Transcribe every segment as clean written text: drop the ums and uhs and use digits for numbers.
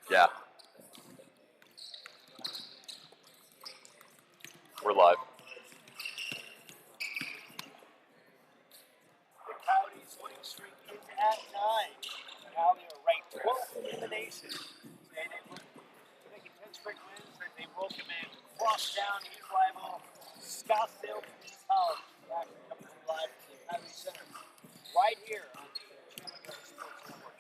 Yeah. We're live. The Coyotes winning streak is at 9. Now they are ranked 12th in the nation. Making 10 straight wins, and they welcome in cross-town hit rival Scottsdale Community College. Actually coming to live from the Coyote Center right here on the Chandler Sports Network.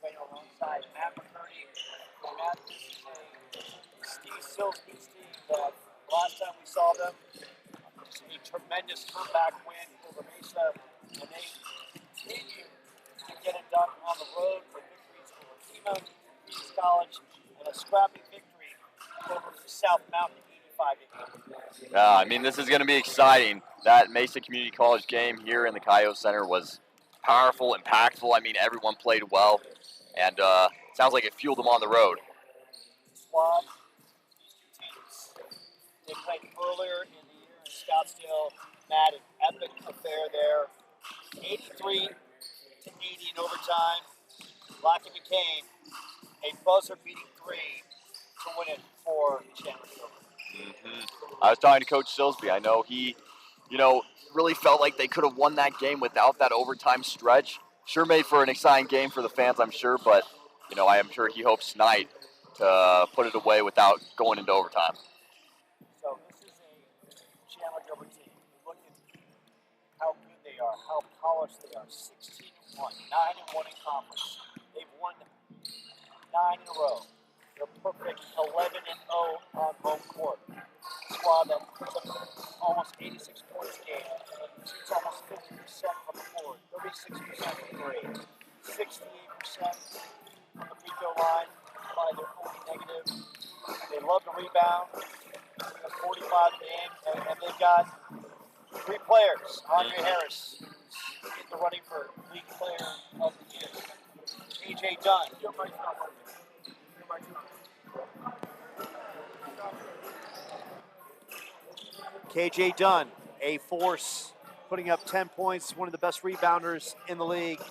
Playing alongside Matt McCurdy. Matt, this is a Steve Silsby's team that last time we saw them, just a tremendous comeback win over Mesa, and they continue to get it done on the road with victories over Kima Community College and a scrappy victory over South Mountain 85-80. Yeah, I mean, this is going to be exciting. That Mesa Community College game here in the Coyote Center was powerful, impactful. I mean, everyone played well, and sounds like it fueled them on the road. Squad, these two teams, they played earlier in the year in Scottsdale. Matt, an epic affair there. 83-80 in overtime. Lockie McCain, a buzzer-beating 3 to win it for Chandler. I was talking to Coach Silsby. I know he, really felt like they could have won that game without that overtime stretch. Sure made for an exciting game for the fans, I'm sure, but, I am sure he hopes tonight to put it away without going into overtime. So this is a Chandler Gilbert team. Look at how good they are, how polished they are. 16-1, 9-1 in conference. They've won 9 in a row. They're perfect 11-0 on home court. Squad that puts up almost 86 points a game. Shoots almost 50% from the floor, 36% from 3, 68% from the free throw line. Probably their only negative. They love to rebound. 45 a game, and they've got 3 players. Andre Harris in the running for League Player of the Year. KJ Dunn. KJ Dunn, a force, putting up 10 points, one of the best rebounders in the league.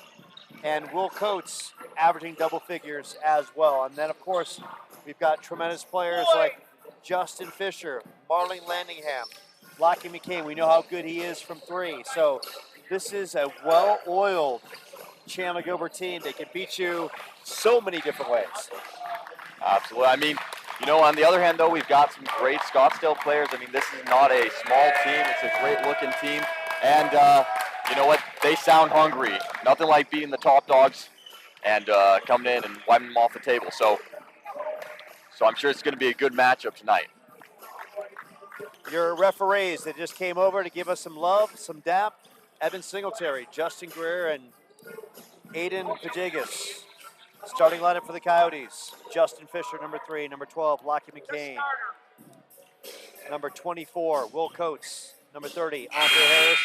And Will Coates averaging double figures as well. And then, of course, we've got tremendous players like Justin Fisher, Marlene Landingham, Lockie McCain. We know how good he is from 3. So this is a well-oiled Chandler Gilbert team. They can beat you so many different ways. Absolutely. I mean, on the other hand, though, we've got some great Scottsdale players. I mean, this is not a small team. It's a great-looking team. And you know what? They sound hungry. Nothing like beating the top dogs and coming in and wiping them off the table. So I'm sure it's going to be a good matchup tonight. Your referees that just came over to give us some love, some dap. Evan Singletary, Justin Greer, and Aiden Pajegas. Starting lineup for the Coyotes. Justin Fisher, number 3. Number 12, Lockie McCain. Number 24, Will Coates. Number 30, Andre Harris.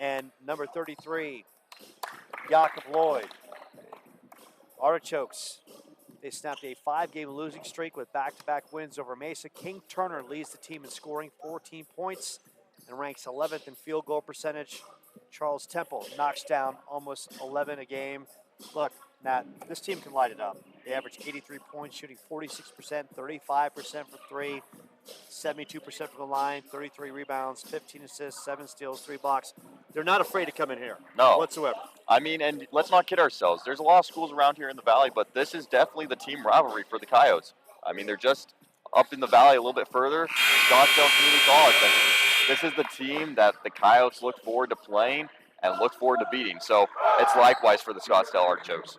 And number 33, Jakob Lloyd. Artichokes. They snapped a 5-game losing streak with back-to-back wins over Mesa. King Turner leads the team in scoring 14 points and ranks 11th in field goal percentage. Charles Temple knocks down almost 11 a game. Look, Matt, this team can light it up. They average 83 points, shooting 46%, 35% from 3, 72% from the line, 33 rebounds, 15 assists, 7 steals, 3 blocks. They're not afraid to come in here whatsoever. I mean, and let's not kid ourselves. There's a lot of schools around here in the Valley, but this is definitely the team rivalry for the Coyotes. I mean, they're just up in the Valley a little bit further. Scottsdale Community College. I mean, this is the team that the Coyotes look forward to playing and look forward to beating. So it's likewise for the Scottsdale Artichokes.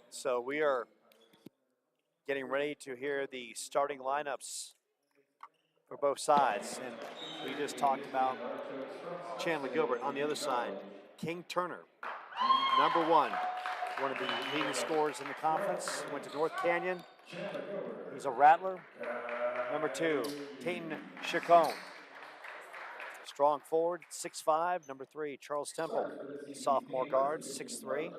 So we are getting ready to hear the starting lineups for both sides. And we just talked about Chandler Gilbert on the other side. King Turner, number 1 of the leading scorers in the conference. Went to North Canyon. He's a rattler. Number 2, Tayton Chacon. Strong forward, 6'5". Number 3, Charles Temple. Sophomore guard, 6'3".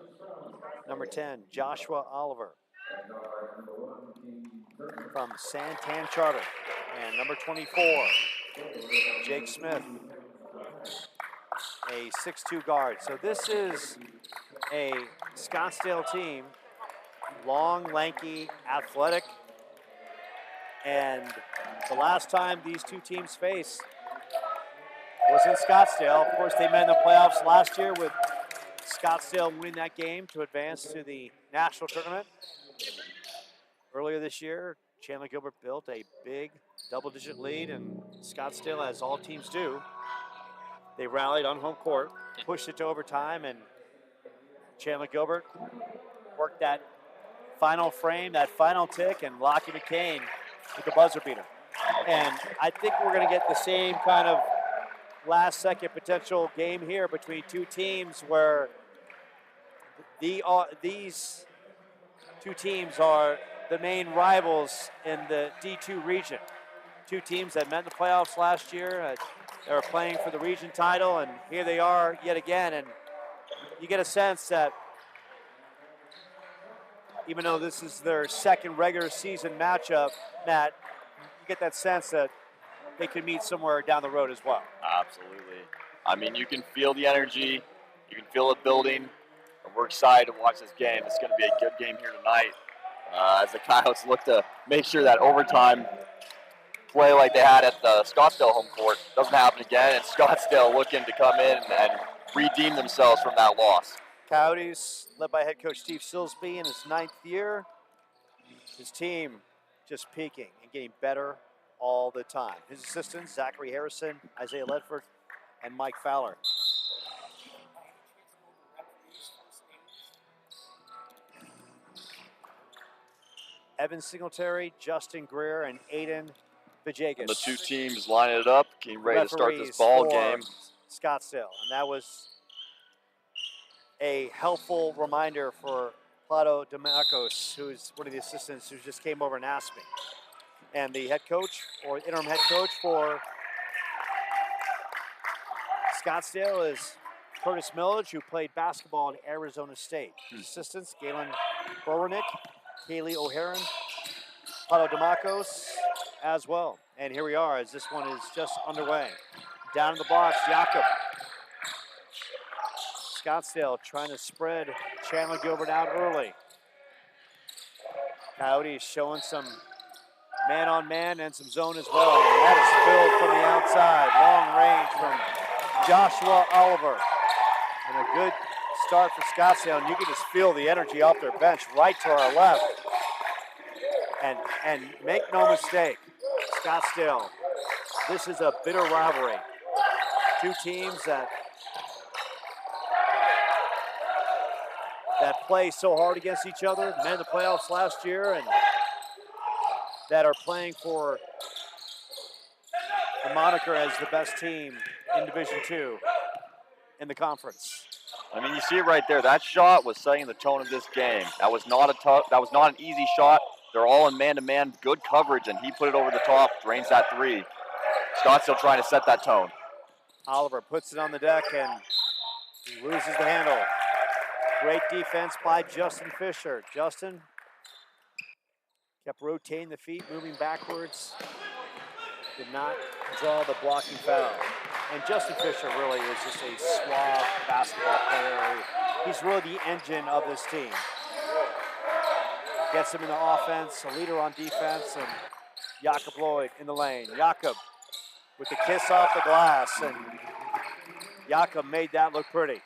Number 10, Joshua Oliver from Santan Charter. And number 24, Jake Smith, a 6'2" guard. So this is a Scottsdale team, long, lanky, athletic, and the last time these two teams faced was in Scottsdale. Of course, they met in the playoffs last year with Scottsdale winning that game to advance to the national tournament. Earlier this year, Chandler Gilbert built a big double-digit lead, and Scottsdale, as all teams do, they rallied on home court, pushed it to overtime, and Chandler Gilbert worked that final frame, that final tick, and Lockie McCain with the buzzer beater. And I think we're going to get the same kind of last-second potential game here between two teams where these two teams are the main rivals in the D2 region. Two teams that met in the playoffs last year. They were playing for the region title, and here they are yet again. And you get a sense that even though this is their second regular season matchup, Matt, you get that sense that they could meet somewhere down the road as well. Absolutely. I mean, you can feel the energy. You can feel it building. And we're excited to watch this game. It's going to be a good game here tonight as the Coyotes look to make sure that overtime play like they had at the Scottsdale home court doesn't happen again. And Scottsdale looking to come in and redeem themselves from that loss. Coyotes, led by head coach Steve Silsby in his 9th year. His team just peaking and getting better all the time. His assistants, Zachary Harrison, Isaiah Ledford, and Mike Fowler. Evan Singletary, Justin Greer, and Aiden Vajegas. And the two teams lining it up, getting ready to start this ball game. Scottsdale, and that was a helpful reminder for Plato DeMarcos, who's one of the assistants who just came over and asked me. And the head coach, or interim head coach for Scottsdale is Curtis Millage, who played basketball at Arizona State. His assistants, Galen Borwernick, Kaylee O'Haron, Plato DeMarcos as well. And here we are as this one is just underway. Down in the box, Jakob. Scottsdale trying to spread Chandler Gilbert out early. Coyotes showing some man-on-man and some zone as well. And that is filled from the outside. Long range from Joshua Oliver. And a good start for Scottsdale. And you can just feel the energy off their bench right to our left. And make no mistake, Scottsdale, this is a bitter rivalry. Two teams that play so hard against each other, met in the playoffs last year, and that are playing for the moniker as the best team in Division II in the conference. I mean, you see it right there. That shot was setting the tone of this game. That was not an easy shot. They're all in man-to-man, good coverage, and he put it over the top, drains that three. Scottsdale trying to set that tone. Oliver puts it on the deck and loses the handle. Great defense by Justin Fisher. Justin kept rotating the feet, moving backwards. Did not draw the blocking foul. And Justin Fisher really is just a suave basketball player. He's really the engine of this team. Gets him in the offense, a leader on defense, and Jakob Lloyd in the lane. Jakob with the kiss off the glass, and Jakob made that look pretty.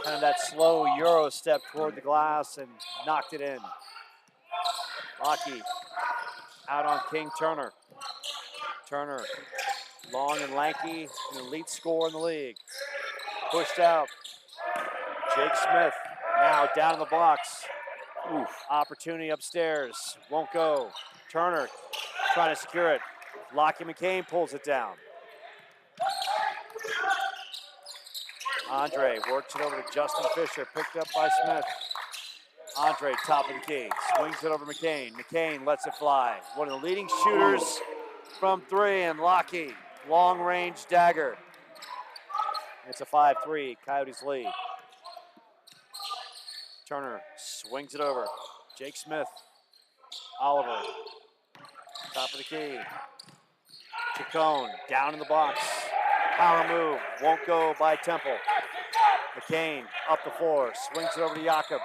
Kind of that slow Euro step toward the glass and knocked it in. Lockie out on King Turner. Turner, long and lanky, an elite scorer in the league. Pushed out. Jake Smith now down in the box. Oof. Opportunity upstairs. Won't go. Turner trying to secure it. Lockie McCain pulls it down. Andre works it over to Justin Fisher, picked up by Smith. Andre, top of the key, swings it over McCain. McCain lets it fly. One of the leading shooters from three, and Lockie, long range dagger. It's a 5-3, Coyotes lead. Turner swings it over. Jake Smith, Oliver, top of the key. Chacon down in the box. Power move, won't go by Temple. McCain up the floor, swings it over to Jakob.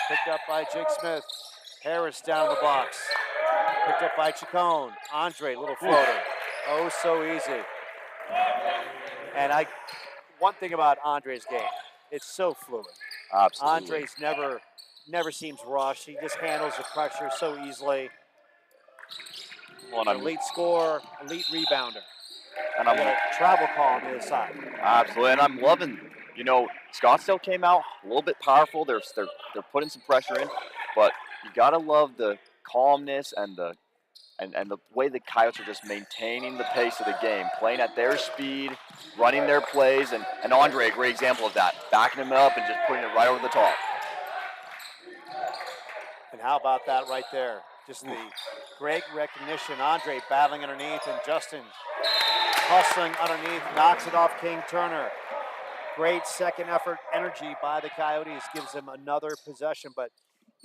Picked up by Jake Smith. Harris down the box. Picked up by Chacon. Andre, little floater. Oh, so easy. And one thing about Andre's game, it's so fluid. Absolutely. Andre's never seems rushed. He just handles the pressure so easily. Well, An elite scorer, elite rebounder. And I'm a travel call on the other side. Absolutely, and I'm loving. Scottsdale came out a little bit powerful. They're putting some pressure in, but you gotta love the calmness and the way the Coyotes are just maintaining the pace of the game, playing at their speed, running their plays, and Andre, a great example of that, backing him up and just putting it right over the top. And how about that right there? Just the great recognition. Andre battling underneath, and Justin hustling underneath, knocks it off King Turner. Great second effort energy by the Coyotes, gives them another possession. But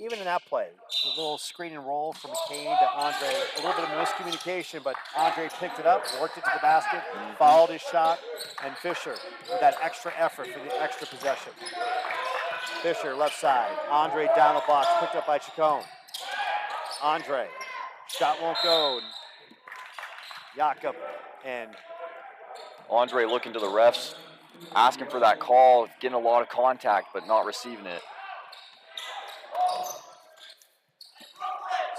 even in that play, a little screen and roll from McCain to Andre, a little bit of miscommunication, but Andre picked it up, worked it to the basket, followed his shot, and Fisher with that extra effort for the extra possession. Fisher left side, Andre down the box, picked up by Chacon. Andre, shot won't go. Jakob and Andre looking to the refs, asking for that call, getting a lot of contact, but not receiving it.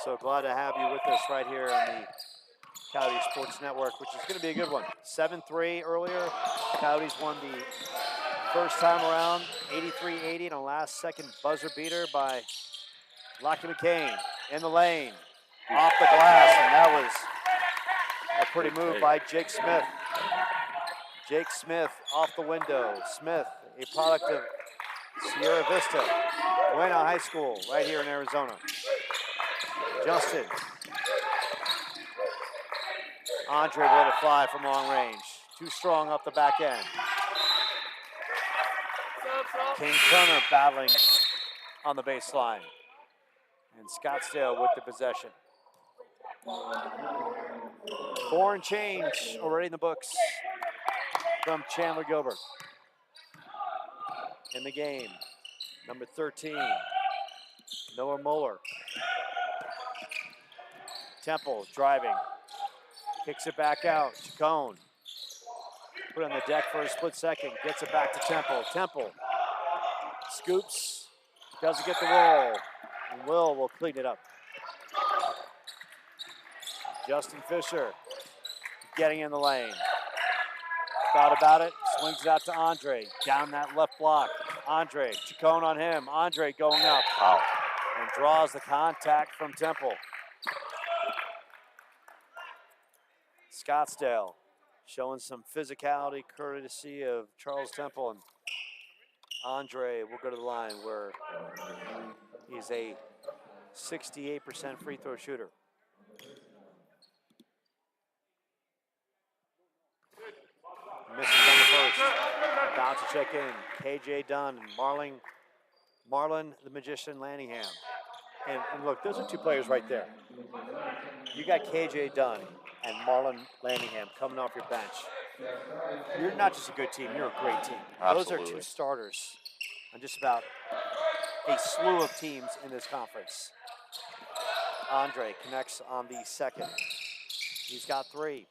So glad to have you with us right here on the Coyotes Sports Network, which is going to be a good one. 7-3 earlier. Coyotes won the first time around, 83-80, and a last-second buzzer beater by Lockie McCain in the lane, off the glass, and that was a pretty move by Jake Smith. Jake Smith off the window. Smith, a product of Sierra Vista, Buena High School, right here in Arizona. Justin. Andre will let it fly from long range. Too strong off the back end. King Turner battling on the baseline. And Scottsdale with the possession. 4 and change already in the books from Chandler Gilbert. In the game, number 13, Noah Mueller. Temple driving, kicks it back out. Chacon put on the deck for a split second, gets it back to Temple. Temple scoops, doesn't get the roll, and will clean it up. Justin Fisher getting in the lane. Thought about it, swings it out to Andre, down that left block. Andre, Chacon on him, Andre going up. Wow. And draws the contact from Temple. Scottsdale showing some physicality, courtesy of Charles Temple, and Andre will go to the line where he's a 68% free throw shooter. Misses on the first. About to check in. KJ Dunn and Marlon the Magician Lanningham. And look, those are two players right there. You got KJ Dunn and Marlon Lanningham coming off your bench. You're not just a good team, you're a great team. Absolutely. Those are two starters on just about a slew of teams in this conference. Andre connects on the second. He's got 3.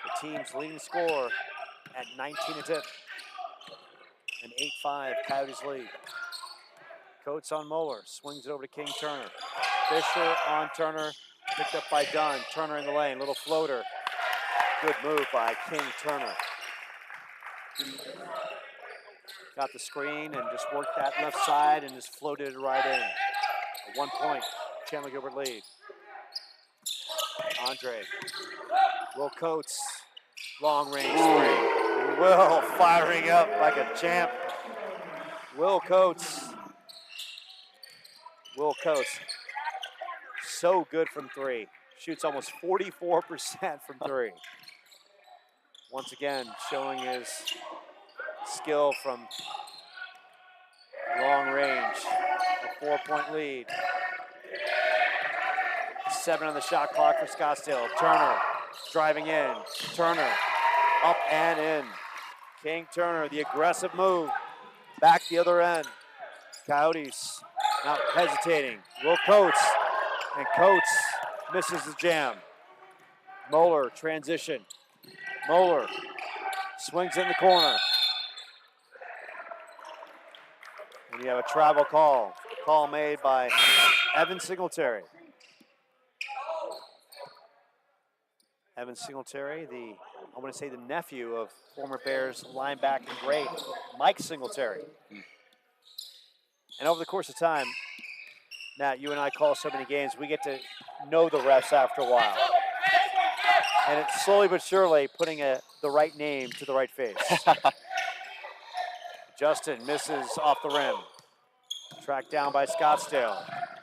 The team's leading scorer at 19-10. An 8-5 Coyotes lead. Coates on Moeller, swings it over to King Turner. Fisher on Turner, picked up by Dunn. Turner in the lane, little floater. Good move by King Turner. Got the screen and just worked that left side and just floated it right in. A 1-point Chandler Gilbert lead. Andre. Will Coates, long range 3. Will firing up like a champ. Will Coates. Will Coates, so good from 3. Shoots almost 44% from 3. Once again, showing his skill from long range. A 4-point lead. 7 on the shot clock for Scottsdale. Turner driving in. Turner up and in. King Turner, the aggressive move. Back the other end. Coyotes not hesitating. Will Coates. And Coates misses the jam. Moeller transition. Moeller swings in the corner. And you have a travel call. Call made by Evan Singletary. Evan Singletary, I want to say the nephew of former Bears linebacker great Mike Singletary. And over the course of time, Matt, you and I call so many games, we get to know the refs after a while. And it's slowly but surely putting the right name to the right face. Justin misses off the rim. Tracked down by Scottsdale.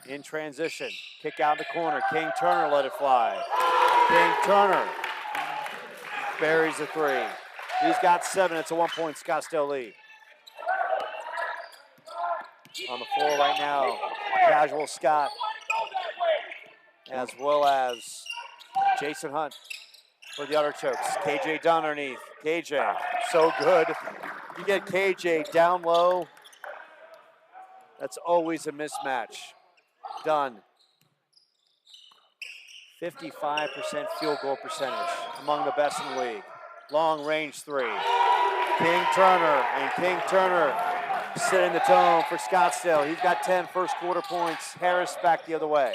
In transition. Kick out in the corner. King Turner let it fly. King Turner buries the three. He's got 7. It's a 1-point Scottsdale lead. On the floor right now, Casual Scott, as well as Jason Hunt for the artichokes. KJ Dunn underneath. KJ, so good. You get KJ down low, that's always a mismatch. Dunn, 55% field goal percentage, among the best in the league. Long range 3. King Turner setting the tone for Scottsdale. He's got 10 first quarter points. Harris back the other way.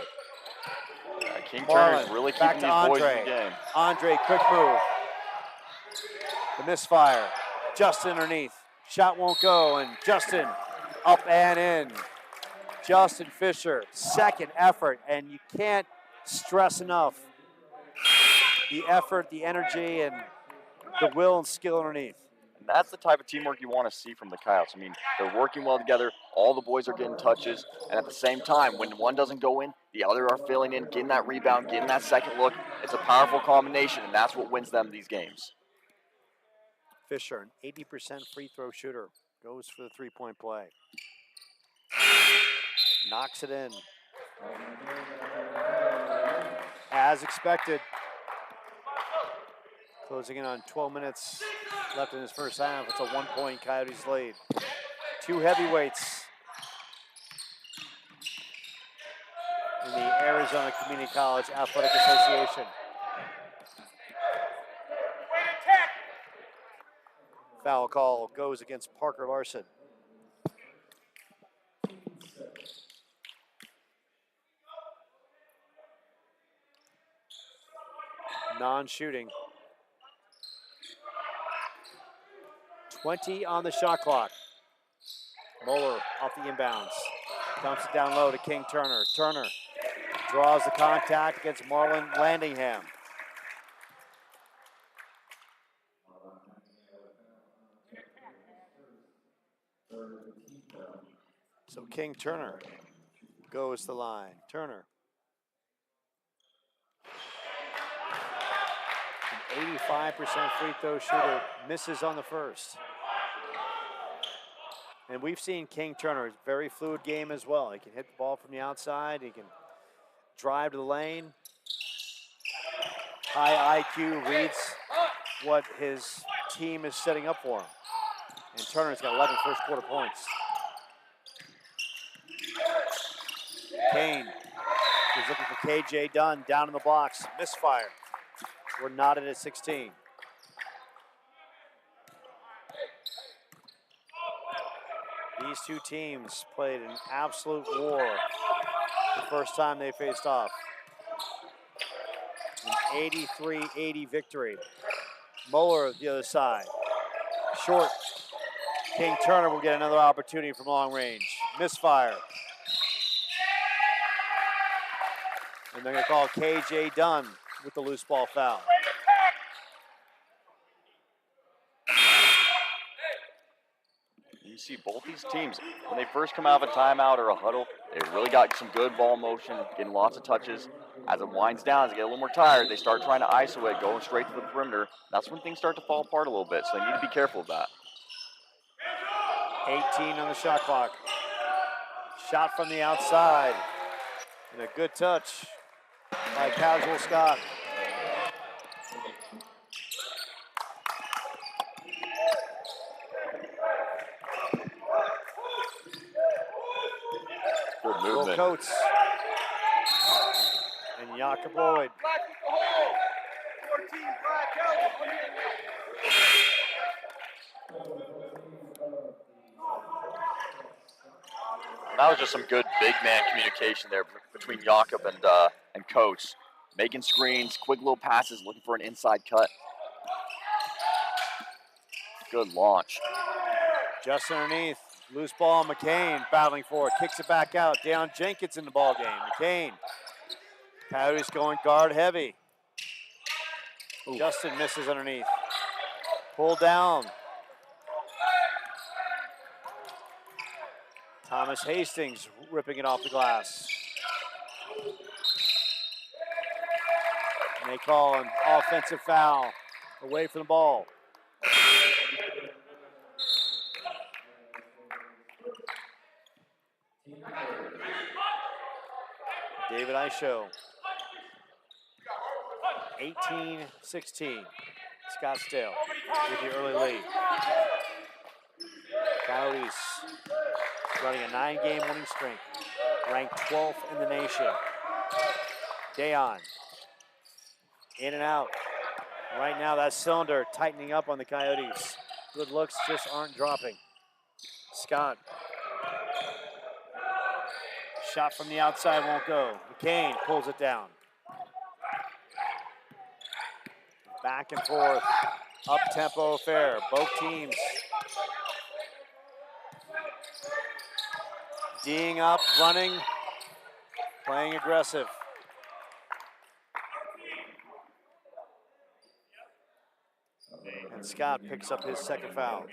King Turner's really keeping these boys in the game. Andre, quick move. The misfire. Justin underneath. Shot won't go, and Justin up and in. Justin Fisher, second effort, and you can't stress enough the effort, the energy, and the will and skill underneath. And that's the type of teamwork you want to see from the Coyotes. I mean, they're working well together. All the boys are getting touches. And at the same time, when one doesn't go in, the other are filling in, getting that rebound, getting that second look. It's a powerful combination, and that's what wins them these games. Fisher, an 80% free throw shooter, goes for the three-point play. Knocks it in. As expected. Closing in on 12 minutes left in his first half. It's a 1-point Coyotes lead. 2 heavyweights in the Arizona Community College Athletic Association. Foul call goes against Parker Larson. Non-shooting. 20 on the shot clock. Moeller off the inbounds. Dumps it down low to King Turner. Turner draws the contact against Marlon Landingham. So King Turner goes to the line. Turner. An 85% free throw shooter, misses on the first. And we've seen King Turner, very fluid game as well. He can hit the ball from the outside. He can drive to the lane. High IQ, reads what his team is setting up for him. And Turner's got 11 first quarter points. Kane is looking for KJ Dunn down in the box. Misfire. We're knotted at 16. These two teams played an absolute war the first time they faced off. An 83-80 victory. Moeller the other side. Short. King Turner will get another opportunity from long range. Misfire. And they're going to call KJ Dunn with the loose ball foul. You see both these teams, when they first come out of a timeout or a huddle, they really got some good ball motion, getting lots of touches. As it winds down, as they get a little more tired, they start trying to isolate, going straight to the perimeter. That's when things start to fall apart a little bit, so they need to be careful of that. 18 on the shot clock. Shot from the outside. And a good touch by Casual Scott. Good Will movement. Coates. And Jakob Lloyd. That was just some good big man communication there between Jakob and Coates. Making screens, quick little passes, looking for an inside cut. Good launch. Just underneath. Loose ball, McCain battling for it. Kicks it back out. Deion Jenkins in the ball game. McCain. Coyotes going guard heavy. Ooh. Justin misses underneath. Pull down. Thomas Hastings ripping it off the glass. And they call an offensive foul away from the ball. David Isho. 18-16. Scottsdale with the early lead. Coyotes running a 9-game winning streak, ranked 12th in the nation. Deion, in and out. Right now, that cylinder tightening up on the Coyotes. Good looks just aren't dropping. Scott. Shot from the outside won't go. McCain pulls it down. Back and forth, up-tempo affair. Both teams D'ing up, running, playing aggressive. And Scott picks up his second foul.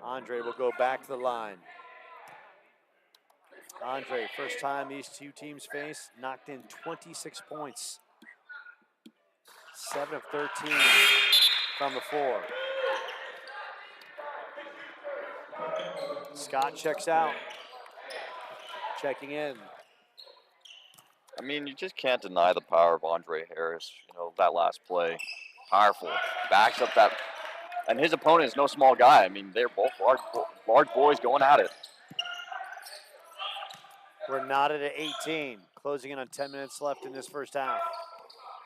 Andre will go back to the line. Andre, first time these two teams face, knocked in 26 points. 7 of 13 from the floor. Scott checks out. Checking in. I mean, you just can't deny the power of Andre Harris. You know, that last play, powerful. Backs up that, and his opponent is no small guy. I mean, they're both large boys going at it. We're knotted at 18, closing in on 10 minutes left in this first half.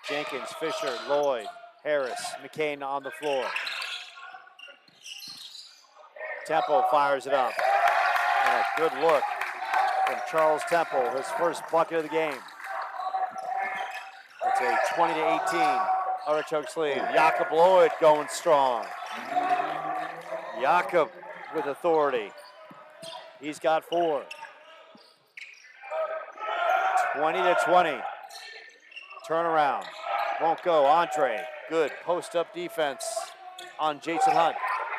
Jenkins, Fisher, Lloyd, Harris, McCain on the floor. Temple fires it up. And a good look from Charles Temple, his first bucket of the game. It's a 20-18 Artichokes lead. Jakob Lloyd going strong. Jakob with authority. He's got 4. 20-20. Turnaround. Won't go. Andre. Good post-up defense on Jason Hunt.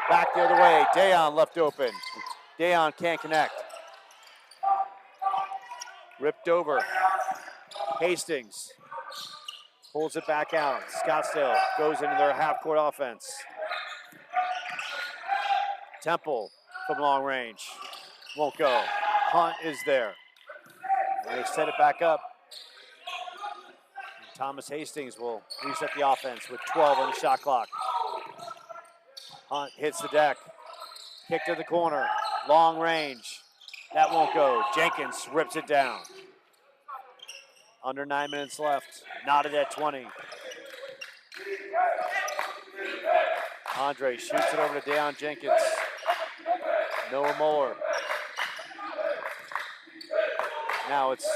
Back the other way. Deion left open. Deion can't connect. Ripped over. Hastings pulls it back out. Scottsdale goes into their half-court offense. Temple from long range. Won't go. Hunt is there. And they set it back up. And Thomas Hastings will reset the offense with 12 on the shot clock. Hunt hits the deck. Kick to the corner. Long range. That won't go. Jenkins rips it down. Under 9 minutes left. Knotted at 20. Andre shoots it over to Deion Jenkins. Noah Muller. Now it's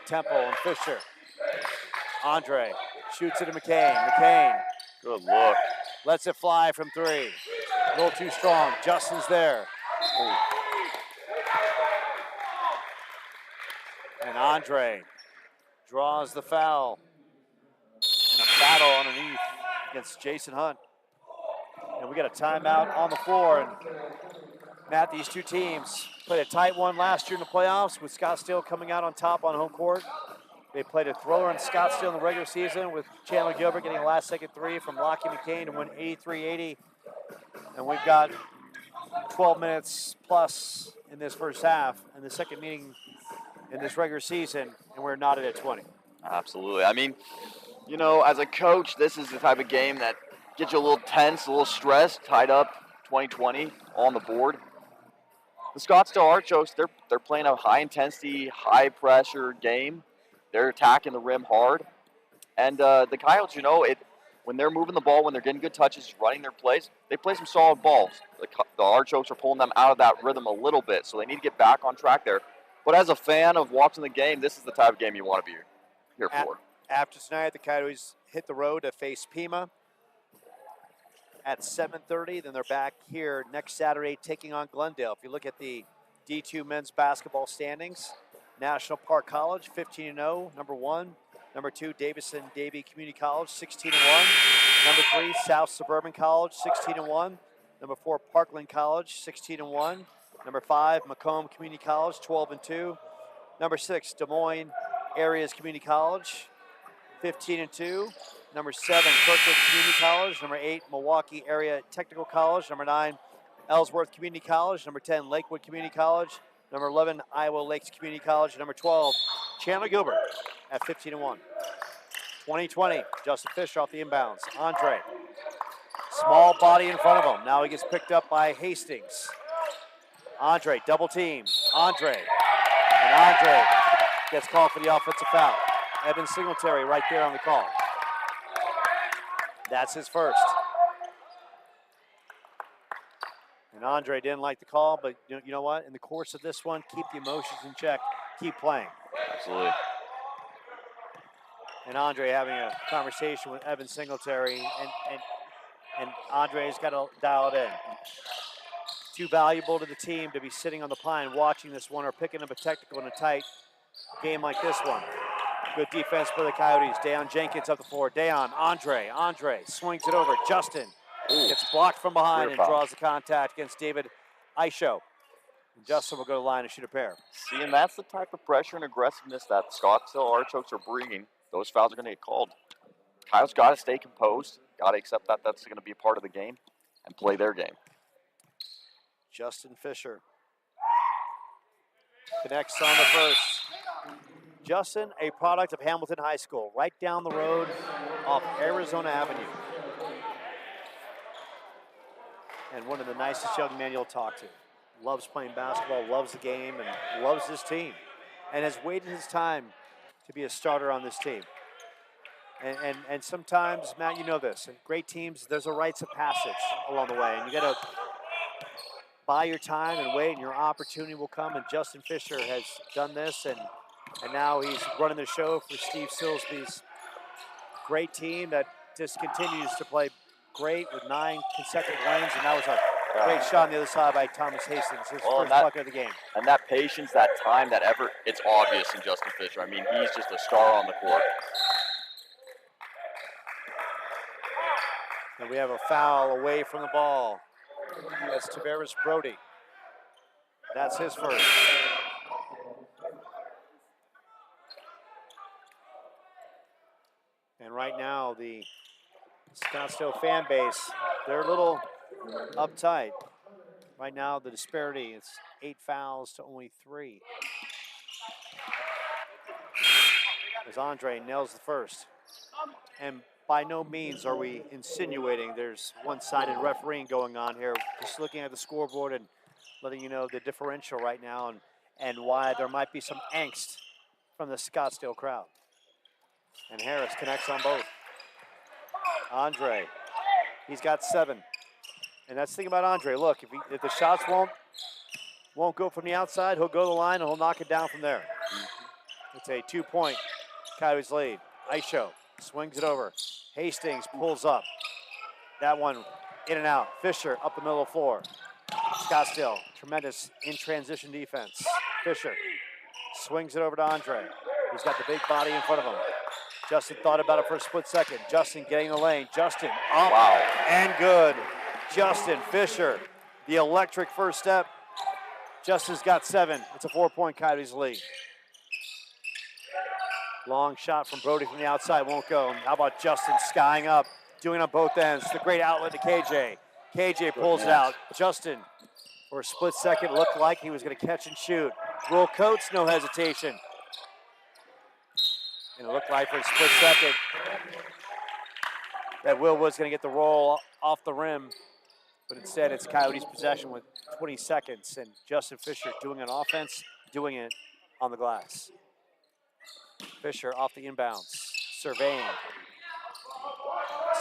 Temple and Fisher. Andre shoots it to McCain. McCain. Good look. Lets it fly from 3. A little too strong. Justin's there. Ooh. And Andre draws the foul. And a battle underneath against Jason Hunt. And we got a timeout on the floor. And Matt, these two teams played a tight one last year in the playoffs with Scottsdale coming out on top on home court. They played a thriller in Scottsdale in the regular season with Chandler Gilbert getting a last-second 3 from Lockie McCain to win 83-80. And we've got 12 minutes plus in this first half and the second meeting in this regular season, and we're knotted at 20. Absolutely. I mean, you know, as a coach, this is the type of game that get you a little tense, a little stressed, tied up, 20-20 on the board. The Scottsdale Archokes, they're playing a high-intensity, high-pressure game. They're attacking the rim hard. And the Coyotes, when they're moving the ball, when they're getting good touches, running their plays, they play some solid balls. The Archokes are pulling them out of that rhythm a little bit, so they need to get back on track there. But as a fan of watching the game, this is the type of game you want to be here for. After tonight, the Coyotes hit the road to face Pima at 7:30. Then they're back here next Saturday taking on Glendale. If you look at the D2 men's basketball standings, National Park College, 15-0, number 1. Number 2, Davison-Davie Community College, 16-1. Number 3, South Suburban College, 16-1. Number 4, Parkland College, 16-1. Number 5, Macomb Community College, 12-2. Number 6, Des Moines Areas Community College, 15-2. Number 7, Kirkwood Community College. Number 8, Milwaukee Area Technical College. Number 9, Ellsworth Community College. Number 10, Lakewood Community College. Number 11, Iowa Lakes Community College. Number 12, Chandler Gilbert at 15-1. 20-20, Justin Fisher off the inbounds. Andre, small body in front of him. Now he gets picked up by Hastings. Andre, double team. Andre gets called for the offensive foul. Evan Singletary right there on the call. That's his first. And Andre didn't like the call, but you know what? In the course of this one, keep the emotions in check. Keep playing. Absolutely. And Andre having a conversation with Evan Singletary, and Andre's got to dial it in. Too valuable to the team to be sitting on the pine watching this one or picking up a technical in a tight game like this one. Good defense for the Coyotes. Deion Jenkins up the floor. Deion, Andre swings it over. Justin gets blocked from behind and draws the contact against David Aisho. And Justin will go to the line and shoot a pair. See, and that's the type of pressure and aggressiveness that Scottsdale Archokes are bringing. Those fouls are going to get called. Kyle's got to stay composed, got to accept that that's going to be a part of the game and play their game. Justin Fisher connects on the first. Justin, a product of Hamilton High School, right down the road off Arizona Avenue. And one of the nicest young men you'll talk to. Loves playing basketball, loves the game, and loves this team. And has waited his time to be a starter on this team. And sometimes, Matt, you know this, in great teams, there's a rites of passage along the way. And you got to buy your time and wait, and your opportunity will come. And Justin Fisher has done this, and now he's running the show for Steve Silsby's great team that just continues to play great with 9 consecutive wins. And that was a great shot on the other side by Thomas Hastings, his first bucket of the game. And that patience, that time, that effort, it's obvious in Justin Fisher. I mean, he's just a star on the court. And we have a foul away from the ball. That's Tavares Brody. That's his first. And right now, the Scottsdale fan base, they're a little uptight. Right now, the disparity, it's 8 fouls to only 3. As Andre nails the first. And by no means are we insinuating there's one-sided refereeing going on here. Just looking at the scoreboard and letting you know the differential right now and why there might be some angst from the Scottsdale crowd. And Harris connects on both. Andre, he's got 7. And that's the thing about Andre. Look, if the shots won't go from the outside, he'll go to the line and he'll knock it down from there. It's a 2-point Coyotes lead. Aisho swings it over. Hastings pulls up. That one in and out. Fisher up the middle of the floor. Scottsdale, tremendous in transition defense. Fisher swings it over to Andre. He's got the big body in front of him. Justin thought about it for a split second. Justin getting in the lane. Justin up and good. Justin Fisher, the electric first step. Justin's got 7. It's a 4-point Coyotes lead. Long shot from Brody from the outside, won't go. And how about Justin skying up, doing it on both ends. The great outlet to KJ. KJ pulls it out. Justin, for a split second, looked like he was going to catch and shoot. Will Coates, no hesitation. And it looked like for a split second, that Will Wood's going to get the roll off the rim, but instead it's Coyotes' possession with 20 seconds, and Justin Fisher doing an offense, doing it on the glass. Fisher off the inbounds, surveying.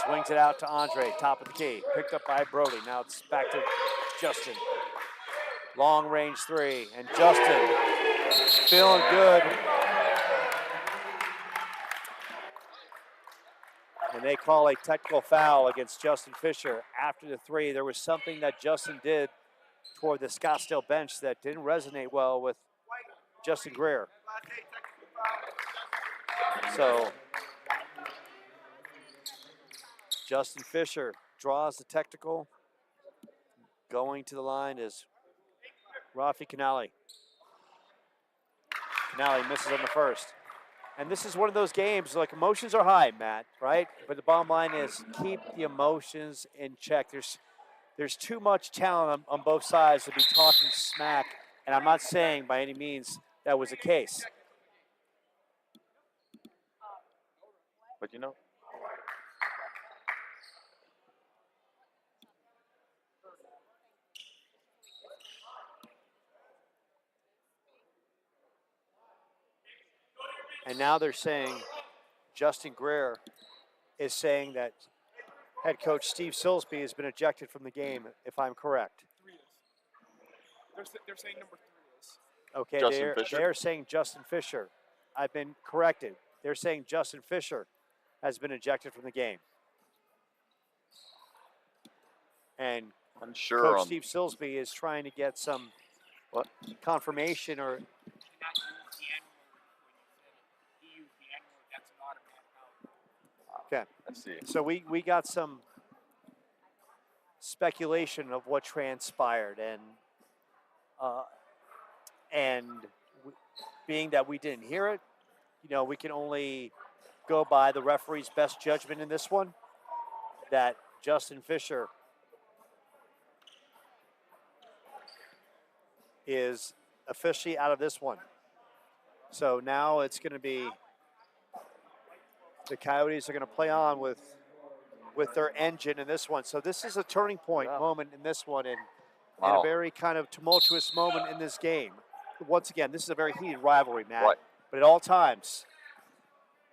Swings it out to Andre, top of the key. Picked up by Brody. Now it's back to Justin. Long range three, and Justin feeling good. And they call a technical foul against Justin Fisher after the three. There was something that Justin did toward the Scottsdale bench that didn't resonate well with Justin Greer. So Justin Fisher draws the technical. Going to the line is Rafi Canali. Canali misses on the first. And this is one of those games, like emotions are high, Matt, right? But the bottom line is keep the emotions in check. There's too much talent on both sides to be talking smack. And I'm not saying by any means that was the case. But you know, And now they're saying Justin Greer is saying that head coach Steve Silsby has been ejected from the game, if I'm correct. 3 is. They're saying number 3 is. Okay, Justin Fisher? they're saying Justin Fisher. I've been corrected. They're saying Justin Fisher has been ejected from the game. And unsure Coach on Steve Silsby is trying to get some what? confirmation or You cannot use the N-word when you say it. He used the N-word. That's an automatic out. okay. Let's see. So we got some speculation of what transpired, and being that we didn't hear it, we can only go by the referee's best judgment in this one. That Justin Fisher is officially out of this one. So now it's going to be the Coyotes are going to play on with their engine in this one. So this is a turning point moment in this one, and a very kind of tumultuous moment in this game. Once again, this is a very heated rivalry, Matt. Right. But at all times,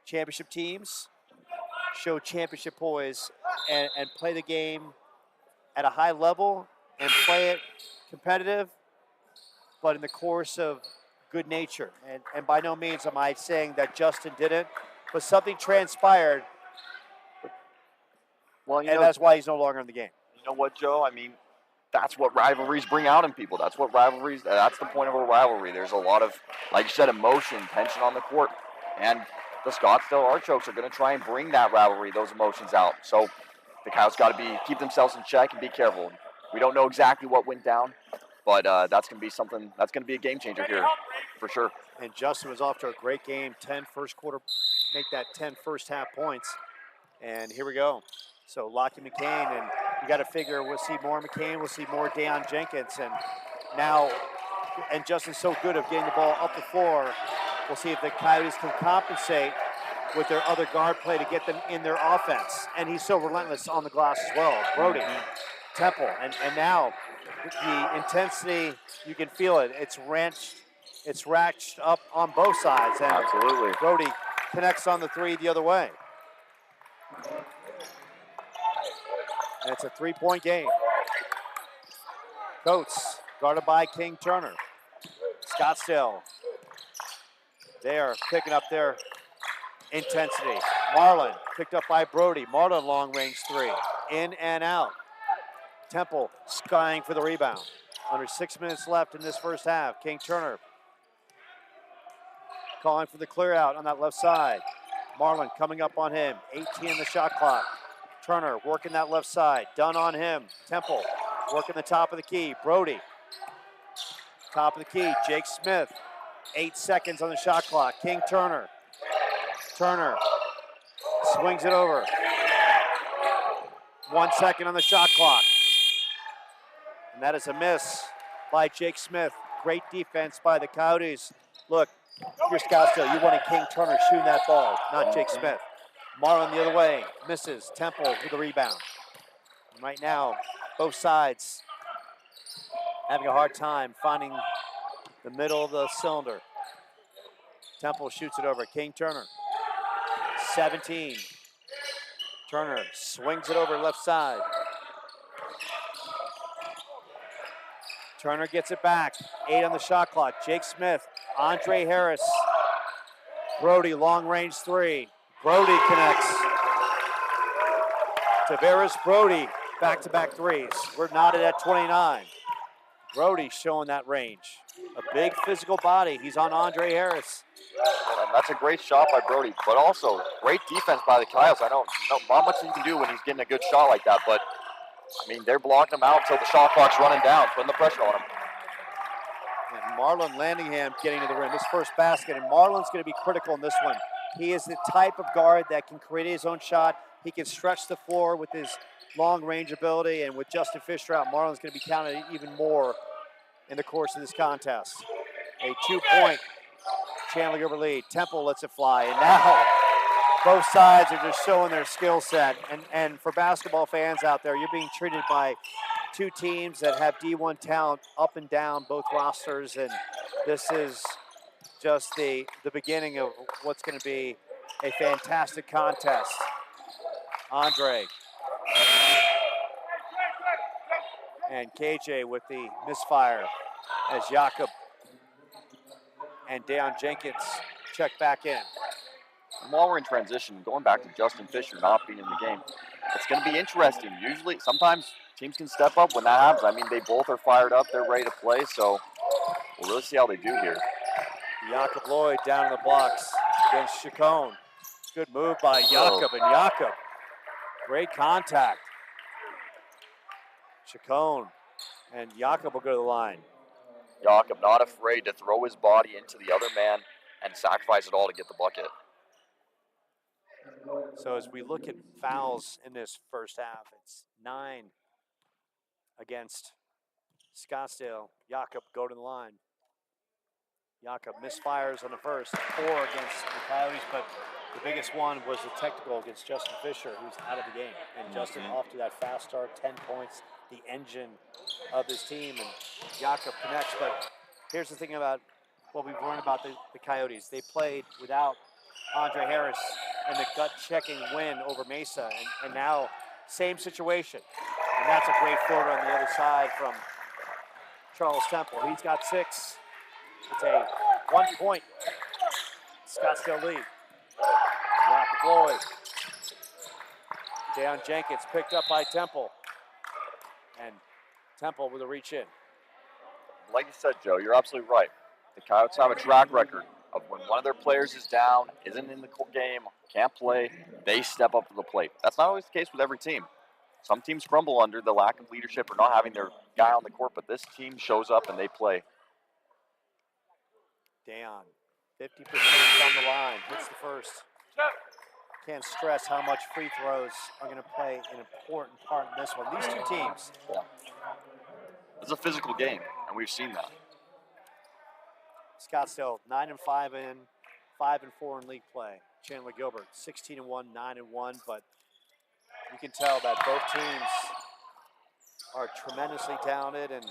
championship teams show championship poise and play the game at a high level and play it competitive, but in the course of good nature. And by no means am I saying that Justin didn't, but something transpired, Well, and that's why he's no longer in the game. You know what, Joe? I mean, that's what rivalries bring out in people. That's the point of a rivalry. There's a lot of, like you said, emotion, tension on the court. And the Scottsdale Archokes are going to try and bring that rivalry, those emotions out. So the Coyotes got to keep themselves in check and be careful. We don't know exactly what went down, but that's going to be a game changer here for sure. And Justin was off to a great game, 10 first quarter, make that 10 first half points. And here we go. So Lockie McCain, and you got to figure we'll see more McCain, we'll see more Deion Jenkins, and Justin's so good at getting the ball up the floor. We'll see if the Coyotes can compensate with their other guard play to get them in their offense. And he's so relentless on the glass as well. Brody, Temple, and now the intensity, you can feel it. It's ratcheted up on both sides. And Absolutely. Brody connects on the three the other way. And it's a three-point game. Coates, guarded by King Turner. Scottsdale, they are picking up their intensity. Marlin, picked up by Brody. Marlin, long-range three. In and out. Temple, skying for the rebound. Under 6 minutes left in this first half. King Turner calling for the clear out on that left side. Marlin coming up on him. 18 in the shot clock. Turner working that left side. Done on him. Temple working the top of the key. Brody. Top of the key. Jake Smith. 8 seconds on the shot clock. King Turner. Turner swings it over. 1 second on the shot clock. And that is a miss by Jake Smith. Great defense by the Coyotes. Look, you're Scottsdale. You wanted King Turner shooting that ball, not Jake Smith. Marlin the other way, misses. Temple with the rebound. And right now, both sides having a hard time finding the middle of the cylinder. Temple shoots it over. King Turner, 17. Turner swings it over left side. Turner gets it back. 8 on the shot clock. Jake Smith, Andre Harris. Brody, long range 3. Brody connects. Tavares Brody, back-to-back threes. We're knotted at 29. Brody showing that range. A big physical body. He's on Andre Harris. And that's a great shot by Brody, but also great defense by the Coyotes. I don't know not much you can do when he's getting a good shot like that, but I mean, they're blocking him out until the shot clock's running down, putting the pressure on him. And Marlon Landingham getting to the rim. His first basket, and Marlon's going to be critical in this one. He is the type of guard that can create his own shot. He can stretch the floor with his long range ability, and with Justin Fisher out, Marlon's going to be counted even more in the course of this contest. A 2-point Chandler Gilbert lead. Temple lets it fly, and now both sides are just showing their skill set. And for basketball fans out there, you're being treated by two teams that have D1 talent up and down both rosters, and this is just the beginning of what's going to be a fantastic contest. Andre and KJ with the misfire as Jakob and Deion Jenkins check back in. And while we're in transition, going back to Justin Fisher not being in the game, it's going to be interesting. Usually, sometimes teams can step up when that happens. I mean, they both are fired up. They're ready to play, so we'll really see how they do here. Jakob Lloyd down in the blocks against Chacon. Good move by Jakob, and Jakob, great contact. Chacon and Jakob will go to the line. Jakob not afraid to throw his body into the other man and sacrifice it all to get the bucket. So as we look at fouls in this first half, it's 9 against Scottsdale. Jakob go to the line. Jakob misfires on the first, 4 against the Coyotes, but the biggest one was the technical against Justin Fisher, who's out of the game. And Justin off to that fast start, 10 points, the engine of this team, and Jakob connects. But here's the thing about what we've learned about the Coyotes. They played without Andre Harris and the gut-checking win over Mesa, and now same situation. And that's a great floater on the other side from Charles Temple. He's got 6. It's a 1-point Scottsdale lead. Jakob Lloyd. Deion Jenkins picked up by Temple. And Temple with a reach in. Like you said, Joe, you're absolutely right. The Coyotes have a track record of when one of their players is down, isn't in the game, can't play, they step up to the plate. That's not always the case with every team. Some teams crumble under the lack of leadership or not having their guy on the court, but this team shows up and they play. Deion, 50% on the line, hits the first. Can't stress how much free throws are going to play an important part in this one. These two teams. Yeah. It's a physical game, and we've seen that. Scottsdale 9-5 in, 5-4 in league play. Chandler Gilbert 16-1, 9-1, but you can tell that both teams are tremendously talented, and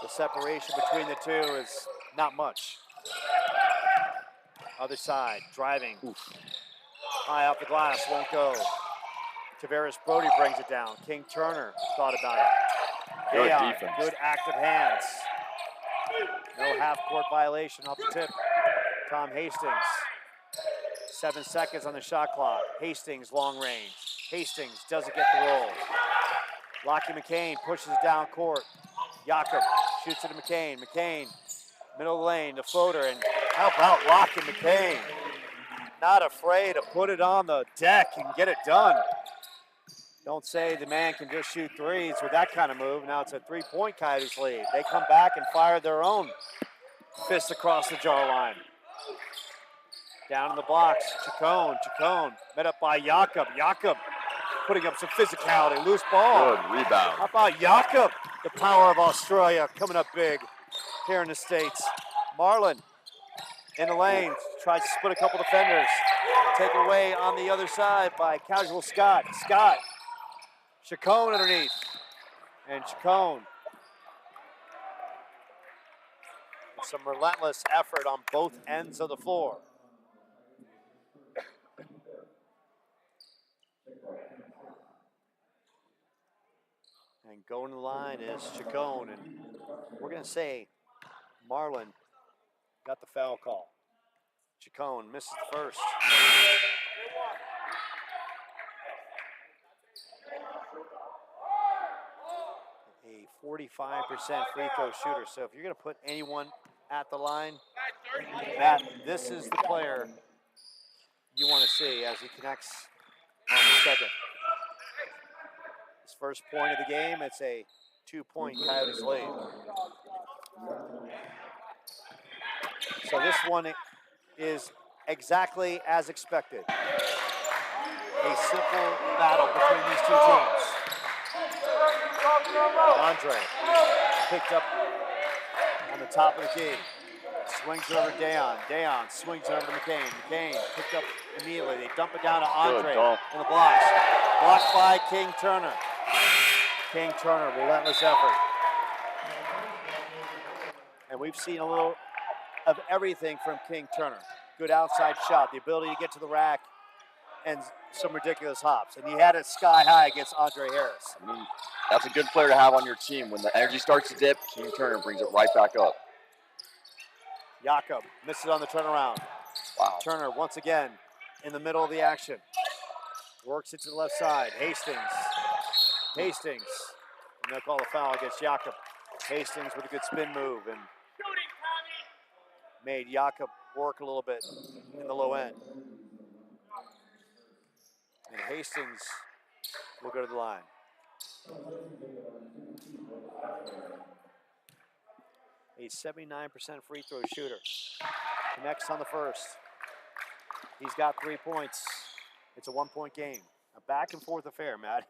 the separation between the two is not much. Other side, driving. Oof. High off the glass, won't go. Tavares Brody brings it down. King Turner thought about it. Good Deion, defense. good active hands. No half-court violation off the tip. Tom Hastings. 7 seconds on the shot clock. Hastings, long range. Hastings doesn't get the roll. Lockie McCain pushes it down court. Jakob shoots it to McCain. McCain, middle of the lane, the floater, and how about Lockie McCain? Not afraid to put it on the deck and get it done. Don't say the man can just shoot threes with that kind of move. Now it's a 3-point Coyotes lead. They come back and fire their own fist across the jar line. Down in the blocks, Chacon, met up by Jakob. Jakob putting up some physicality, loose ball. Good rebound. How about Jakob? The power of Australia coming up big here in the States. Marlin in the lane, tries to split a couple defenders. Taken away on the other side by casual Scott. Scott. Chacon underneath. And Chacon. Some relentless effort on both ends of the floor. And going to the line is Chacon. And we're going to say Marlin got the foul call. Chacon misses the first. A 45% free throw shooter. So if you're going to put anyone at the line, this is the player you want to see as he connects on the second. His first point of the game, it's a 2-point Coyotes lead. So this one is exactly as expected. A simple battle between these two teams. Andre picked up on the top of the key. Swings it over to Dayon. Dayon swings it over to McCain. McCain picked up immediately. They dump it down to Andre on the blocks. Blocked by King Turner. King Turner, relentless effort. And we've seen a little of everything from King Turner. Good outside shot, the ability to get to the rack, and some ridiculous hops. And he had it sky high against Andre Harris. I mean, that's a good player to have on your team. When the energy starts to dip, King Turner brings it right back up. Jakob misses on the turnaround. Wow. Turner once again in the middle of the action. Works it to the left side. Hastings. And they'll call a foul against Jakob. Hastings with a good spin move and made Jakob work a little bit in the low end. And Hastings will go to the line. A 79% free throw shooter. Connects on the first. He's got 3 points. It's a 1-point game. A back and forth affair, Matt.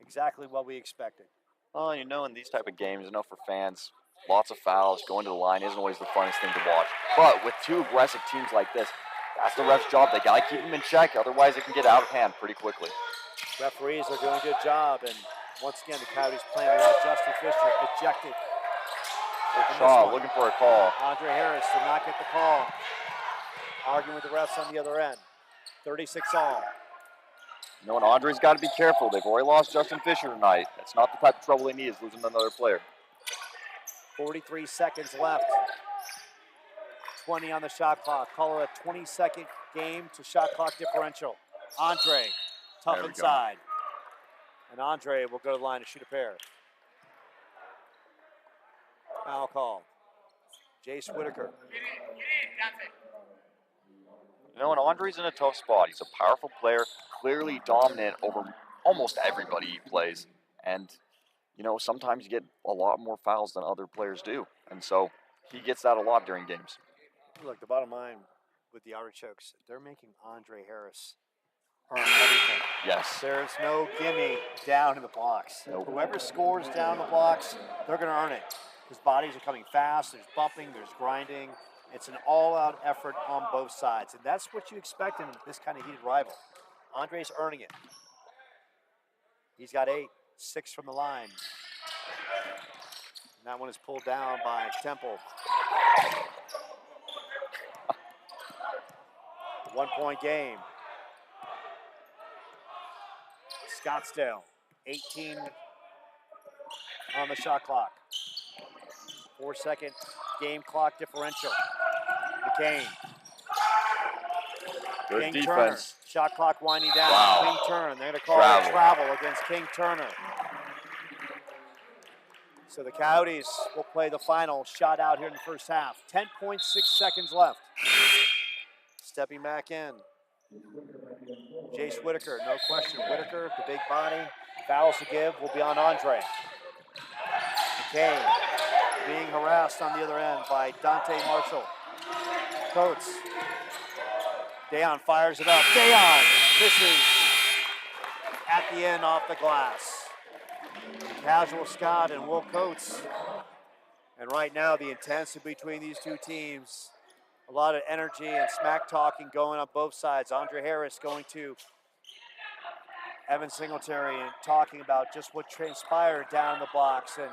Exactly what we expected. Well, in these type of games, for fans, lots of fouls, going to the line isn't always the funnest thing to watch. But with two aggressive teams like this, that's the ref's job. They got to keep them in check, otherwise it can get out of hand pretty quickly. Referees are doing a good job, and once again, the Coyotes playing without Justin Fisher, ejected. Shaw looking for a call. Andre Harris did not get the call. Arguing with the refs on the other end. 36 all. And Andre's got to be careful. They've already lost Justin Fisher tonight. That's not the type of trouble they need, is losing another player. 43 seconds left. 20 on the shot clock. Call it a 20-second game to shot clock differential. Andre, tough inside. And Andre will go to the line to shoot a pair. Foul call. Jace Whitaker. And Andre's in a tough spot. He's a powerful player, clearly dominant over almost everybody he plays. And, sometimes you get a lot more fouls than other players do. And so he gets that a lot during games. Look, the bottom line with the artichokes, they're making Andre Harris earn everything. Yes. There's no gimme down in the blocks. Nope. Whoever scores down the blocks, they're going to earn it. His bodies are coming fast, there's bumping, there's grinding. It's an all-out effort on both sides, and that's what you expect in this kind of heated rival. Andre's earning it. He's got 8, 6 from the line. And that one is pulled down by Temple. 1-point game. Scottsdale, 18 on the shot clock. 4-second game clock differential. McCain. Good King defense. Turner. Shot clock winding down. Wow. King Turner. They're going to call it travel against King Turner. So the Coyotes will play the final shot out here in the first half. 10.6 seconds left. Stepping back in. Jace Whitaker, no question. Whitaker, the big body. Fouls to give will be on Andre. McCain being harassed on the other end by Dante Marshall. Coates. Dayon fires it up. Dayon misses at the end off the glass. Casual Scott and Will Coates. And right now the intensity between these two teams A lot of energy and smack talking going on both sides. Andre Harris going to Evan Singletary and talking about just what transpired down in the blocks. And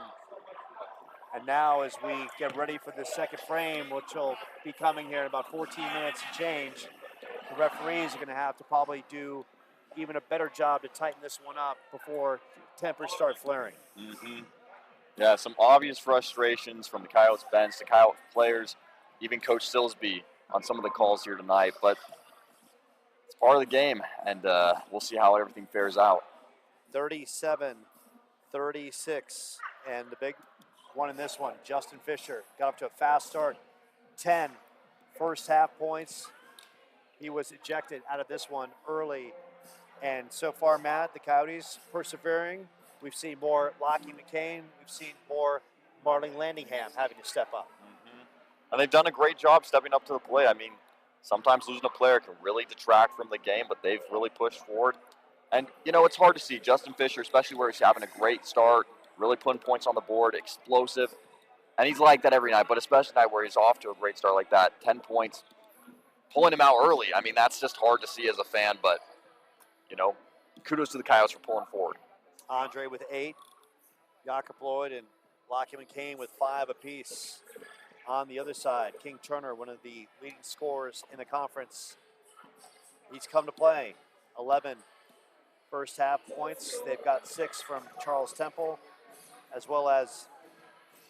now as we get ready for the second frame, which will be coming here in about 14 minutes and change, the referees are going to have to probably do even a better job to tighten this one up before tempers start flaring. Mm-hmm. Yeah, some obvious frustrations from the Coyotes bench, the Coyotes players, even Coach Silsby on some of the calls here tonight. But it's part of the game, and we'll see how everything fares out. 37-36, and the big one in this one, Justin Fisher got up to a fast start. 10 first half points. He was ejected out of this one early. And so far, Matt, the Coyotes persevering. We've seen more Lockie McCain. We've seen more Marlene Landingham having to step up. Mm-hmm. And they've done a great job stepping up to the plate. I mean, sometimes losing a player can really detract from the game, but they've really pushed forward. And, you know, it's hard to see. Justin Fisher, especially where he's having a great start, really putting points on the board, explosive. And he's like that every night, but especially tonight where he's off to a great start like that, 10 points, pulling him out early. I mean, that's just hard to see as a fan, but, you know, kudos to the Coyotes for pulling forward. Andre with 8, Jakob Lloyd and Lockie McCain with 5 apiece. On the other side, King Turner, one of the leading scorers in the conference. He's come to play. 11 first half points. They've got 6 from Charles Temple, as well as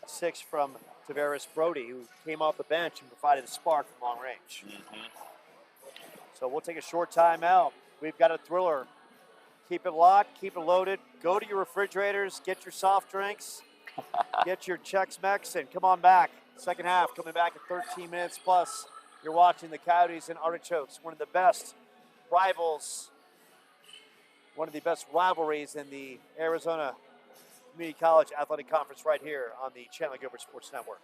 6 from Tavares Brody, who came off the bench and provided a spark from long range. Mm-hmm. So we'll take a short timeout. We've got a thriller. Keep it locked, keep it loaded. Go to your refrigerators, get your soft drinks, get your Chex Mix, and come on back. Second half coming back in 13 minutes plus. You're watching the Coyotes and Artichokes, one of the best rivals, one of the best rivalries in the Arizona Community College Athletic Conference right here on the Chandler Gilbert Sports Network.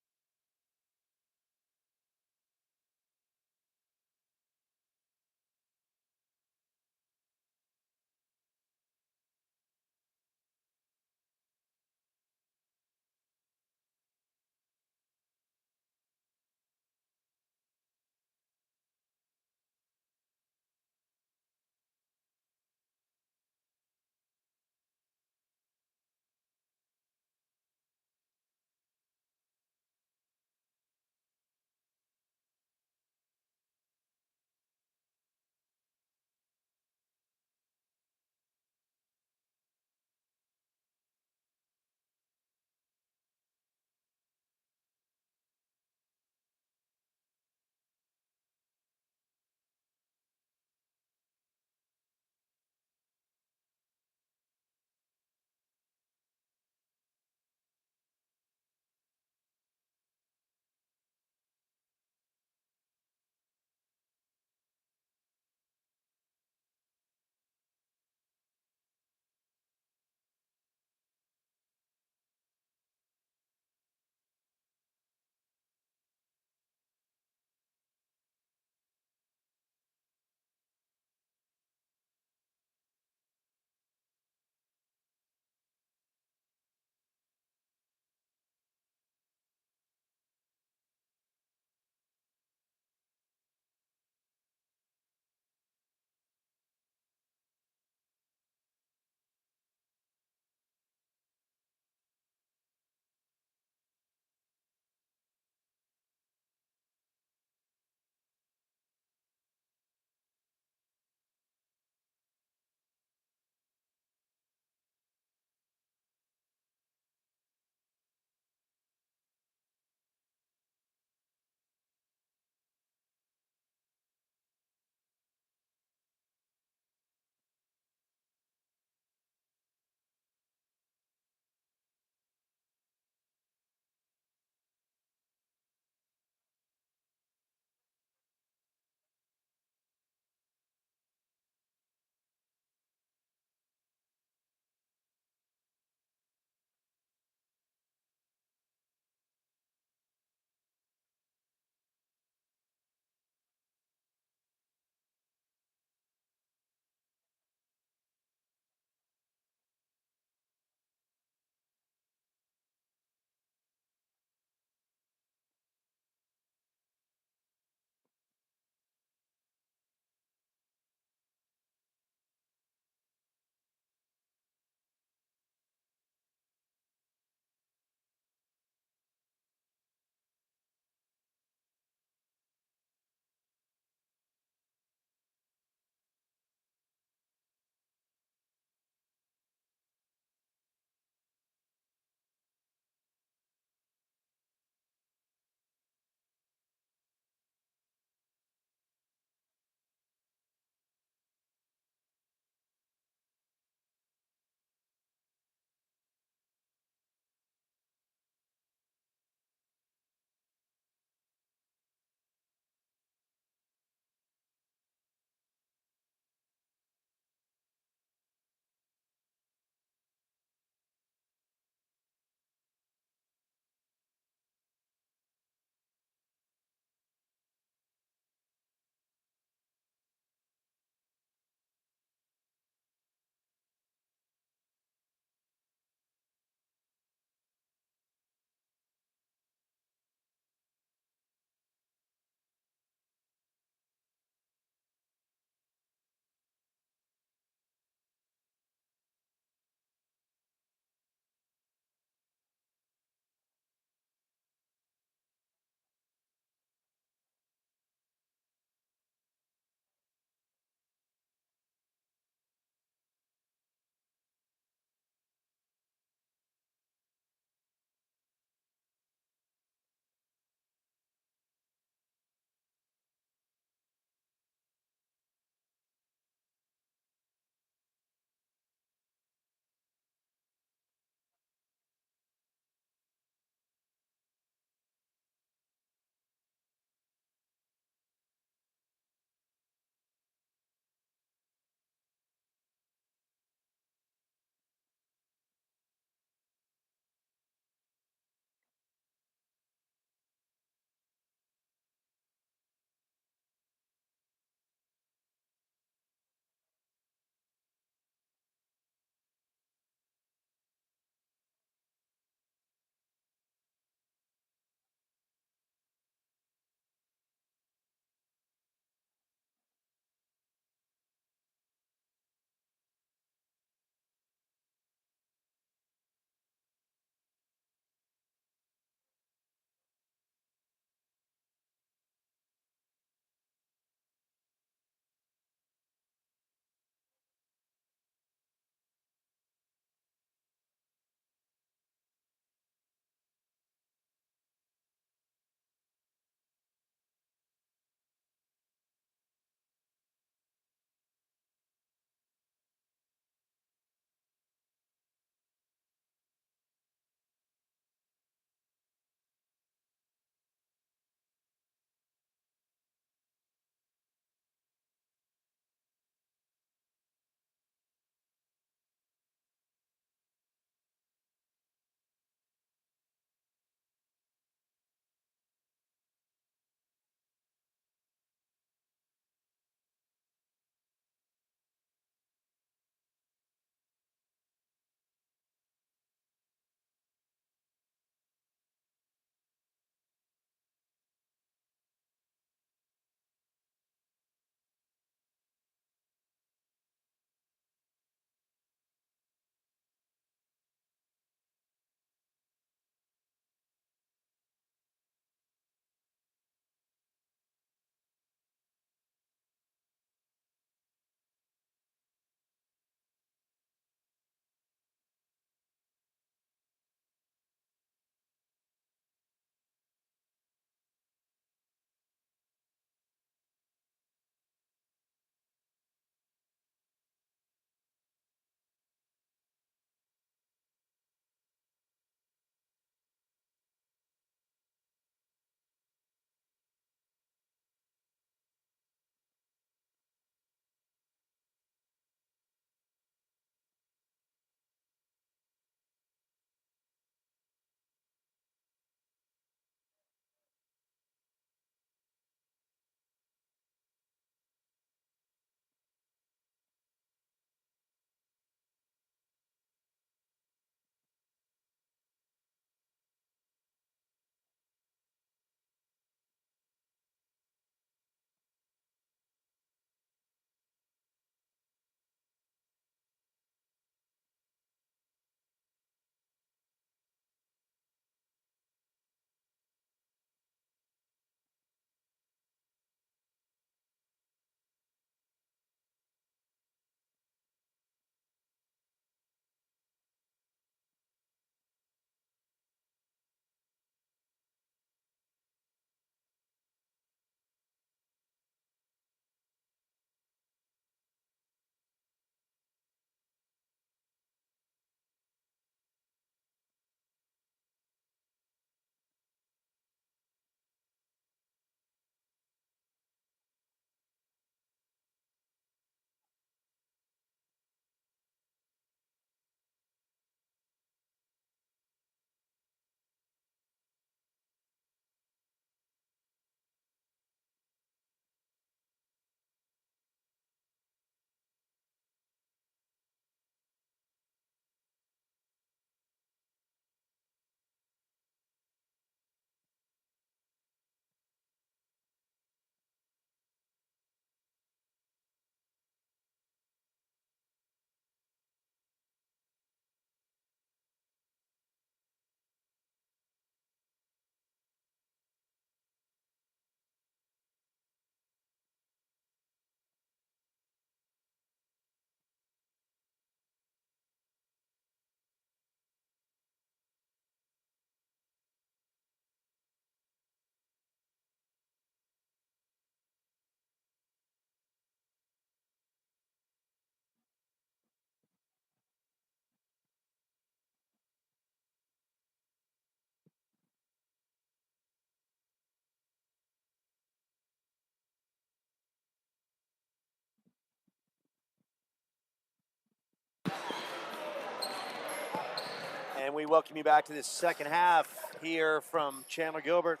And we welcome you back to this second half here from Chandler Gilbert.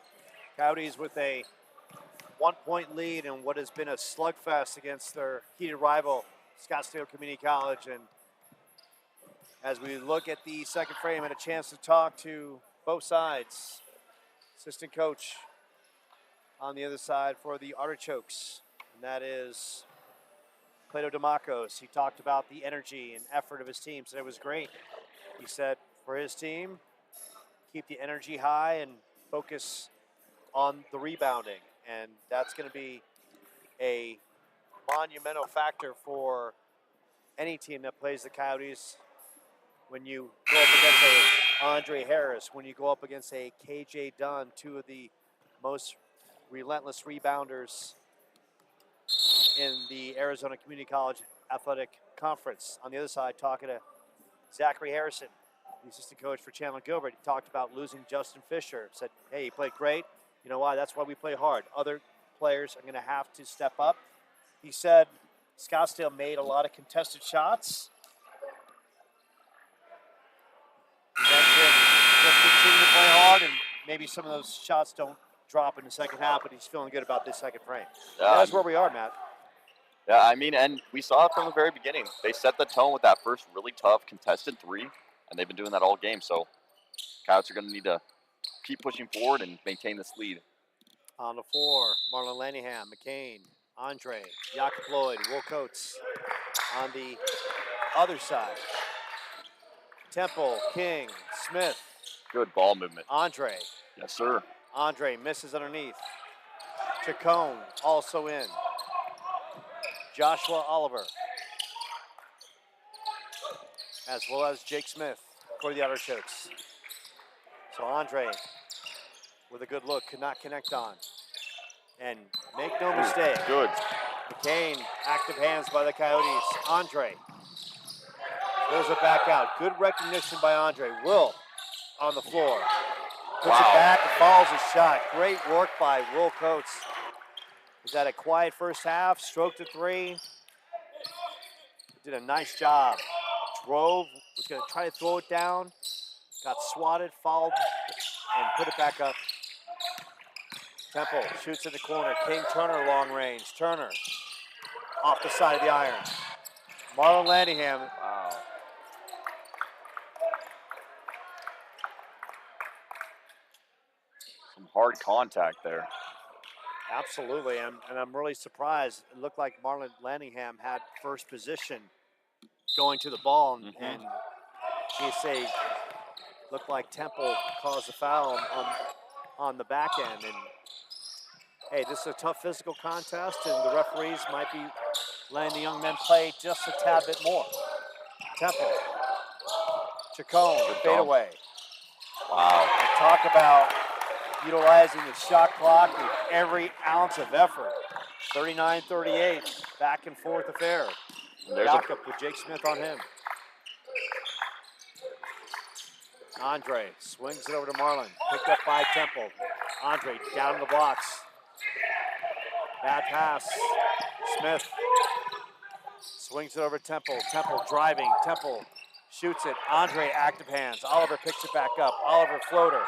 Coyotes with a 1-point lead in what has been a slugfest against their heated rival, Scottsdale Community College. And as we look at the second frame, I had a chance to talk to both sides. Assistant coach on the other side for the Artichokes, and that is Plato DeMacos. He talked about the energy and effort of his team, said it was great. He said for his team, keep the energy high and focus on the rebounding. And that's going to be a monumental factor for any team that plays the Coyotes. When you go up against a Andre Harris, when you go up against a KJ Dunn, two of the most relentless rebounders in the Arizona Community College Athletic Conference. On the other side, talking to Zachary Harrison, the assistant coach for Chandler Gilbert. He talked about losing Justin Fisher. Said, hey, he played great. You know why? That's why we play hard. Other players are going to have to step up. He said Scottsdale made a lot of contested shots. He mentioned just continue to play hard, and maybe some of those shots don't drop in the second half, but he's feeling good about this second frame. That's where we are, Matt. Yeah, I mean, and we saw it from the very beginning. They set the tone with that first really tough contested three, and they've been doing that all game. So Coyotes are going to need to keep pushing forward and maintain this lead. On the floor, Marlon Lanningham, McCain, Andre, Jakob Lloyd, Will Coates. On the other side, Temple, King, Smith. Good ball movement. Andre. Yes, sir. Andre misses underneath. Chacon also in. Joshua Oliver. As well as Jake Smith for the Artichokes. So Andre with a good look, could not connect on. And make no mistake. Good. McCain, active hands by the Coyotes. Andre pulls it back out. Good recognition by Andre. Will on the floor. Puts it back and follows his shot. Great work by Will Coates. He's had a quiet first half, stroked a three. Did a nice job. Drove, was going to try to throw it down. Got swatted, fouled, and put it back up. Temple shoots in the corner. King Turner long range. Turner off the side of the iron. Marlon Lanningham. Wow. Some hard contact there. Absolutely, and I'm really surprised. It looked like Marlon Lanningham had first position going to the ball, and GSA looked like Temple caused a foul on the back end. And hey, this is a tough physical contest, and the referees might be letting the young men play just a tad bit more. Temple, Chacon, fade away. Wow. And talk about utilizing the shot clock with every ounce of effort. 39-38, back and forth affair. Jakob with Jake Smith on him. Andre swings it over to Marlon, picked up by Temple. Andre down in the blocks. Bad pass. Smith swings it over to Temple. Temple driving. Temple shoots it. Andre active hands. Oliver picks it back up. Oliver floater.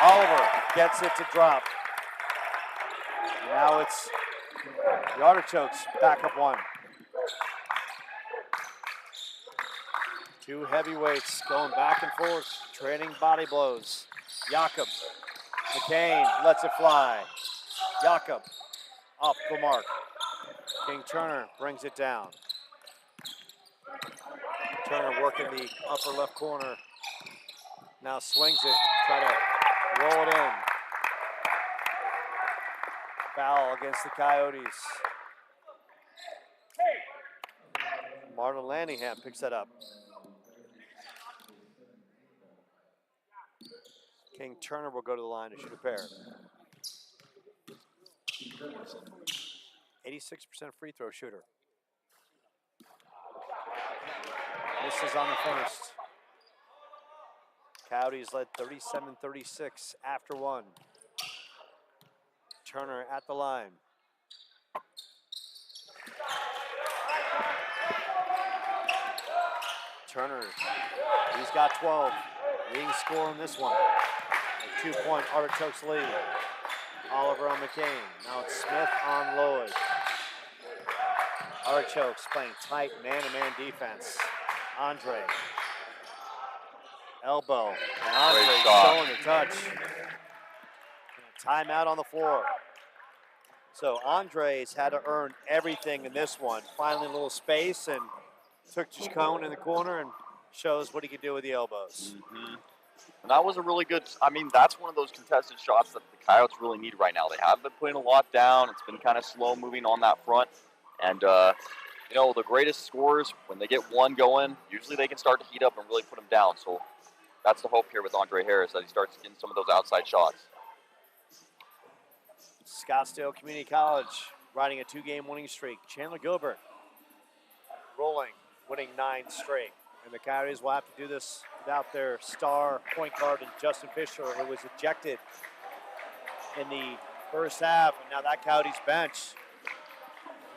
Oliver gets it to drop. And now it's the Artichokes back up one. Two heavyweights going back and forth, trading body blows. Jakob, McCain lets it fly. Jakob off the mark. King Turner brings it down. Turner working the upper left corner. Now swings it, try to roll it in. Foul against the Coyotes. Marlon Lanningham picks that up. King Turner will go to the line to shoot a pair. 86% free throw shooter. Misses on the first. Coyotes led 37-36 after one. Turner at the line. Turner, he's got 12. Leading score in this one. A 2-point Artichokes lead. Oliver on McCain. Now it's Smith on Lloyd. Artichokes playing tight man-to-man defense. Andre. Elbow. And Andre Great shot. showing the touch. And a timeout on the floor. So Andres had to earn everything in this one. Finally a little space and took Chacon in the corner and shows what he could do with the elbows. Mm-hmm. And that was a really good, I mean, that's one of those contested shots that the Coyotes really need right now. They have been putting a lot down. It's been kind of slow moving on that front. And, you know, the greatest scorers, when they get one going, usually they can start to heat up and really put them down. So that's the hope here with Andre Harris, that he starts getting some of those outside shots. Scottsdale Community College riding a 2-game winning streak. Chandler Gilbert rolling, winning 9 straight. And the Coyotes will have to do this without their star point guard, Justin Fisher, who was ejected in the first half. And now that Coyotes bench,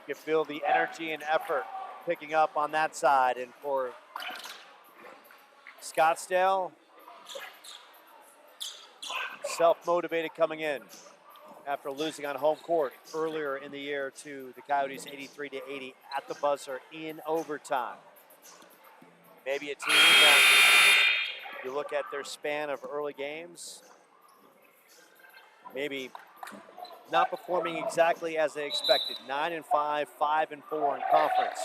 you can feel the energy and effort picking up on that side. And for Scottsdale, self-motivated coming in after losing on home court earlier in the year to the Coyotes 83-80 at the buzzer in overtime. Maybe a team that you look at their span of early games, maybe not performing exactly as they expected. 9-5, 5-4 in conference,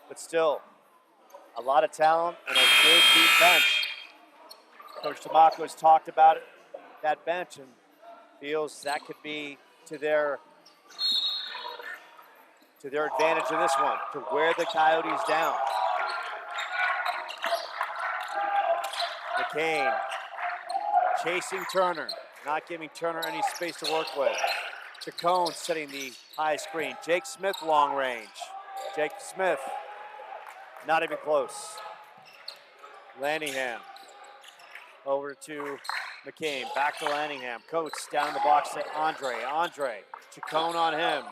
but still a lot of talent and a good deep bench. Coach Tamako has talked about it, that bench, and feels that could be to their advantage in this one, to wear the Coyotes down. McCain chasing Turner, not giving Turner any space to work with. Chacon setting the high screen. Jake Smith long range. Jake Smith, not even close. Lanningham over to McCain, back to Lanningham. Coates down in the box to Andre. Andre, Chacon on him.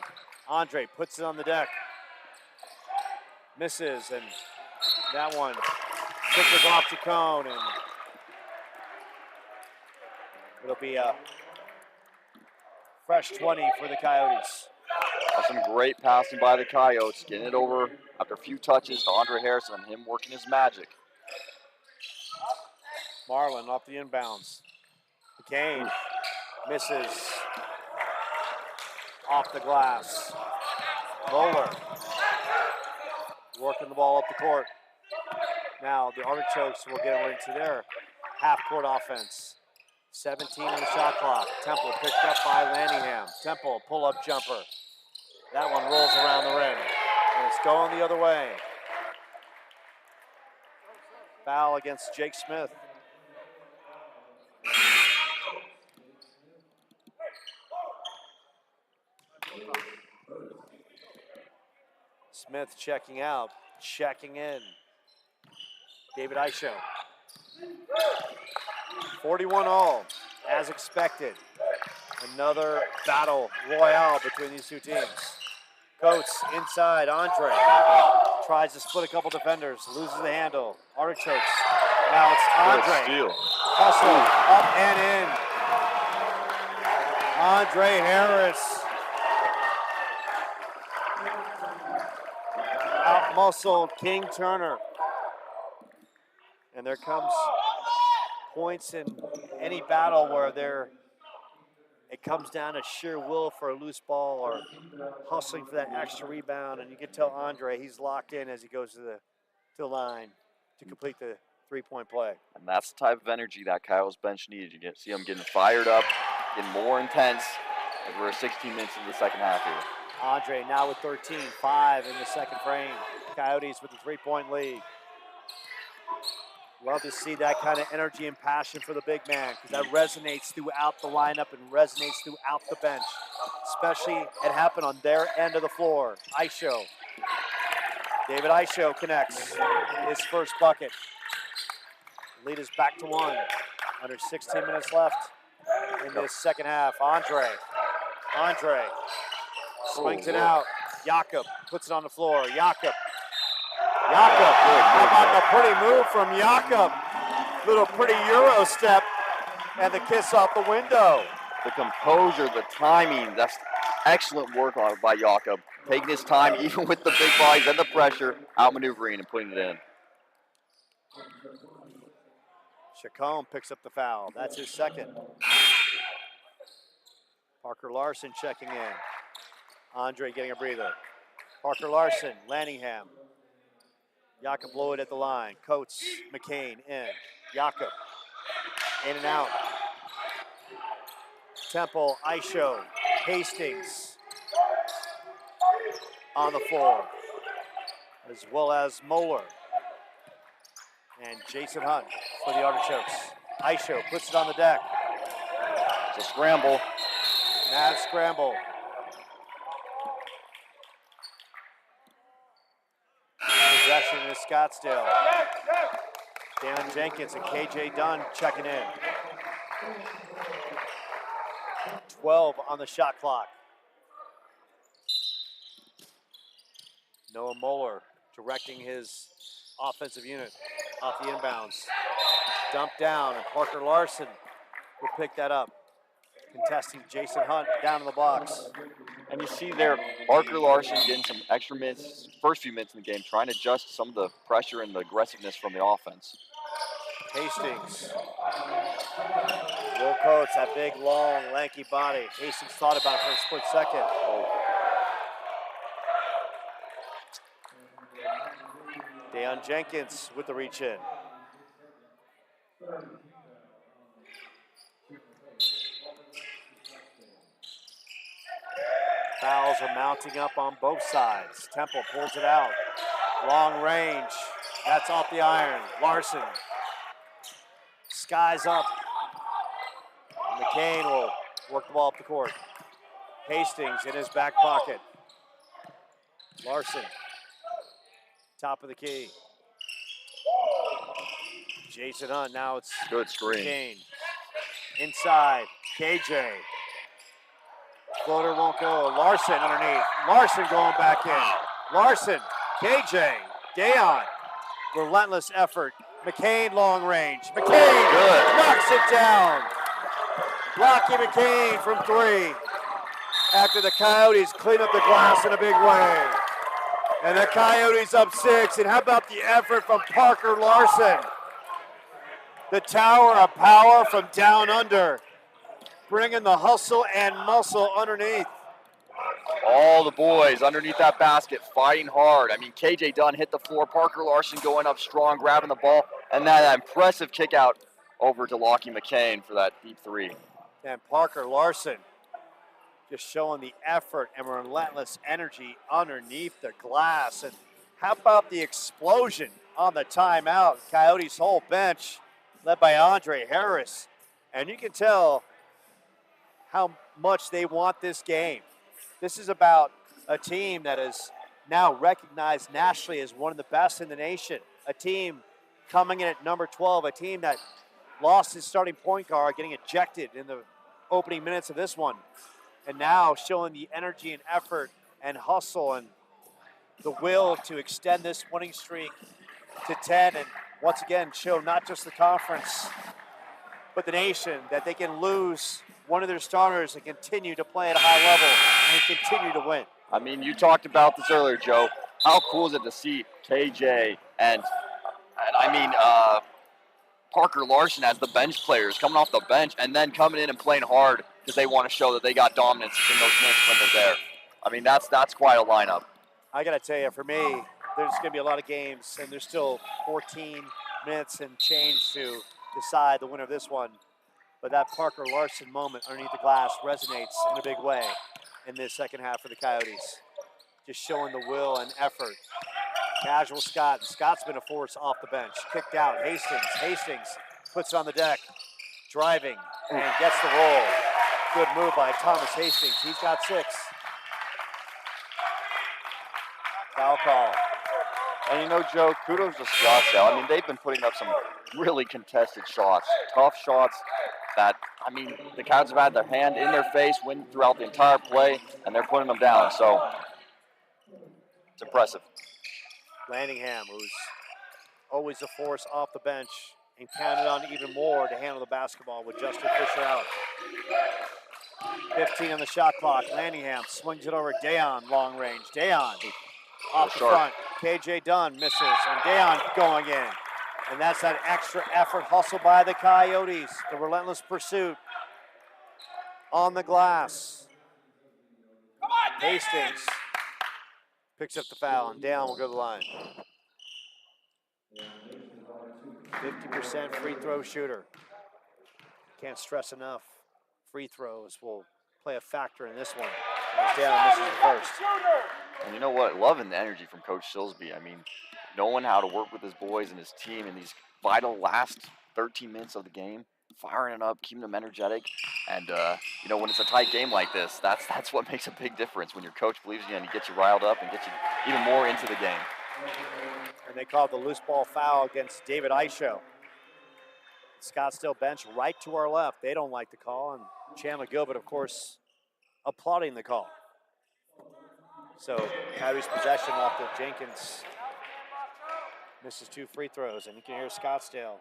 Andre puts it on the deck. Misses, and that one trickles off Chacon, and it'll be a fresh 20 for the Coyotes. That's some great passing by the Coyotes, getting it over after a few touches to Andre Harris and him working his magic. Marlin off the inbounds. McCain misses off the glass. Bowler working the ball up the court. Now the Artichokes will get into their half-court offense. 17 on the shot clock. Temple picked up by Lanningham. Temple pull-up jumper. That one rolls around the rim, and it's going the other way. Foul against Jake Smith. Smith checking out, checking in. David Aisho. 41 all, as expected. Another battle royale between these two teams. Coates inside, Andre. Tries to split a couple defenders, loses the handle. Artichokes. Now it's Andre. Steal. Hustle, up and in. Andre Harris. Out-muscled King Turner. And there comes points in any battle where it comes down to sheer will for a loose ball or hustling for that extra rebound. And you can tell Andre he's locked in as he goes to the line to complete the three-point play. And that's the type of energy that Kyle's bench needed. You see him getting fired up, getting more intense as we're 16 minutes into the second half here. Andre now with 13, 5 in the second frame. Coyotes with the three-point lead. Love to see that kind of energy and passion for the big man, because that resonates throughout the lineup and resonates throughout the bench. Especially it happened on their end of the floor. Aisho. David Aisho connects his first bucket. Lead is back to 1. Under 16 minutes left in this second half. Andre swings it out. Jakob puts it on the floor. Jakob. How about the pretty move from Jakob? Little pretty Euro step and the kiss off the window. The composure, the timing, that's excellent work on by Jakob. Taking his time, even with the big bodies and the pressure, outmaneuvering and putting it in. Chacon picks up the foul. That's his second. Parker Larson checking in. Andre getting a breather. Parker Larson, Lanningham. Jakob Lloyd at the line. Coates, McCain in. Jakob in and out. Temple, Aisho, Hastings on the floor, as well as Moeller and Jason Hunt for the Artichokes. Aisho puts it on the deck. It's a scramble. Mad scramble. Possession is Scottsdale. Dan Jenkins and KJ Dunn checking in. 12 on the shot clock. Noah Moeller directing his offensive unit off the inbounds. Dumped down, and Parker Larson will pick that up. Contesting Jason Hunt down in the box. And you see there, Parker Larson getting some extra minutes, first few minutes in the game, trying to adjust some of the pressure and the aggressiveness from the offense. Hastings. Will Coates, that big, long, lanky body. Hastings thought about it for a split second. Deion Jenkins with the reach in. Fouls are mounting up on both sides. Temple pulls it out. Long range. That's off the iron. Larson. Skies up. McCain will work the ball up the court. Hastings in his back pocket. Larson. Top of the key. Jason Hunt. Now it's good screen. McCain. Inside. KJ. Floater won't go. Larson underneath. Larson going back in. Larson. KJ. Deion. Relentless effort. McCain long range. McCain knocks it down. Rocky McCain from three. After the Coyotes clean up the glass in a big way. And the Coyotes up 6. And how about the effort from Parker Larson? The tower of power from down under. Bringing the hustle and muscle underneath. All the boys underneath that basket fighting hard. I mean, KJ Dunn hit the floor. Parker Larson going up strong, grabbing the ball. And that impressive kick out over to Lockie McCain for that deep three. And Parker Larson just showing the effort and relentless energy underneath the glass. And how about the explosion on the timeout? Coyotes' whole bench led by Andre Harris. And you can tell how much they want this game. This is about a team that is now recognized nationally as one of the best in the nation. A team coming in at number 12, a team that lost his starting point guard, getting ejected in the opening minutes of this one. And now showing the energy and effort and hustle and the will to extend this winning streak to 10 and once again show not just the conference, but the nation that they can lose one of their starters and continue to play at a high level and continue to win. I mean, you talked about this earlier, Joe. How cool is it to see KJ and Parker Larson as the bench players coming off the bench and then coming in and playing hard because they want to show that they got dominance in those minutes when they're there. I mean, that's quite a lineup. I got to tell you, for me, there's going to be a lot of games, and there's still 14 minutes and change to decide the winner of this one. But that Parker Larson moment underneath the glass resonates in a big way in this second half for the Coyotes. Just showing the will and effort. Casual Scott. Scott's been a force off the bench. Kicked out. Hastings puts it on the deck. Driving and gets the roll. Good move by Thomas Hastings. He's got 6. Foul call. And you know, Joe, kudos to Scottsdale. I mean, they've been putting up some really contested shots, tough shots that, I mean, the Coyotes have had their hand in their face throughout the entire play, and they're putting them down. So it's impressive. Lanningham, who's always a force off the bench, and counted on even more to handle the basketball with Justin Fisher out. 15 on the shot clock. Lanningham swings it over. Dayon, long range. Dayon off the front. KJ Dunn misses, and Dayon going in. And that's that extra effort hustle by the Coyotes. The relentless pursuit on the glass. Hastings picks up the foul, and Dayon will go to the line. 50% free throw shooter. Can't stress enough. Free throws will play a factor in this one. As Dayon misses the first. And you know what? Loving the energy from Coach Silsby. I mean, knowing how to work with his boys and his team in these vital last 13 minutes of the game, firing it up, keeping them energetic. And, you know, when it's a tight game like this, that's what makes a big difference when your coach believes in you and he gets you riled up and gets you even more into the game. And they called the loose ball foul against David Aisho. Scottsdale bench right to our left. They don't like the call, and Chandler Gilbert, of course, applauding the call. So Coyotes possession off of Jenkins. Misses 2 free throws, and you can hear Scottsdale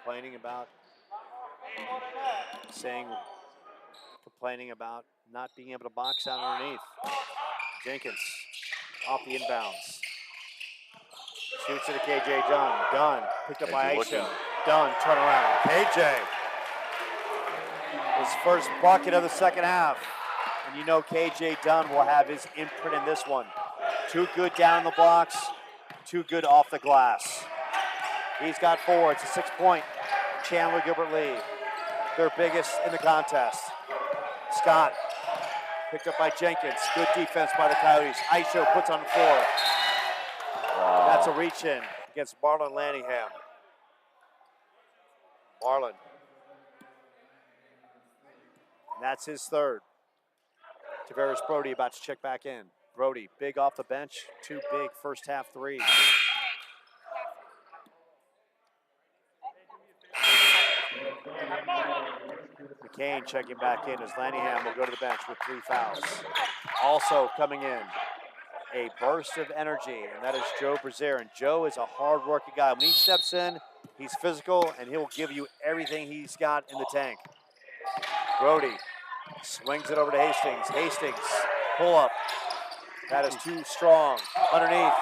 complaining about not being able to box out underneath. Jenkins off the inbounds. Shoots it to KJ Dunn. Dunn picked up by Aisha. Dunn, turn around. KJ. His first bucket of the second half. And you know KJ Dunn will have his imprint in this one. Too good down the blocks, too good off the glass. He's got 4. It's a 6-point Chandler Gilbert lead. Their biggest in the contest. Scott picked up by Jenkins. Good defense by the Coyotes. Aisho puts on the floor. Wow. That's a reach in against Marlon Lanningham. Marlon. And that's his third. Tavares Brody about to check back in. Brody, big off the bench, 2 big first half threes. McCain checking back in as Lanningham will go to the bench with 3 fouls. Also coming in, a burst of energy, and that is Joe Brazier. And Joe is a hard-working guy. When he steps in, he's physical, and he'll give you everything he's got in the tank. Brody swings it over to Hastings. Hastings, pull up. That is too strong. Underneath.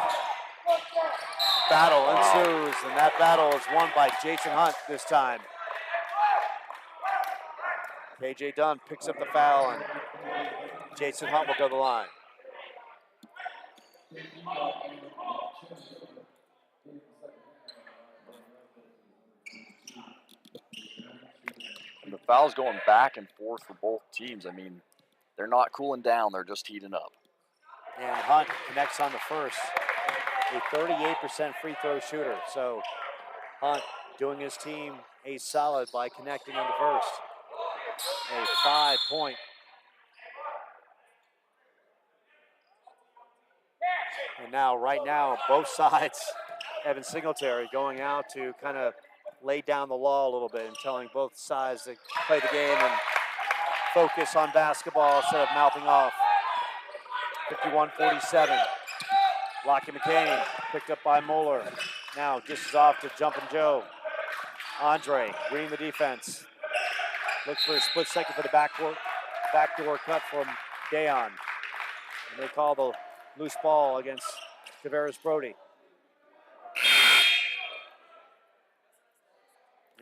Battle ensues, and that battle is won by Jason Hunt this time. KJ Dunn picks up the foul, and Jason Hunt will go to the line. And the foul's going back and forth for both teams. I mean, they're not cooling down, they're just heating up. And Hunt connects on the first. A 38% free throw shooter. So Hunt doing his team a solid by connecting on the first. A 5-point. And now, right now, both sides, Evan Singletary going out to kind of lay down the law a little bit and telling both sides to play the game and focus on basketball instead of mouthing off. 51-47. Lockie McCain picked up by Moeller. Now dishes off to Jumpin' Joe. Andre reading the defense. Looks for a split second for the backdoor cut from Dayon. And they call the loose ball against Tavares Brody.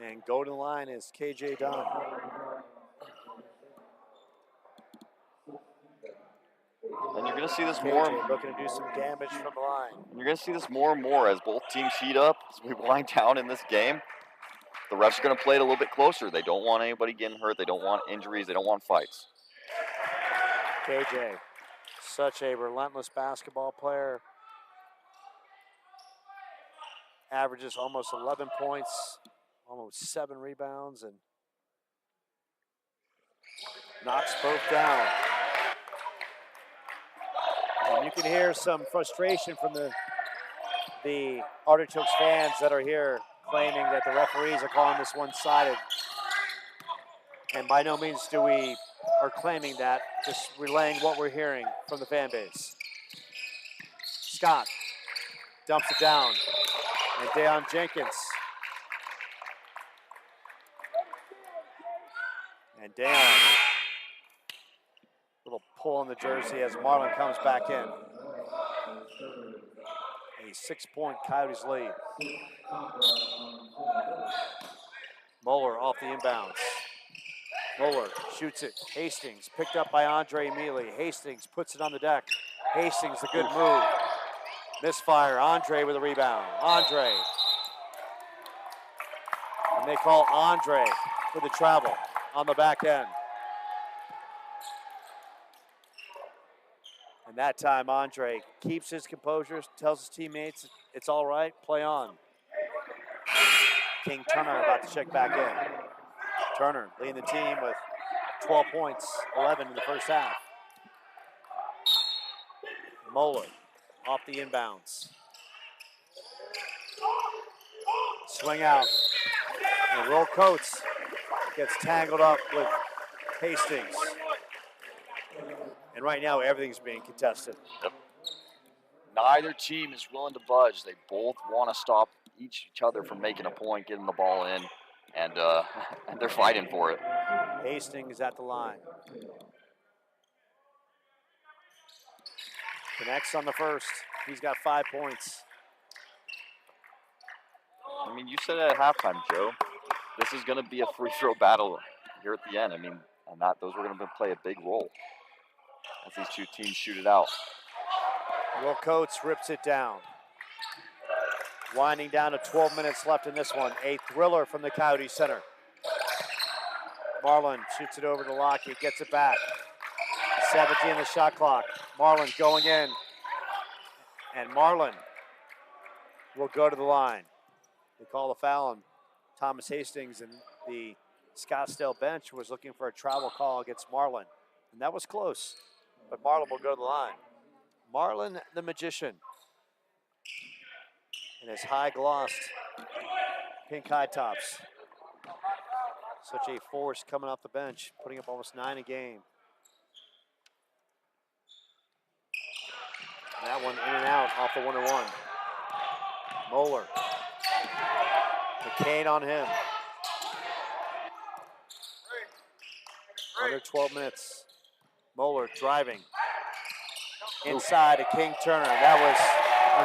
And go to the line is KJ Dunn. And you're going to see this KJ more. looking to do some damage from the line. And you're going to see this more and more as both teams heat up, as we wind down in this game. The refs are going to play it a little bit closer. They don't want anybody getting hurt. They don't want injuries. They don't want fights. KJ, such a relentless basketball player. Averages almost 11 points, almost 7 rebounds, and knocks both down. And you can hear some frustration from the Artichokes fans that are here claiming that the referees are calling this one-sided. And by no means are claiming that, just relaying what we're hearing from the fan base. Scott dumps it down. And Dayon Jenkins And down. Little pull on the jersey as Marlin comes back in. A 6-point Coyotes lead. Moeller off the inbounds. Moeller shoots it. Hastings picked up by Andre immediately. Hastings puts it on the deck. Hastings, a good move. Misfire. Andre with a rebound. Andre. And they call Andre for the travel on the back end. And that time, Andre keeps his composure, tells his teammates it's all right, play on. King Turner about to check back in. Turner leading the team with 12 points, 11 in the first half. Moeller off the inbounds. Swing out. And Will Coates gets tangled up with Hastings. And right now, everything's being contested. Yep. Neither team is willing to budge. They both want to stop each other from making a point, getting the ball in, and and they're fighting for it. Hastings at the line. Connects on the first. He's got 5 points. I mean, you said it at halftime, Joe. This is going to be a free throw battle here at the end. I mean, and those were going to play a big role as these two teams shoot it out. Will Coates rips it down. Winding down to 12 minutes left in this one. A thriller from the Coyote center. Marlin shoots it over to Lockheed, gets it back. 17 in the shot clock. Marlin going in. And Marlin will go to the line. They call the foul on Thomas Hastings, and the Scottsdale bench was looking for a travel call against Marlin. And that was close, but Marlin will go to the line. Marlin the magician. And his high glossed pink high tops. Such a force coming off the bench, putting up almost 9 a game. And that one in and out off the 1-1. Moeller. McCain on him. Under 12 minutes. Moeller driving. Inside to King Turner. That was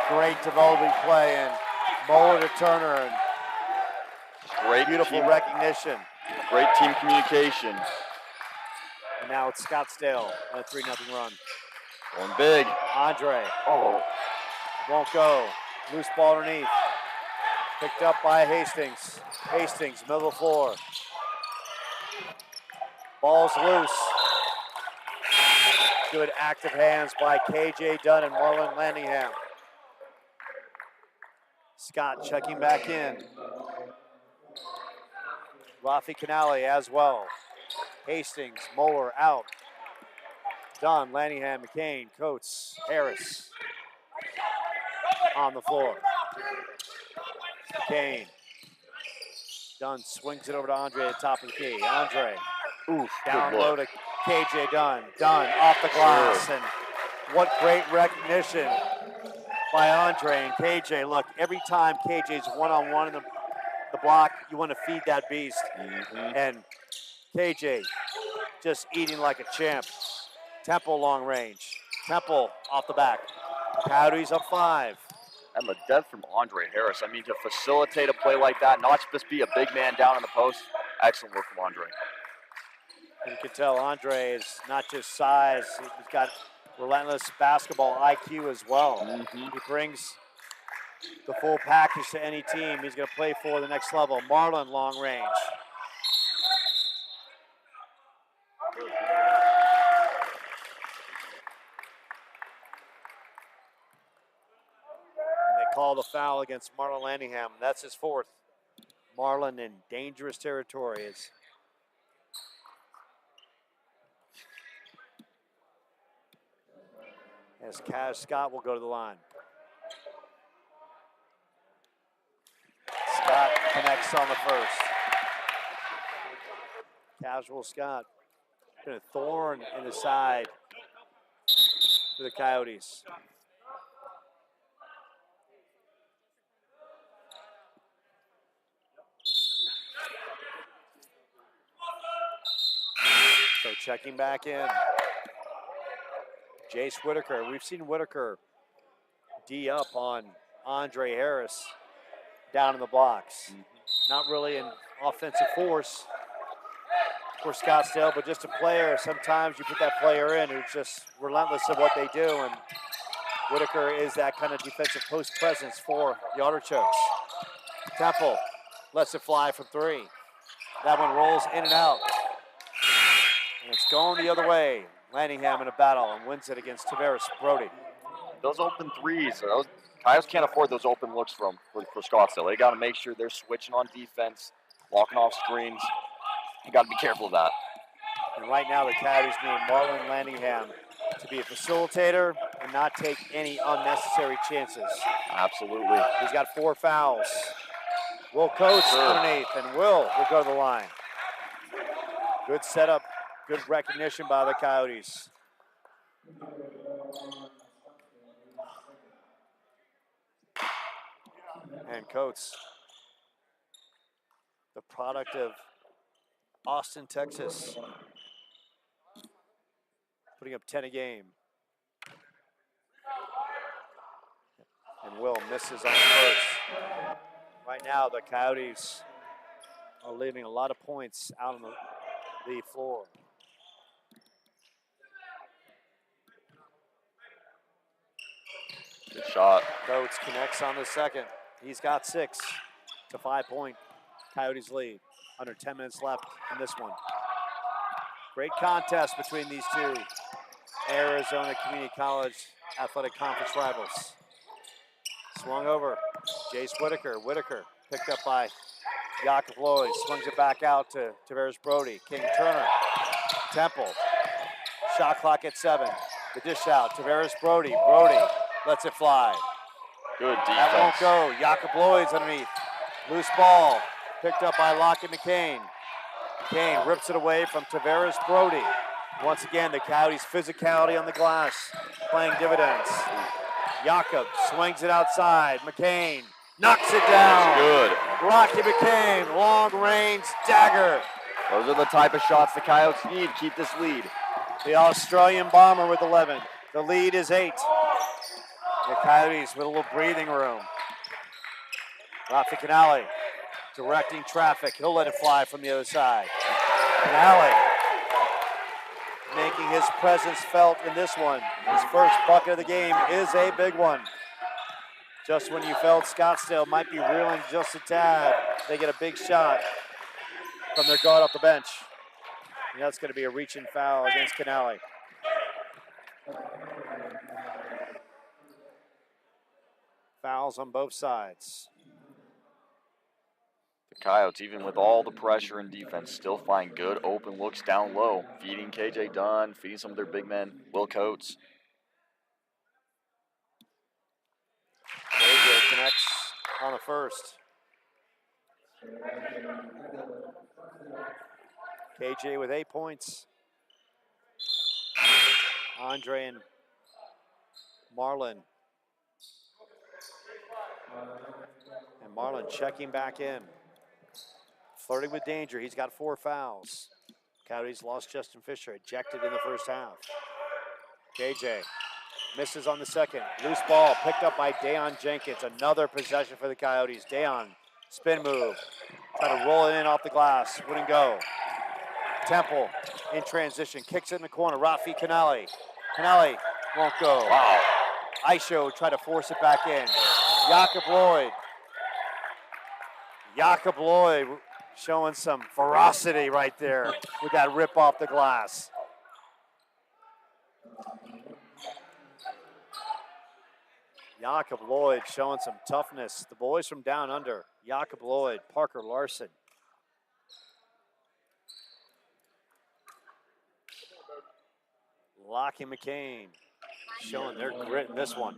a great developing play, and Moeller to Turner, and Great beautiful team, recognition. great team communication. And now it's Scottsdale on a 3-0 run. Going big. Andre Oh, won't go. Loose ball underneath. Picked up by Hastings. Hastings, middle of the floor. Ball's loose. Good active hands by KJ Dunn and Marlon Landingham. Scott checking back in. Rafi Canale as well. Hastings, Moeller out. Dunn, Landingham, McCain, Coates, Harris on the floor. McCain. Dunn swings it over to Andre at the top of the key. Andre oof, down good low look. to KJ Dunn. Dunn off the glass. And what great recognition by Andre and KJ. Look, every time KJ's one-on-one in the block, you want to feed that beast. Mm-hmm. And KJ just eating like a champ. Temple long range. Temple off the back. Coyotes up 5. And the depth from Andre Harris. I mean, to facilitate a play like that, not just be a big man down in the post, excellent work from Andre. And you can tell Andre is not just size, he's got relentless basketball IQ as well. Mm-hmm. He brings the full package to any team he's going to play for the next level. Marlin long range. And they call the foul against Marlon Landingham. That's his 4th. Marlin in dangerous territory. As Kaz Scott will go to the line. Scott connects on the first. Casual Scott. Been a thorn in the side for the Coyotes. checking back in. Jace Whitaker. We've seen Whitaker D up on Andre Harris down in the blocks. Not really an offensive force for Scottsdale, but just a player. Sometimes you put that player in who's just relentless at what they do, and Whitaker is that kind of defensive post presence for the Artichokes. Temple lets it fly from 3. That one rolls in and out. And it's going the other way. Lanningham in a battle and wins it against Tavares Brody. Those open threes, Coyotes can't afford those open looks for Scottsdale. They got to make sure they're switching on defense, walking off screens. You got to be careful of that. And right now the Coyotes need Marlon Lanningham to be a facilitator and not take any unnecessary chances. Absolutely. He's got 4 fouls. Will Coates underneath, and Will go to the line. Good setup, good recognition by the Coyotes. And Coates, the product of Austin, Texas, putting up 10 a game. And Will misses on the first. Right now, the Coyotes are leaving a lot of points out on the floor. Good shot. Coates connects on the second. He's got 6 to 5-point Coyotes lead. Under 10 minutes left in this one. Great contest between these two Arizona Community College Athletic Conference rivals. Swung over, Jace Whitaker. Whitaker picked up by Jakob Lloyd. Swings it back out to Tavares Brody. King Turner. Temple. Shot clock at 7. The dish out. Tavares Brody. Brody lets it fly. Good defense. That won't go. Jakob Lloyd's underneath. Loose ball. Picked up by Lockett McCain. McCain rips it away from Tavares Brody. Once again, the Coyotes' physicality on the glass playing dividends. Jakob swings it outside. McCain knocks it down. Good. Rocky McCain, long range dagger. Those are the type of shots the Coyotes need. Keep this lead. The Australian Bomber with 11. The lead is 8. The Coyotes with a little breathing room. Rafi Canale directing traffic. He'll let it fly from the other side. Canale making his presence felt in this one. His first bucket of the game is a big one. Just when you felt Scottsdale might be reeling just a tad, they get a big shot from their guard off the bench. And that's going to be a reaching foul against Canale. Fouls on both sides. The Coyotes, even with all the pressure and defense, still find good open looks down low. Feeding KJ Dunn, feeding some of their big men. Will Coates. KJ connects on the first. KJ with 8 points. Andre and Marlon. And Marlon checking back in. Flirting with danger. He's got 4 fouls. Coyotes lost Justin Fisher, ejected in the first half. KJ misses on the second. Loose ball picked up by Dayon Jenkins. Another possession for the Coyotes. Dayon, spin move. Try to roll it in off the glass. Wouldn't go. Temple in transition. Kicks it in the corner. Rafi Canale. Canale won't go. Wow. Aisho tried to force it back in. Jakob Lloyd. Jakob Lloyd showing some ferocity right there with that rip off the glass. Jakob Lloyd showing some toughness. The boys from down under. Jakob Lloyd, Parker Larson. Lockie McCain showing their grit in this one.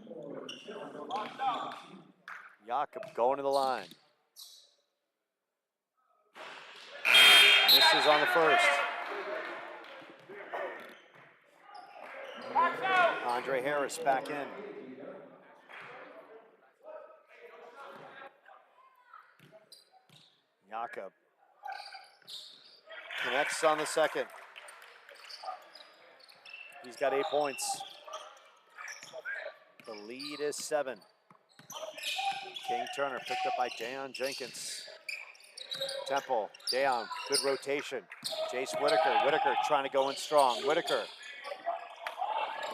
Jakob going to the line. Misses on the first. Andre Harris back in. Jakob connects on the second. He's got 8 points. The lead is 7. King Turner picked up by Deion Jenkins. Temple, Deion, good rotation. Jace Whitaker. Whitaker trying to go in strong. Whitaker.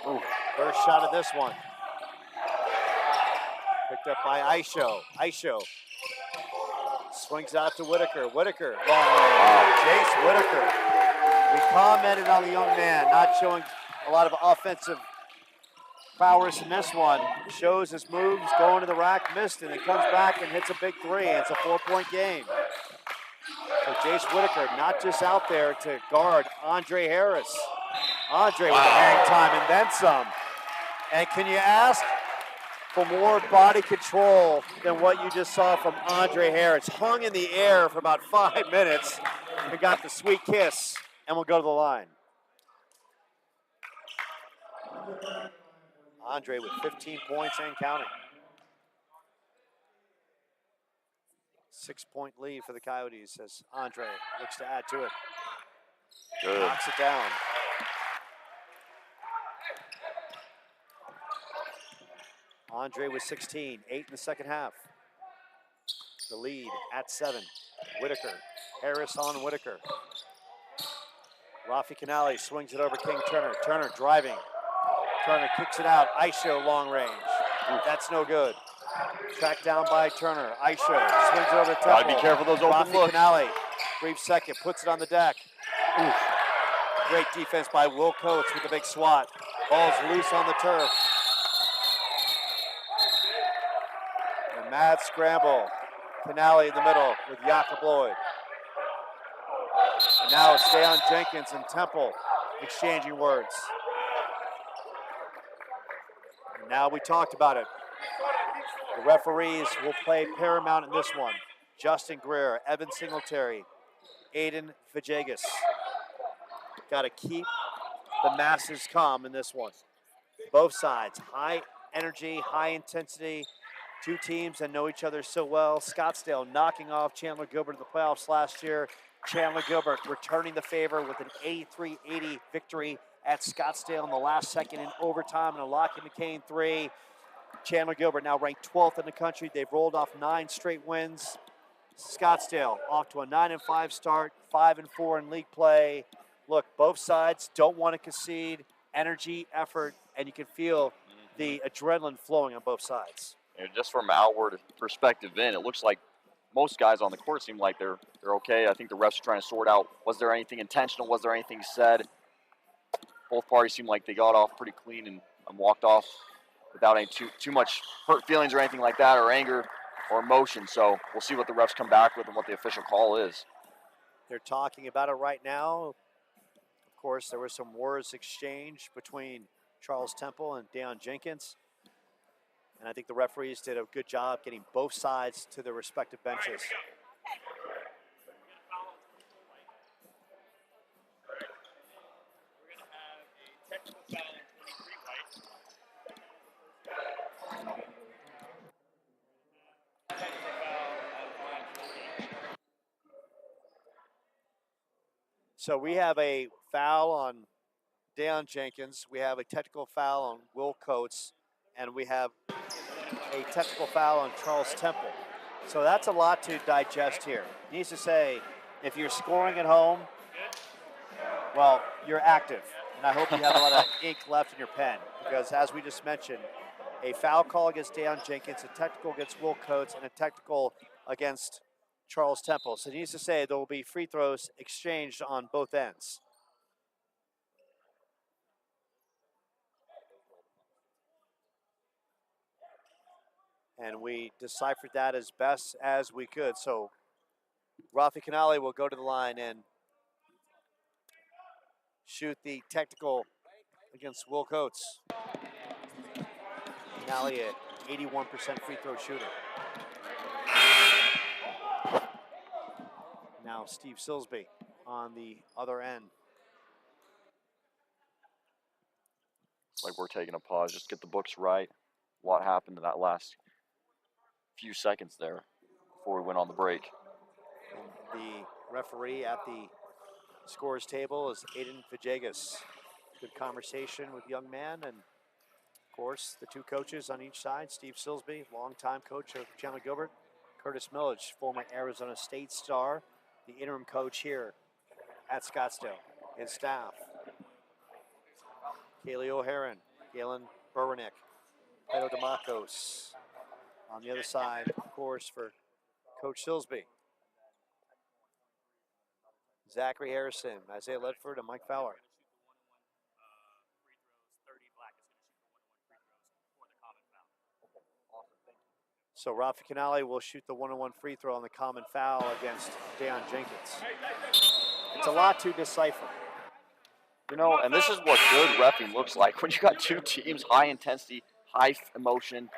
Ooh, first shot of this one. Picked up by Aisho. Aisho swings out to Whitaker. Whitaker, long range. Jace Whitaker. We commented on the young man not showing a lot of offensive prowess in this one. Shows his moves, going to the rack, missed, and then comes back and hits a big 3. It's a 4-point game. So Jace Whitaker not just out there to guard Andre Harris. Andre with the hang time and then some. And can you ask for more body control than what you just saw from Andre Harris? Hung in the air for about 5 minutes and got the sweet kiss, and we'll go to the line. Andre with 15 points and counting. 6-point lead for the Coyotes as Andre looks to add to it. Good. Knocks it down. Andre with 16, 8 in the second half. The lead at 7. Whitaker, Harris on Whitaker. Rafi Canale swings it over King Turner. Turner driving. Turner kicks it out. Aisho long range. That's no good. Tracked down by Turner. Aisho swings it over to Temple. Gotta be careful those open Rafi looks. Canale, brief second, puts it on the deck. Oof. Great defense by Will Coates with the big swat. Ball's loose on the turf. A mad scramble. Canale in the middle with Jakob Lloyd. And now it's Deion Jenkins and Temple exchanging words. And now we talked about it. The referees will play paramount in this one. Justin Greer, Evan Singletary, Aiden Vajegas. Got to keep the masses calm in this one. Both sides, high energy, high intensity. Two teams that know each other so well. Scottsdale knocking off Chandler Gilbert in the playoffs last year. Chandler Gilbert returning the favor with an 83-80 victory at Scottsdale in the last second in overtime and a Lockie McCain 3. Chandler Gilbert now ranked 12th in the country. They've rolled off 9 straight wins. Scottsdale off to a 9-5 start, 5-4 in league play. Look, both sides don't want to concede. Energy, effort, and you can feel the adrenaline flowing on both sides. And just from an outward perspective in, it looks like most guys on the court seem like they're okay. I think the refs are trying to sort out, was there anything intentional? Was there anything said? Both parties seem like they got off pretty clean and walked off without any too much hurt feelings or anything like that, or anger or emotion. So we'll see what the refs come back with and what the official call is. They're talking about it right now. Of course, there were some words exchanged between Charles Temple and Deion Jenkins. And I think the referees did a good job getting both sides to their respective benches. We're going to have a technical foul on 23 white. Technical foul on 14. So we have a foul on Deion Jenkins. We have a technical foul on Will Coates. And we have a technical foul on Charles Temple. So that's a lot to digest here. Needs to say, if you're scoring at home, well, you're active. And I hope you have a lot of ink left in your pen. Because as we just mentioned, a foul call against Deion Jenkins, a technical against Will Coates, and a technical against Charles Temple. So it needs to say there will be free throws exchanged on both ends. And we deciphered that as best as we could. So Rafi Canale will go to the line and shoot the technical against Will Coates. Canale, at 81% free throw shooter. Now Steve Silsby on the other end. It's like we're taking a pause, just get the books right. What happened in that last few seconds there before we went on the break. And the referee at the scores table is Aiden Vajegas. Good conversation with young man, and of course the two coaches on each side. Steve Silsby, longtime coach of Chandler Gilbert. Curtis Milledge, former Arizona State star, the interim coach here at Scottsdale. And staff, Kaylee O'Haron, Galen Burnick, Pedro DeMarcos. On the other side, of course, for Coach Silsby, Zachary Harrison, Isaiah Ledford, and Mike Fowler. So Rafa Canale will shoot the one-on-one free throw on the common foul against Deion Jenkins. It's a lot to decipher. You know, and this is what good reffing looks like. When you got two teams, high intensity, high emotion,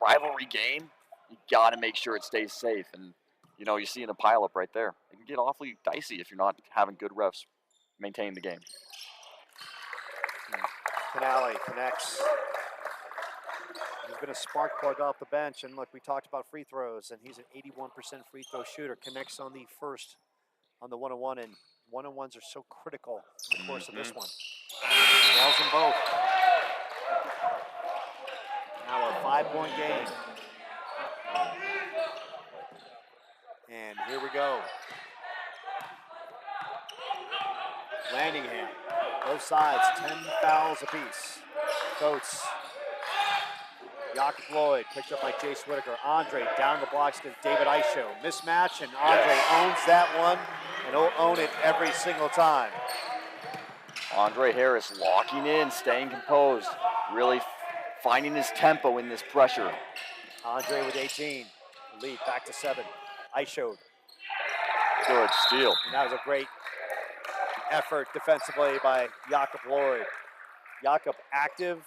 rivalry game, you got to make sure it stays safe. And, you know, you see in the pileup right there. It can get awfully dicey if you're not having good refs maintain the game. Canale connects. He's been a spark plug off the bench, and look, we talked about free throws, and he's an 81% free throw shooter. Connects on the first on the one-on-one, and one-on-ones are so critical in the course of this one. Nails them both. Now a 5-point game. And here we go. Landingham, both sides, 10 fouls apiece. Coates. Jakob Lloyd picked up by Jace Whitaker. Andre down the blocks to David Isho. Mismatch, and Andre owns that one, and he'll own it every single time. Andre Harris locking in, staying composed, really finding his tempo in this pressure. Andre with 18. Lead back to 7. Isho. Good steal. And that was a great effort defensively by Jakob Lloyd. Jakob active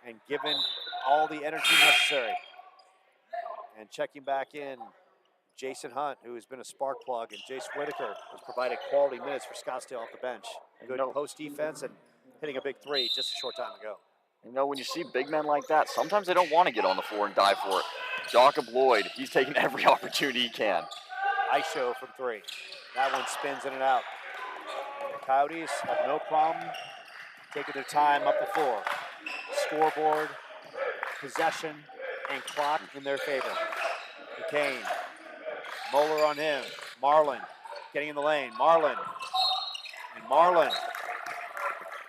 and given all the energy necessary. And checking back in, Jason Hunt, who has been a spark plug, and Jace Whitaker has provided quality minutes for Scottsdale off the bench. Good post defense and hitting a big three just a short time ago. You know, when you see big men like that, sometimes they don't want to get on the floor and dive for it. Jakob Lloyd, he's taking every opportunity he can. Isho from 3. That one spins in and out. And the Coyotes have no problem taking their time up the floor. Scoreboard, possession, and clock in their favor. McCain, Moeller on him. Marlin getting in the lane. Marlin. And Marlin.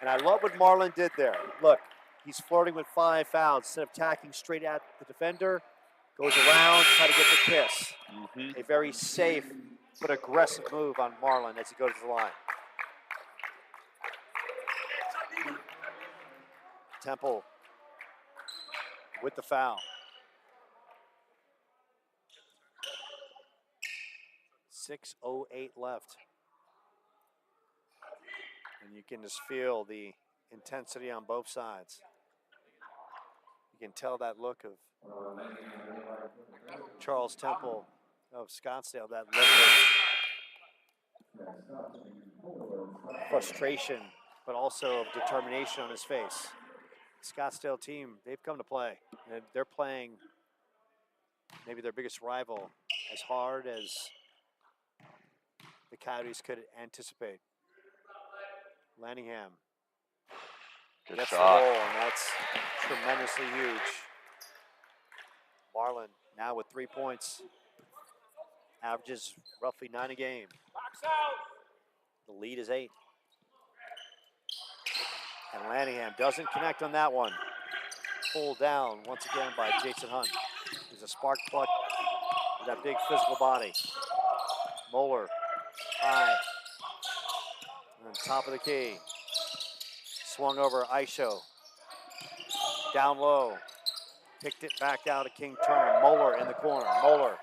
And I love what Marlin did there. Look, he's flirting with 5 fouls. Instead of tacking straight at the defender, goes around, try to get the kiss. A very safe but aggressive move on Marlin as he goes to the line. Temple with the foul. 6:08 left. And you can just feel the intensity on both sides. You can tell that look of Charles Temple of Scottsdale, that look of frustration, but also of determination on his face. Scottsdale team, they've come to play. And they're playing maybe their biggest rival as hard as the Coyotes could anticipate. Landingham gets the roll, and that's tremendously huge. Marlin now with 3 points, averages roughly 9 a game. The lead is 8. And Landingham doesn't connect on that one. Pulled down once again by Jason Hunt. He's a spark plug with that big physical body. Moeller, high, on top of the key. Swung over Isho. Down low. Picked it back out to King Turner. Moeller in the corner. Moeller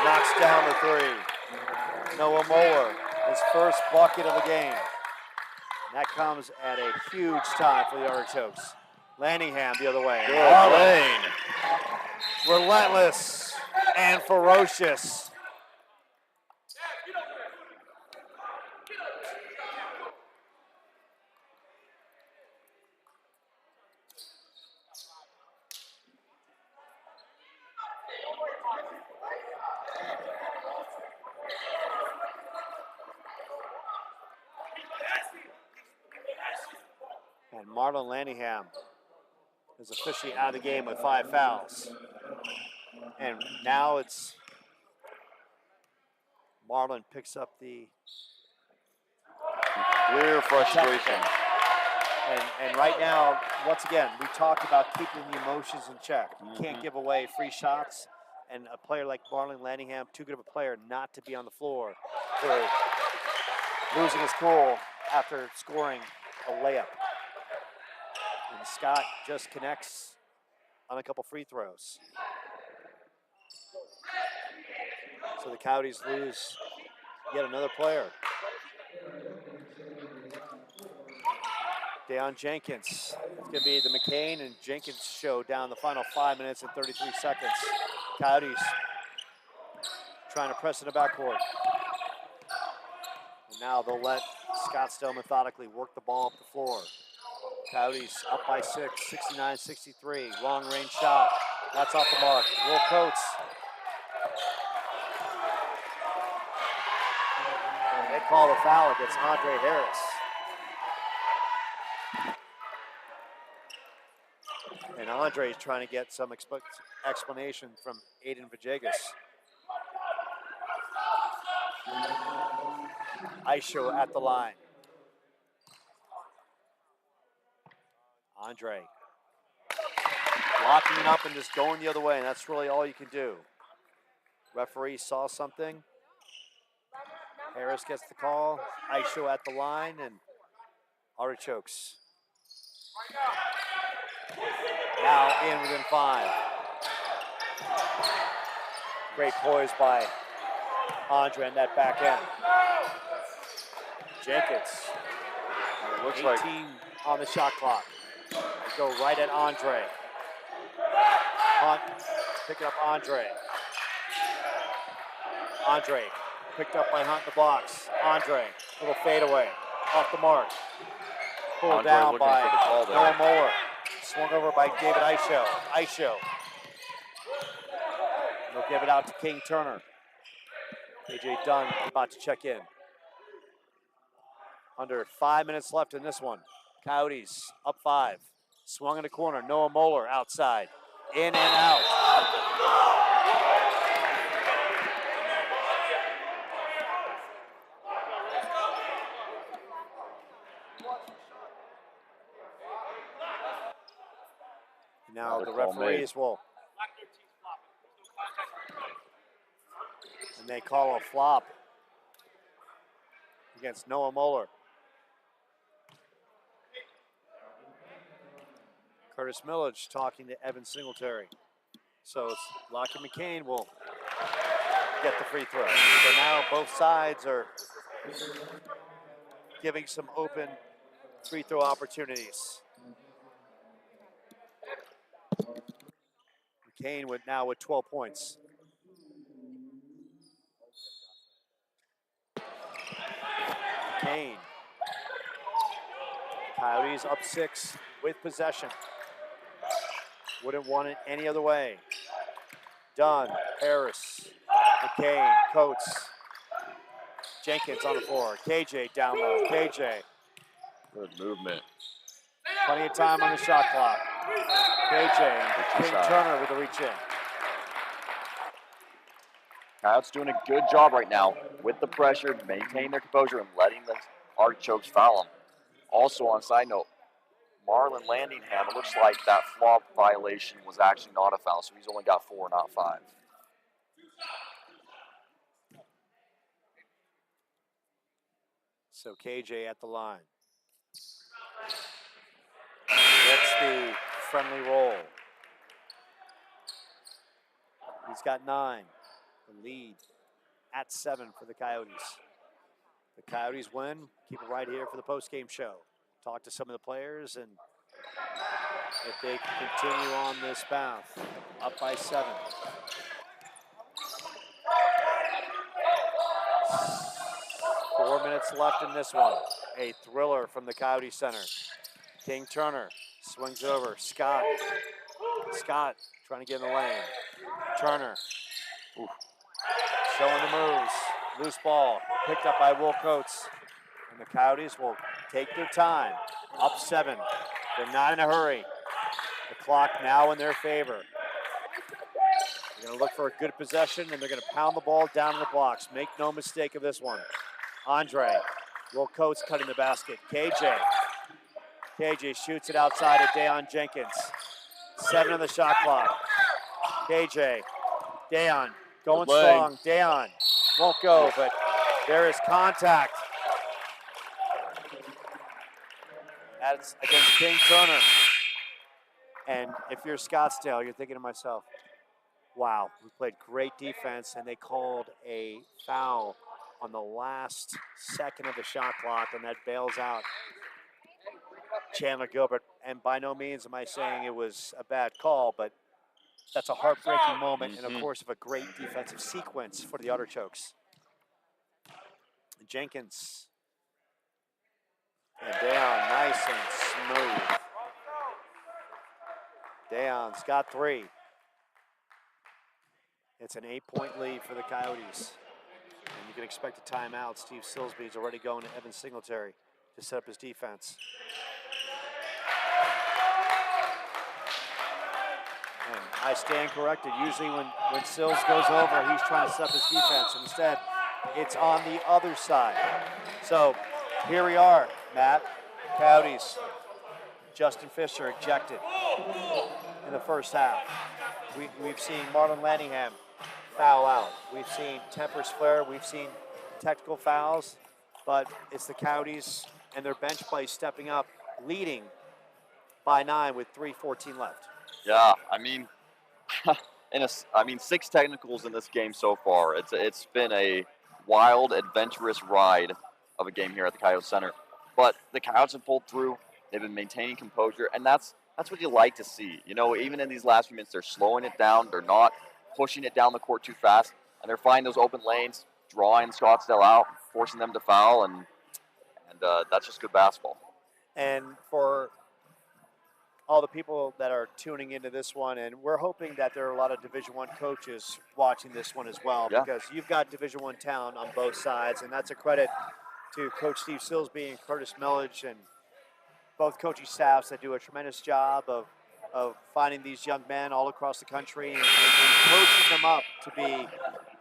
knocks down the 3. Noah Moeller, his first bucket of the game. And that comes at a huge time for the Artichokes. Landingham the other way. Good. Relentless and ferocious. And Marlon Lanningham is officially out of the game with 5 fouls. And now it's Marlon picks up the Clear frustration. And right now, once again, we talked about keeping the emotions in check. You can't give away free shots. And a player like Marlon Lanningham, too good of a player not to be on the floor for losing his cool after scoring a layup. And Scott just connects on a couple free throws. So the Coyotes lose yet another player. Deion Jenkins. It's going to be the McCain and Jenkins show down the final 5 minutes and 33 seconds. Coyotes trying to press in the backcourt. And now they'll let Scottsdale methodically work the ball up the floor. Coyotes up by 6, 69-63. Long range shot. That's off the mark. Will Coates. And they call a foul against Andre Harris. And Andre is trying to get some explanation from Aiden Vajegas. Aisho at the line. Andre locking it up and just going the other way, and that's really all you can do. Referee saw something. Harris gets the call. Aisho at the line, and Artichokes now in within 5. Great poise by Andre in that back end. Jenkins. It looks 18 like on the shot clock. They go right at Andre. Hunt picking up Andre. Andre picked up by Hunt in the box. Andre, little fadeaway, off the mark. Pulled Andre down looking by for the call there. Noah Moeller. Swung over by David Aisho. They'll give it out to King Turner. KJ Dunn about to check in. Under 5 minutes left in this one. Coyotes up 5. Swung in the corner. Noah Moeller outside. In and out. Now the referees will, and they call a flop against Noah Moeller. Curtis Millage talking to Evan Singletary. So it's Lockie McCain will get the free throw. So now both sides are giving some open free throw opportunities. McCain now with 12 points. McCain. Coyotes up 6 with possession. Wouldn't want it any other way. Dunn, Harris, McCain, Coates, Jenkins on the floor. KJ down low. KJ. Good movement. Plenty of time on the shot clock. KJ and King Turner with the reach in. Coyotes doing a good job right now with the pressure, maintain their composure, and letting the Artichokes foul them. Also, on side note, Marlon Landingham, it looks like that flop violation was actually not a foul, so he's only got 4, not 5. So KJ at the line. Gets the friendly roll. He's got 9. The lead at 7 for the Coyotes. The Coyotes win. Keep it right here for the post-game show. Talk to some of the players, and if they can continue on this path, up by 7. 4 minutes left in this one. A thriller from the Coyote Center. King Turner swings it over. Scott trying to get in the lane. Turner. Ooh. Showing the moves. Loose ball picked up by Will Coates. And the Coyotes will take their time. Up 7. They're not in a hurry. The clock now in their favor. They're going to look for a good possession, and they're going to pound the ball down in the blocks. Make no mistake of this one. Andre, Will Coates cutting the basket. KJ shoots it outside of Deion Jenkins. 7 on the shot clock. KJ, Deion going strong. Deion won't go, but there is contact. That's against King Turner. And if you're Scottsdale, you're thinking to myself, wow, we played great defense, and they called a foul on the last second of the shot clock, and that bails out Chandler Gilbert. And by no means am I saying it was a bad call, but that's a heartbreaking moment, and of course, of a great defensive sequence for the Artichokes. Jenkins. And Deion, nice and smooth. Deion's got 3. It's an 8-point lead for the Coyotes. And you can expect a timeout. Steve Silsby is already going to Evan Singletary to set up his defense. And I stand corrected. Usually when Sills goes over, he's trying to set up his defense. And instead, it's on the other side. So here we are, Matt. Coyotes. Justin Fisher ejected in the first half. We've seen Marlon Lanningham foul out. We've seen tempers flare. We've seen technical fouls. But it's the Coyotes and their bench play stepping up, leading by 9 with 3:14 left. Yeah, I mean, 6 technicals in this game so far. It's been a wild, adventurous ride of a game here at the Coyote Center. But the Coyotes have pulled through. They've been maintaining composure, and that's what you like to see. You know, even in these last few minutes, they're slowing it down. They're not pushing it down the court too fast, and they're finding those open lanes, drawing Scottsdale out, forcing them to foul, and that's just good basketball. And for all the people that are tuning into this one, and we're hoping that there are a lot of Division I coaches watching this one as well, because you've got Division I talent on both sides, and that's a credit to Coach Steve Silsby and Curtis Milledge and both coaching staffs that do a tremendous job of finding these young men all across the country and coaching them up to be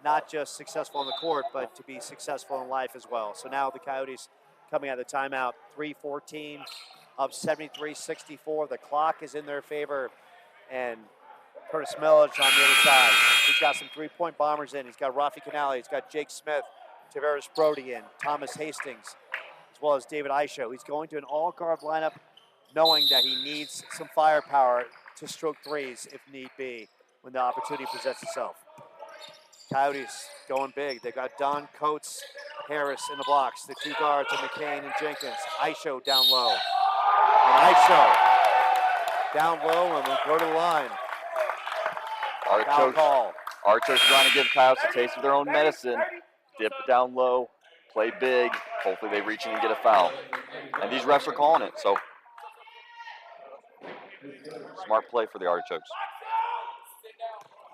not just successful on the court, but to be successful in life as well. So now the Coyotes coming out of the timeout, 3:14, up 73-64. The clock is in their favor, and Curtis Milledge on the other side. He's got some 3-point bombers in. He's got Rafi Canale. He's got Jake Smith, Tavares Brody in, Thomas Hastings, as well as David Aisho. He's going to an all-guard lineup knowing that he needs some firepower to stroke threes if need be when the opportunity presents itself. Coyotes going big. They got Dunn, Coates, Harris in the blocks. The 2 guards are McCain and Jenkins. Aisho down low. And Aisho down low and will go to the line. Archers trying to give Coyotes a taste of their own medicine. Dip down low, play big. Hopefully they reach in and get a foul. And these refs are calling it, so smart play for the Artichokes.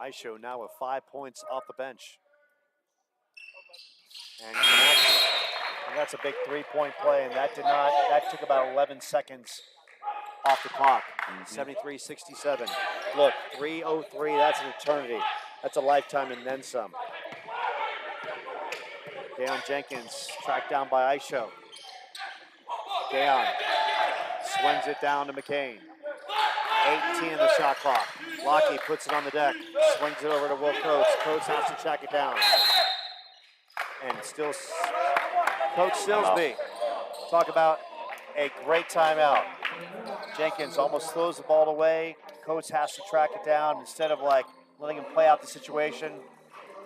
Aisho now with 5 points off the bench. And that's a big 3-point play, and that took about 11 seconds off the clock. 73-67. Look, 3:03, that's an eternity. That's a lifetime and then some. Deion Jenkins tracked down by Aisho. Deion swings it down to McCain. 18 in the shot clock. Lockie puts it on the deck, swings it over to Will Coates. Coates has to track it down. And still, Coach Silsby, talk about a great timeout. Jenkins almost throws the ball away. Coates has to track it down instead of letting him play out the situation.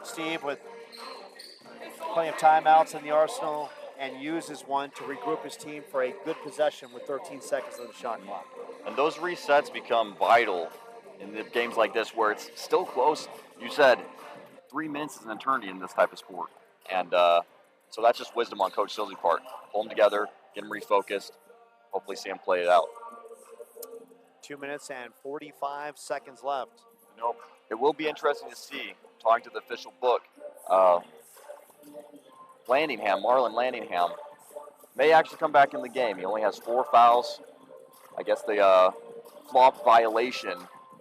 Steve, with plenty of timeouts in the arsenal, and uses one to regroup his team for a good possession with 13 seconds on the shot clock. And those resets become vital in the games like this where it's still close. You said 3 minutes is an eternity in this type of sport. And so that's just wisdom on Coach Silsby's part. Pull them together, get them refocused, hopefully see them play it out. 2 minutes and 45 seconds left. You know, it will be interesting to see, talking to the official book, Marlon Lanningham, may actually come back in the game. He only has 4 fouls. I guess the flop violation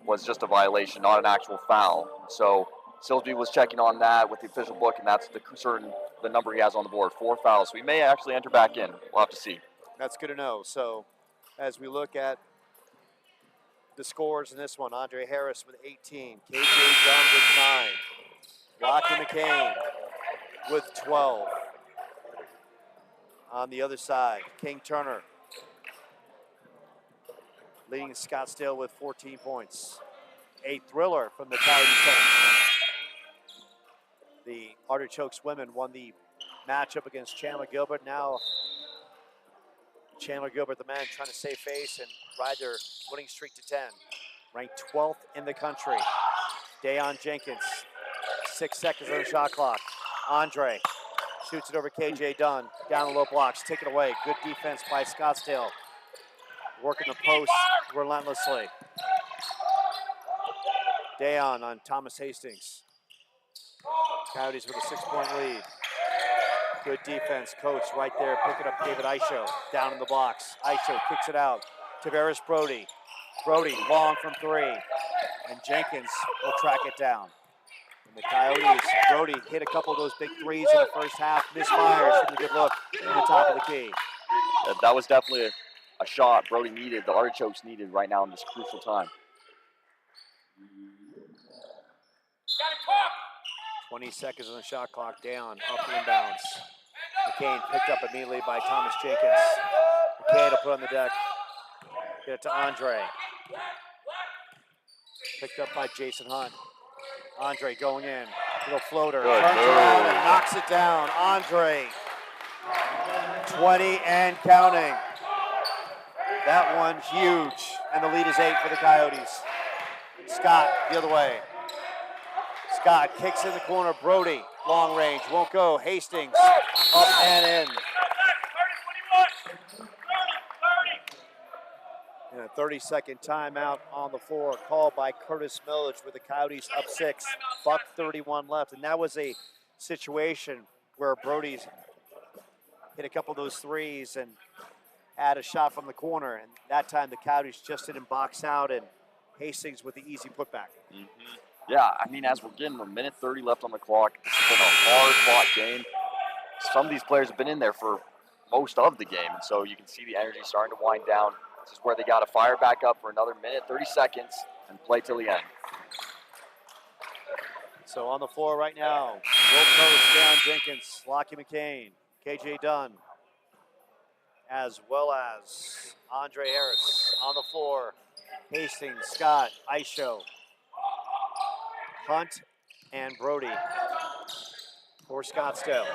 was just a violation, not an actual foul. So Silsby was checking on that with the official book, and that's the number he has on the board, 4 fouls. So he may actually enter back in. We'll have to see. That's good to know. So as we look at the scores in this one, Andre Harris with 18, KJ Dunn with 9, Rocky McCain with 12. On the other side, King Turner leading Scottsdale with 14 points. A thriller from the Coyote Tennis. The Artichokes women won the matchup against Chandler Gilbert. Now Chandler Gilbert, the men, trying to save face and ride their winning streak to 10. Ranked 12th in the country. Dayon Jenkins, 6 seconds on the shot clock. Andre shoots it over KJ Dunn. Down the low blocks, take it away. Good defense by Scottsdale. Working the post relentlessly. Dayon on Thomas Hastings. Coyotes with a 6-point lead. Good defense, coach right there, picking up David Aisho. Down in the box. Aisho kicks it out. Tavares Brody. Brody long from 3. And Jenkins will track it down. And the Coyotes, Brody hit a couple of those big threes in the first half. Misfires from the good look in the top of the key. That was definitely a shot Brody needed, the Artichokes needed right now in this crucial time. 20 seconds on the shot clock, down, up the inbounds. McCain picked up immediately by Thomas Jenkins. McCain will put on the deck. Get it to Andre. Picked up by Jason Hunt. Andre going in. Little floater. Good Turns move. around and knocks it down. Andre. 20 and counting. That one huge. And the lead is 8 for the Coyotes. Scott the other way. Scott kicks in the corner. Brody, long range, won't go. Hastings, up and in. And a 30-second timeout on the floor called by Curtis Millage with the Coyotes up 6. $1:31 left. And that was a situation where Brody's hit a couple of those threes and had a shot from the corner. And that time the Coyotes just didn't box out, and Hastings with the easy putback. Mm-hmm. Yeah, I mean, as we're getting a minute 30 left on the clock, it's been a hard-fought game. Some of these players have been in there for most of the game, and so you can see the energy starting to wind down. This is where they got to fire back up for another minute, 30 seconds, and play till the end. So on the floor right now, Will Coast, Dayon Jenkins, Lockie McCain, KJ Dunn, as well as Andre Harris. On the floor, Hastings, Scott, Aisho, Hunt, and Brody for Scottsdale.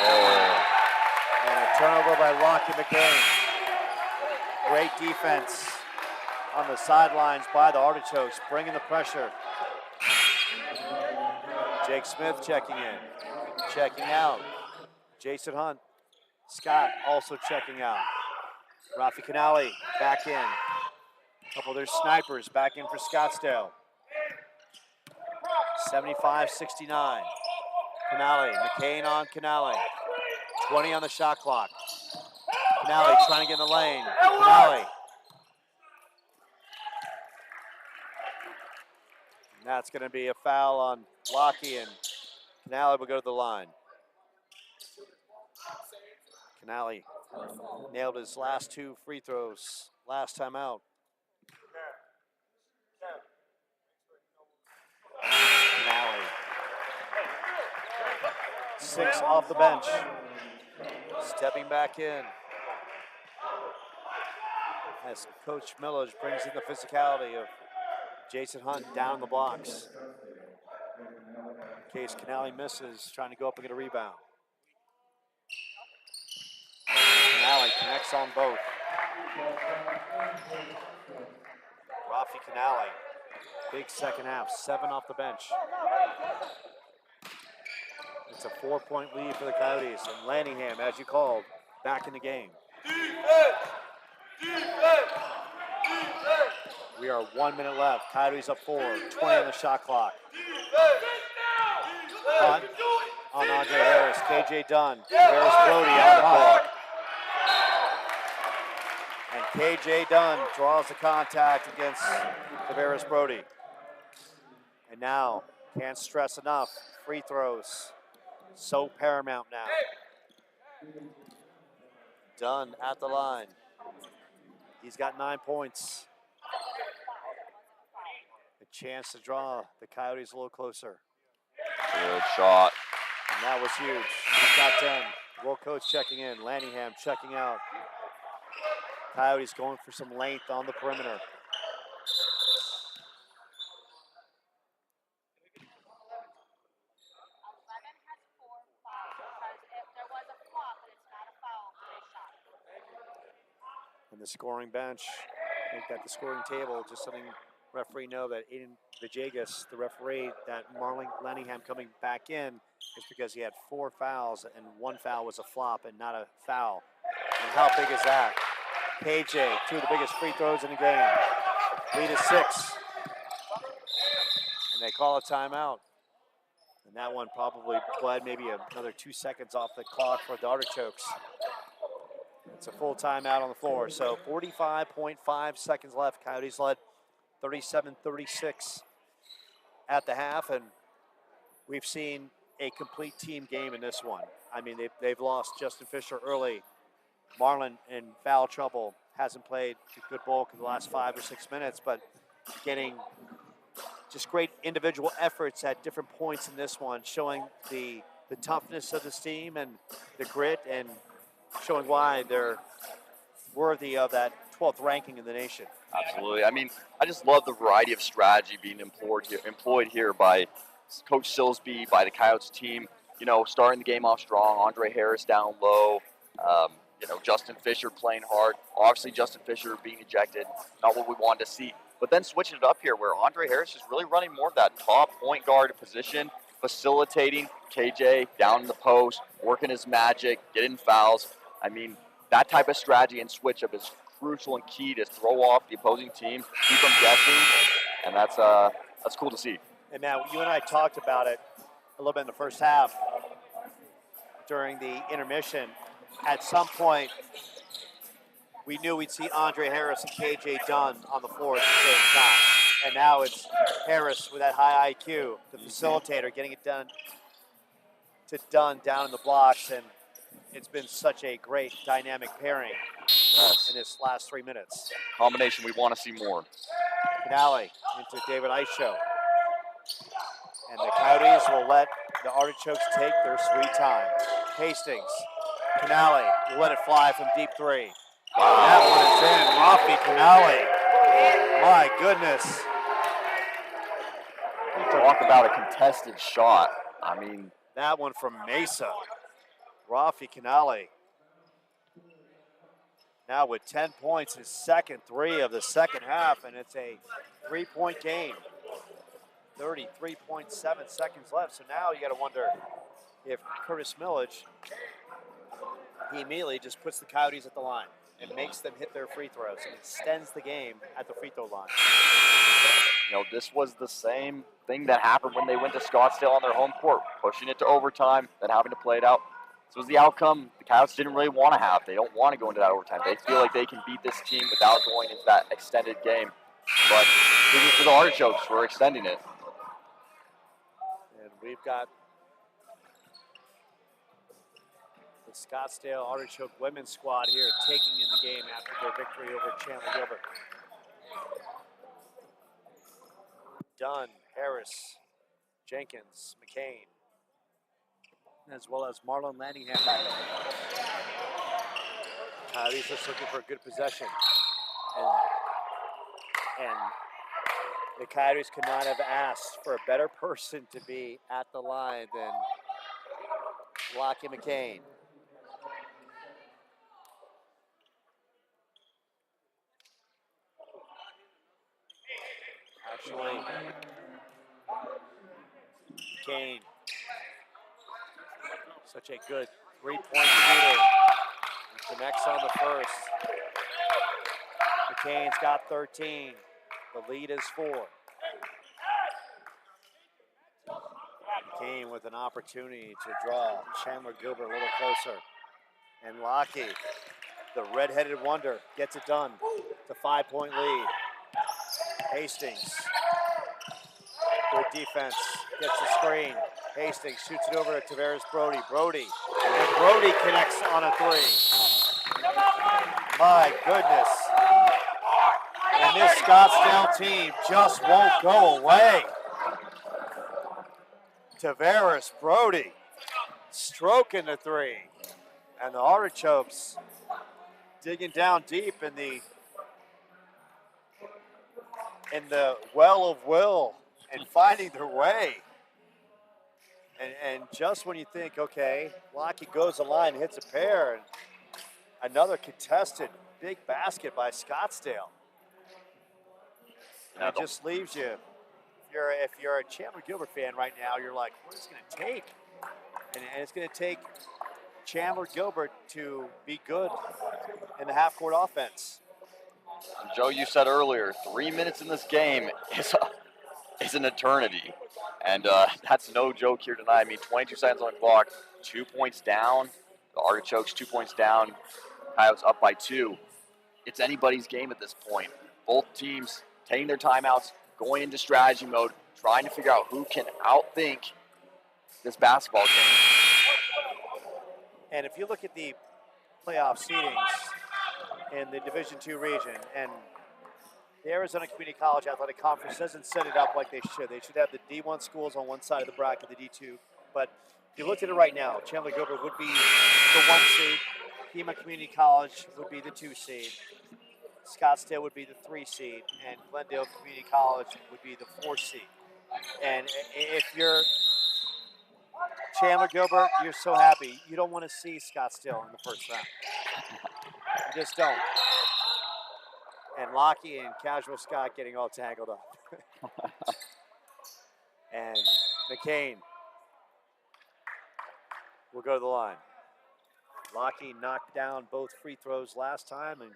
Oh, And a turnover by Lockie McCain. Great defense on the sidelines by the Artichokes, bringing the pressure. Jake Smith checking in, checking out. Jason Hunt, Scott also checking out. Rafi Canale back in. A couple of their snipers back in for Scottsdale. 75-69. Canale, McCain on Canale. 20 on the shot clock. Canale trying to get in the lane. Canale. And that's going to be a foul on Lockie, and Canale will go to the line. Canale nailed his last 2 free throws last time out. Canale. 6 off the bench. Stepping back in. As Coach Millage brings in the physicality of Jason Hunt down the blocks. In case Canale misses, trying to go up and get a rebound. Canale connects on both. Rafi Canale, big second half, 7 off the bench. It's a 4-point lead for the Coyotes, and Lanningham, as you called, back in the game. We are 1 minute left. Coyotes up 4, 20 on the shot clock. Hunt on Andre Harris. Harris, KJ Dunn, Harris Brody on the clock. And KJ Dunn draws the contact against Tavares Brody. And now, can't stress enough, free throws, so paramount now. Dunn at the line. He's got 9 points. A chance to draw the Coyotes a little closer. Good shot. And that was huge. He's got 10. Wilcoach checking in, Lanningham checking out. Coyotes going for some length on the perimeter. And the scoring bench, I think that the scoring table, just letting referee know that Aiden Vajegas, the referee, that Marlon Lanningham coming back in is because he had 4 fouls and 1 foul was a flop and not a foul. And how big is that? KJ, 2 of the biggest free throws in the game. Lead is 6. And they call a timeout. And that one probably bled maybe another 2 seconds off the clock for the Artichokes. It's a full timeout on the floor. So 45.5 seconds left. Coyotes led 37-36 at the half. And we've seen a complete team game in this one. I mean, they've lost Justin Fisher early. Marlon in foul trouble, hasn't played a good bulk in the last 5 or 6 minutes, but getting just great individual efforts at different points in this one, showing the toughness of this team and the grit, and showing why they're worthy of that 12th ranking in the nation. Absolutely. I mean, I just love the variety of strategy being employed here by Coach Silsby, by the Coyotes team. You know, starting the game off strong, Andre Harris down low, you know, Justin Fisher playing hard. Obviously, Justin Fisher being ejected, not what we wanted to see. But then switching it up here where Andre Harris is really running more of that top point guard position, facilitating KJ down in the post, working his magic, getting fouls. I mean, that type of strategy and switch up is crucial and key to throw off the opposing team, keep them guessing, and that's cool to see. And Matt, you and I talked about it a little bit in the first half during the intermission. At some point, we knew we'd see Andre Harris and KJ Dunn on the floor at the same time. And now it's Harris with that high IQ, the facilitator, getting it done to Dunn down in the blocks. And it's been such a great dynamic pairing in this last 3 minutes. Combination we want to see more. Finale into David Aisho. And the Coyotes will let the Artichokes take their sweet time. Hastings, Canale will let it fly from deep 3. Wow. That one is in. Rafi Canale. My goodness. Talk about a contested shot. I mean, that one from Mesa. Rafi Canale. Now with 10 points, his second 3 of the second half, and it's a 3-point game. 33.7 seconds left. So now you got to wonder if Curtis Millage, he immediately just puts the Coyotes at the line and makes them hit their free throws and extends the game at the free throw line. You know, this was the same thing that happened when they went to Scottsdale on their home court, pushing it to overtime, then having to play it out. This was the outcome the Coyotes didn't really want to have. They don't want to go into that overtime. They feel like they can beat this team without going into that extended game. But kudos to the Artichokes for extending it. And we've got the Scottsdale Artichoke women's squad here taking in the game after their victory over Chandler Gilbert. Dunn, Harris, Jenkins, McCain, as well as Marlon Lanningham back there. Coyotes just looking for a good possession. And the Coyotes could not have asked for a better person to be at the line than Lockie McCain. Actually, McCain, such a good three-point shooter. He connects on the first. McCain's got 13. The lead is 4. McCain with an opportunity to draw Chandler Gilbert a little closer. And Lockie, the red-headed wonder, gets it done. It's a 5-point lead. Hastings, good defense, gets the screen. Hastings shoots it over to Tavares Brody. And Brody connects on a three. My goodness. And this Scottsdale team just won't go away. Tavares Brody stroking the three. And the Artichokes digging down deep in the well of will and finding their way. And just when you think, okay, Lockie goes the line, hits a pair, and another contested big basket by Scottsdale. And it just leaves you, if you're a Chandler Gilbert fan right now, you're like, what is it going to take? And it's going to take Chandler Gilbert to be good in the half-court offense. Joe, you said earlier, 3 minutes in this game is an eternity. And that's no joke here tonight. I mean, 22 seconds on the clock, 2 points down. The Artichokes 2 points down. Coyotes up by 2. It's anybody's game at this point. Both teams taking their timeouts, going into strategy mode, trying to figure out who can outthink this basketball game. And if you look at the playoff seedings in the Division II region, and the Arizona Community College Athletic Conference doesn't set it up like they should. They should have the D1 schools on one side of the bracket, the D2. But if you looked at it right now, Chandler Gilbert would be the 1 seed. Pima Community College would be the 2 seed. Scottsdale would be the 3 seed. And Glendale Community College would be the 4 seed. And if you're Chandler Gilbert, you're so happy. You don't want to see Scottsdale in the first round. You just don't. And Lockie and Casual Scott getting all tangled up. And McCain will go to the line. Lockie knocked down both free throws last time, and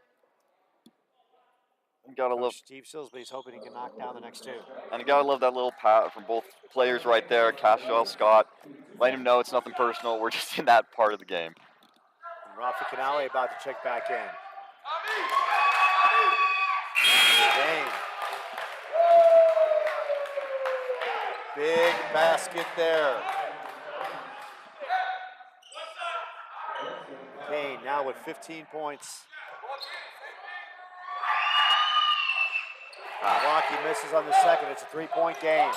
gotta love Steve Silsby's hoping he can knock down the next 2. And you gotta love that little pat from both players right there, Cashwell, Scott. Letting him know it's nothing personal. We're just in that part of the game. And Rafi Canale about to check back in. Game. Big basket there. Kane now with 15 points. Milwaukee misses on the second. It's a 3-point game.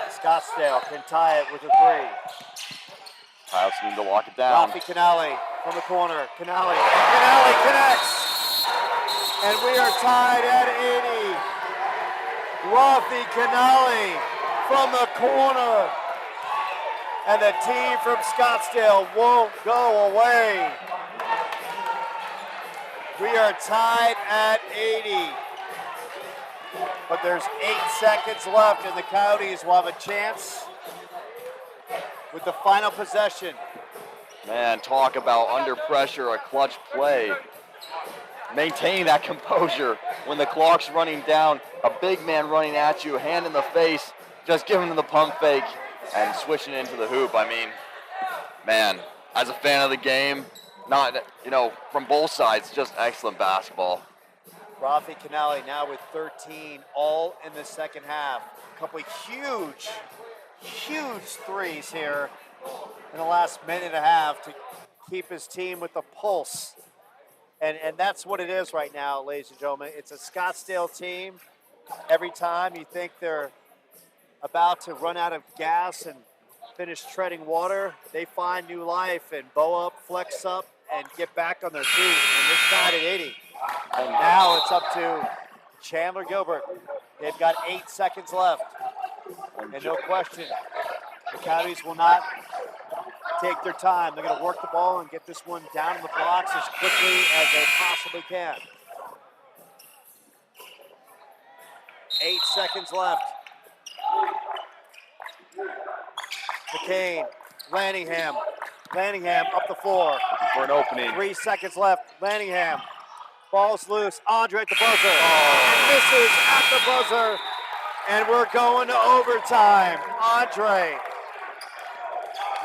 Scottsdale can tie it with a 3. Piles need to lock it down. Rafi Canale from the corner. Canale connects. And we are tied at 80. Rafi Canale from the corner. And the team from Scottsdale won't go away. We are tied at 80. But there's 8 seconds left, and the Coyotes will have a chance with the final possession. Man, talk about under pressure, a clutch play. Maintain that composure when the clock's running down, a big man running at you, hand in the face, just giving him the pump fake and switching into the hoop. I mean, man, as a fan of the game, from both sides, just excellent basketball. Rafi Canale now with 13, all in the second half. A couple of huge threes here in the last minute and a half to keep his team with the pulse. And that's what it is right now, ladies and gentlemen. It's a Scottsdale team. Every time you think they're about to run out of gas and finish treading water, they find new life and bow up, flex up, and get back on their feet. And this side at 80. And now it's up to Chandler Gilbert. They've got 8 seconds left. And no question, the Coyotes will not take their time. They're going to work the ball and get this one down in the blocks as quickly as they possibly can. 8 seconds left. McCain, Lanningham up the floor. Looking for an opening. 3 seconds left. Lanningham, ball's loose. Andre at the buzzer. And misses at the buzzer. And we're going to overtime. Andre.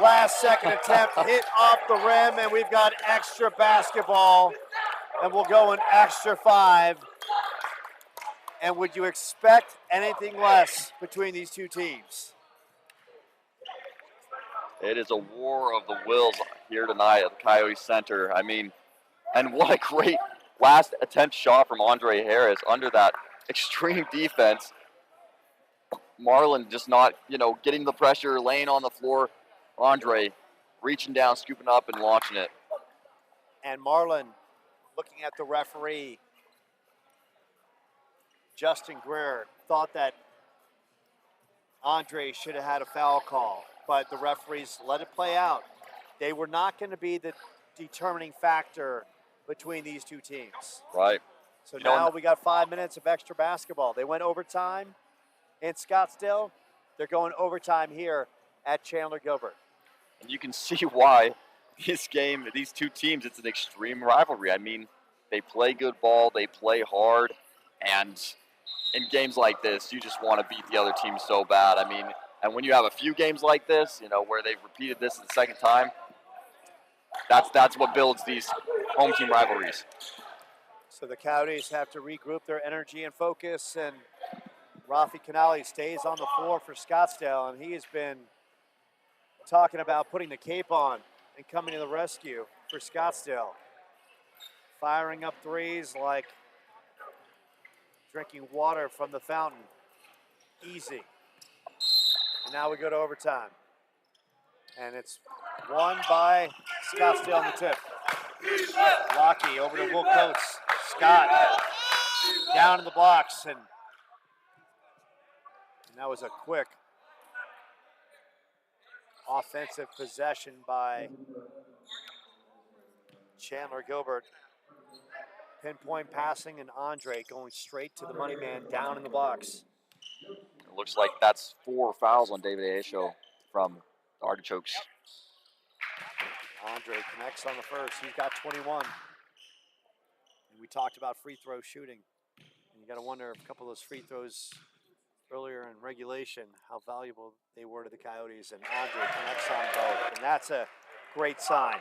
Last second attempt hit off the rim, and we've got extra basketball, and we'll go an extra 5. And would you expect anything less between these two teams? It is a war of the wills here tonight at the Coyote Center. I mean, and what a great last attempt shot from Andre Harris under that extreme defense. Marlon just not, getting the pressure, laying on the floor. Andre reaching down, scooping up, and launching it. And Marlon, looking at the referee, Justin Greer, thought that Andre should have had a foul call, but the referees let it play out. They were not going to be the determining factor between these two teams. Right. So now we got 5 minutes of extra basketball. They went overtime in Scottsdale. They're going overtime here at Chandler Gilbert. And you can see why this game, these two teams, it's an extreme rivalry. I mean, they play good ball, they play hard, and in games like this, you just want to beat the other team so bad. I mean, and when you have a few games like this, where they've repeated this the second time, that's what builds these home team rivalries. So the Coyotes have to regroup their energy and focus, and Rafi Canali stays on the floor for Scottsdale, and he has been talking about putting the cape on and coming to the rescue for Scottsdale. Firing up threes like drinking water from the fountain. Easy. And now we go to overtime. And it's won by Scottsdale on the tip. Lockie over to Will Coates. Scott down in the blocks, and that was a quick offensive possession by Chandler Gilbert. Pinpoint passing, and Andre going straight to the money man down in the box. It looks like that's 4 fouls on David Aisho from the Artichokes. Andre connects on the first. He's got 21. And we talked about free throw shooting. And you got to wonder if a couple of those free throws earlier in regulation, how valuable they were to the Coyotes. And Andre connects on both. And that's a great sign.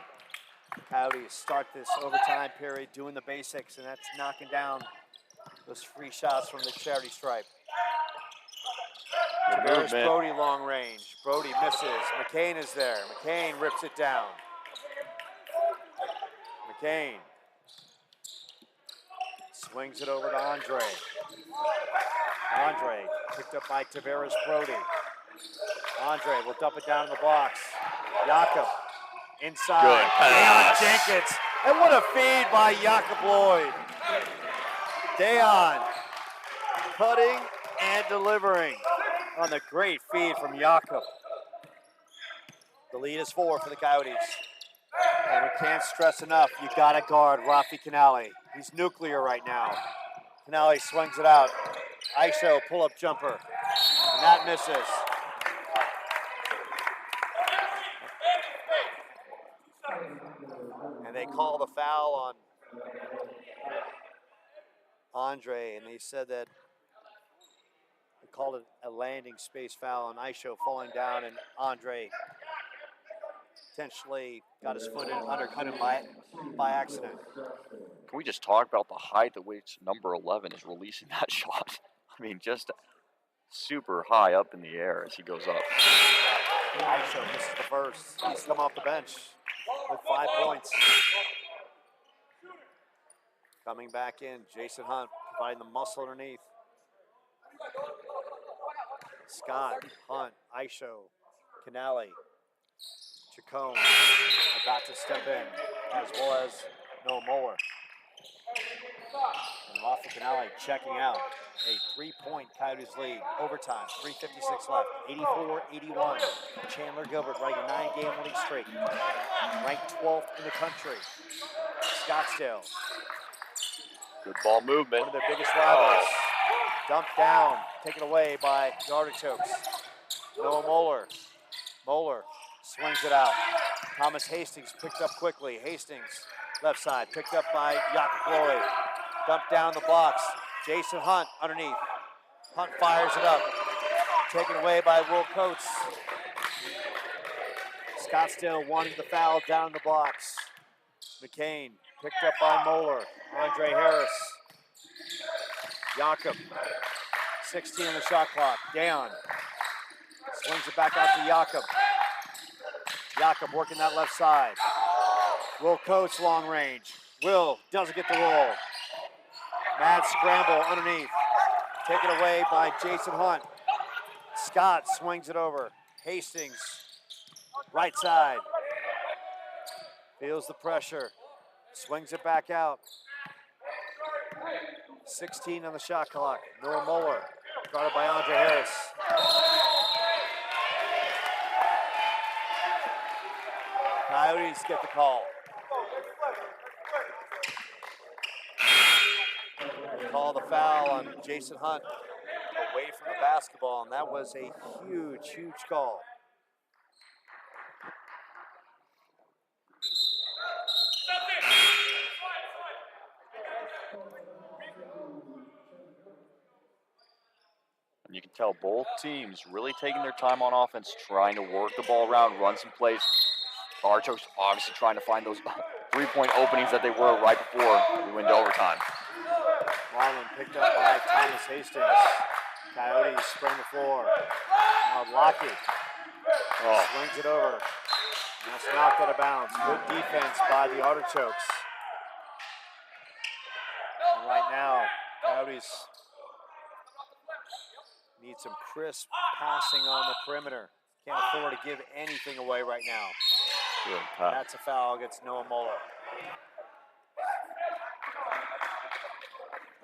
Coyotes start this overtime period doing the basics, and that's knocking down those free shots from the charity stripe. Tavares Brody long range. Brody misses. McCain is there. McCain rips it down. McCain swings it over to Andre. Andre picked up by Tavares Brody. Andre will dump it down in the box. Jakob inside. Deion Jenkins. And what a feed by Jakob Lloyd. Deion cutting and delivering on the great feed from Jakob. The lead is 4 for the Coyotes. And we can't stress enough, you gotta guard Rafi Canali. He's nuclear right now. Canali swings it out. Aisho pull-up jumper. And that misses. And they call the foul on Andre, and they said that they called it a landing space foul on Aisho falling down, and Andre potentially got his foot in, undercut him by accident. Can we just talk about the height at which number 11 is releasing that shot? I mean, just super high up in the air as he goes up. Aisho misses the first. He's come off the bench with 5 points. Coming back in, Jason Hunt providing the muscle underneath. Scott, Hunt, Aisho, Canali, Chacon about to step in, as well as Noah Moeller. And Rafi Canali checking out. A 3-point Coyotes lead. Overtime, 3:56 left. 84-81. Chandler Gilbert riding a 9-game winning streak. Ranked 12th in the country. Scottsdale. Good ball movement. One of their biggest rivals. Dumped down, taken away by the Artichokes. Noah Moeller. Moeller swings it out. Thomas Hastings picked up quickly. Hastings, left side, picked up by Jakob Lloyd. Dumped down the blocks. Jason Hunt underneath. Hunt fires it up. taken away by Will Coates. Scottsdale wanted the foul down in the blocks. McCain picked up by Moeller. Andre Harris. Jakob. 16 on the shot clock. Dayon swings it back out to Jakob. Jakob working that left side. Will Coates long range. Will doesn't get the roll. Mad scramble underneath. Taken away by Jason Hunt. Scott swings it over. Hastings, right side. Feels the pressure. Swings it back out. 16 on the shot clock. Noah Moeller, guarded by Andre Harris. Coyotes get the call. They call the foul on Jason Hunt away from the basketball, and that was a huge, huge call. And you can tell both teams really taking their time on offense, trying to work the ball around, run some plays. Archokes obviously trying to find those three-point openings that they were right before we went to overtime. Marlin picked up by Thomas Hastings. Coyotes spring the floor. Now Lockett swings it over. And that's knocked out of bounds. Good defense by the Artichokes. And right now, Coyotes need some crisp passing on the perimeter. Can't afford to give anything away right now. Good pass. That's a foul against Noah Moeller.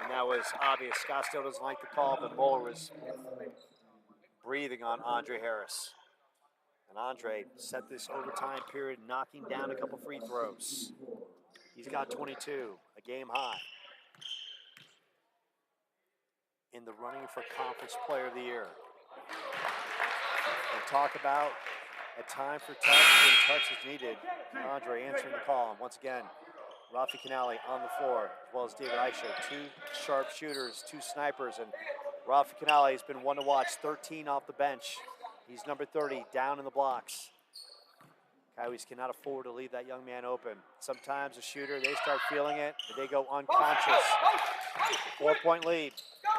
And that was obvious. Scottsdale doesn't like the call, but Moeller was breathing on Andre Harris. And Andre set this overtime period knocking down a couple free throws. He's got 22, a game high. In the running for Conference Player of the Year. And talk about a time for touch when touch is needed. Andre answering the call. And once again, Rafi Canale on the floor, as well as David Aisha. Two sharp shooters, two snipers, and Rafi Canale has been one to watch, 13 off the bench. He's number 30, down in the blocks. Coyotes cannot afford to leave that young man open. Sometimes a shooter, they start feeling it, and they go unconscious. 4-point lead.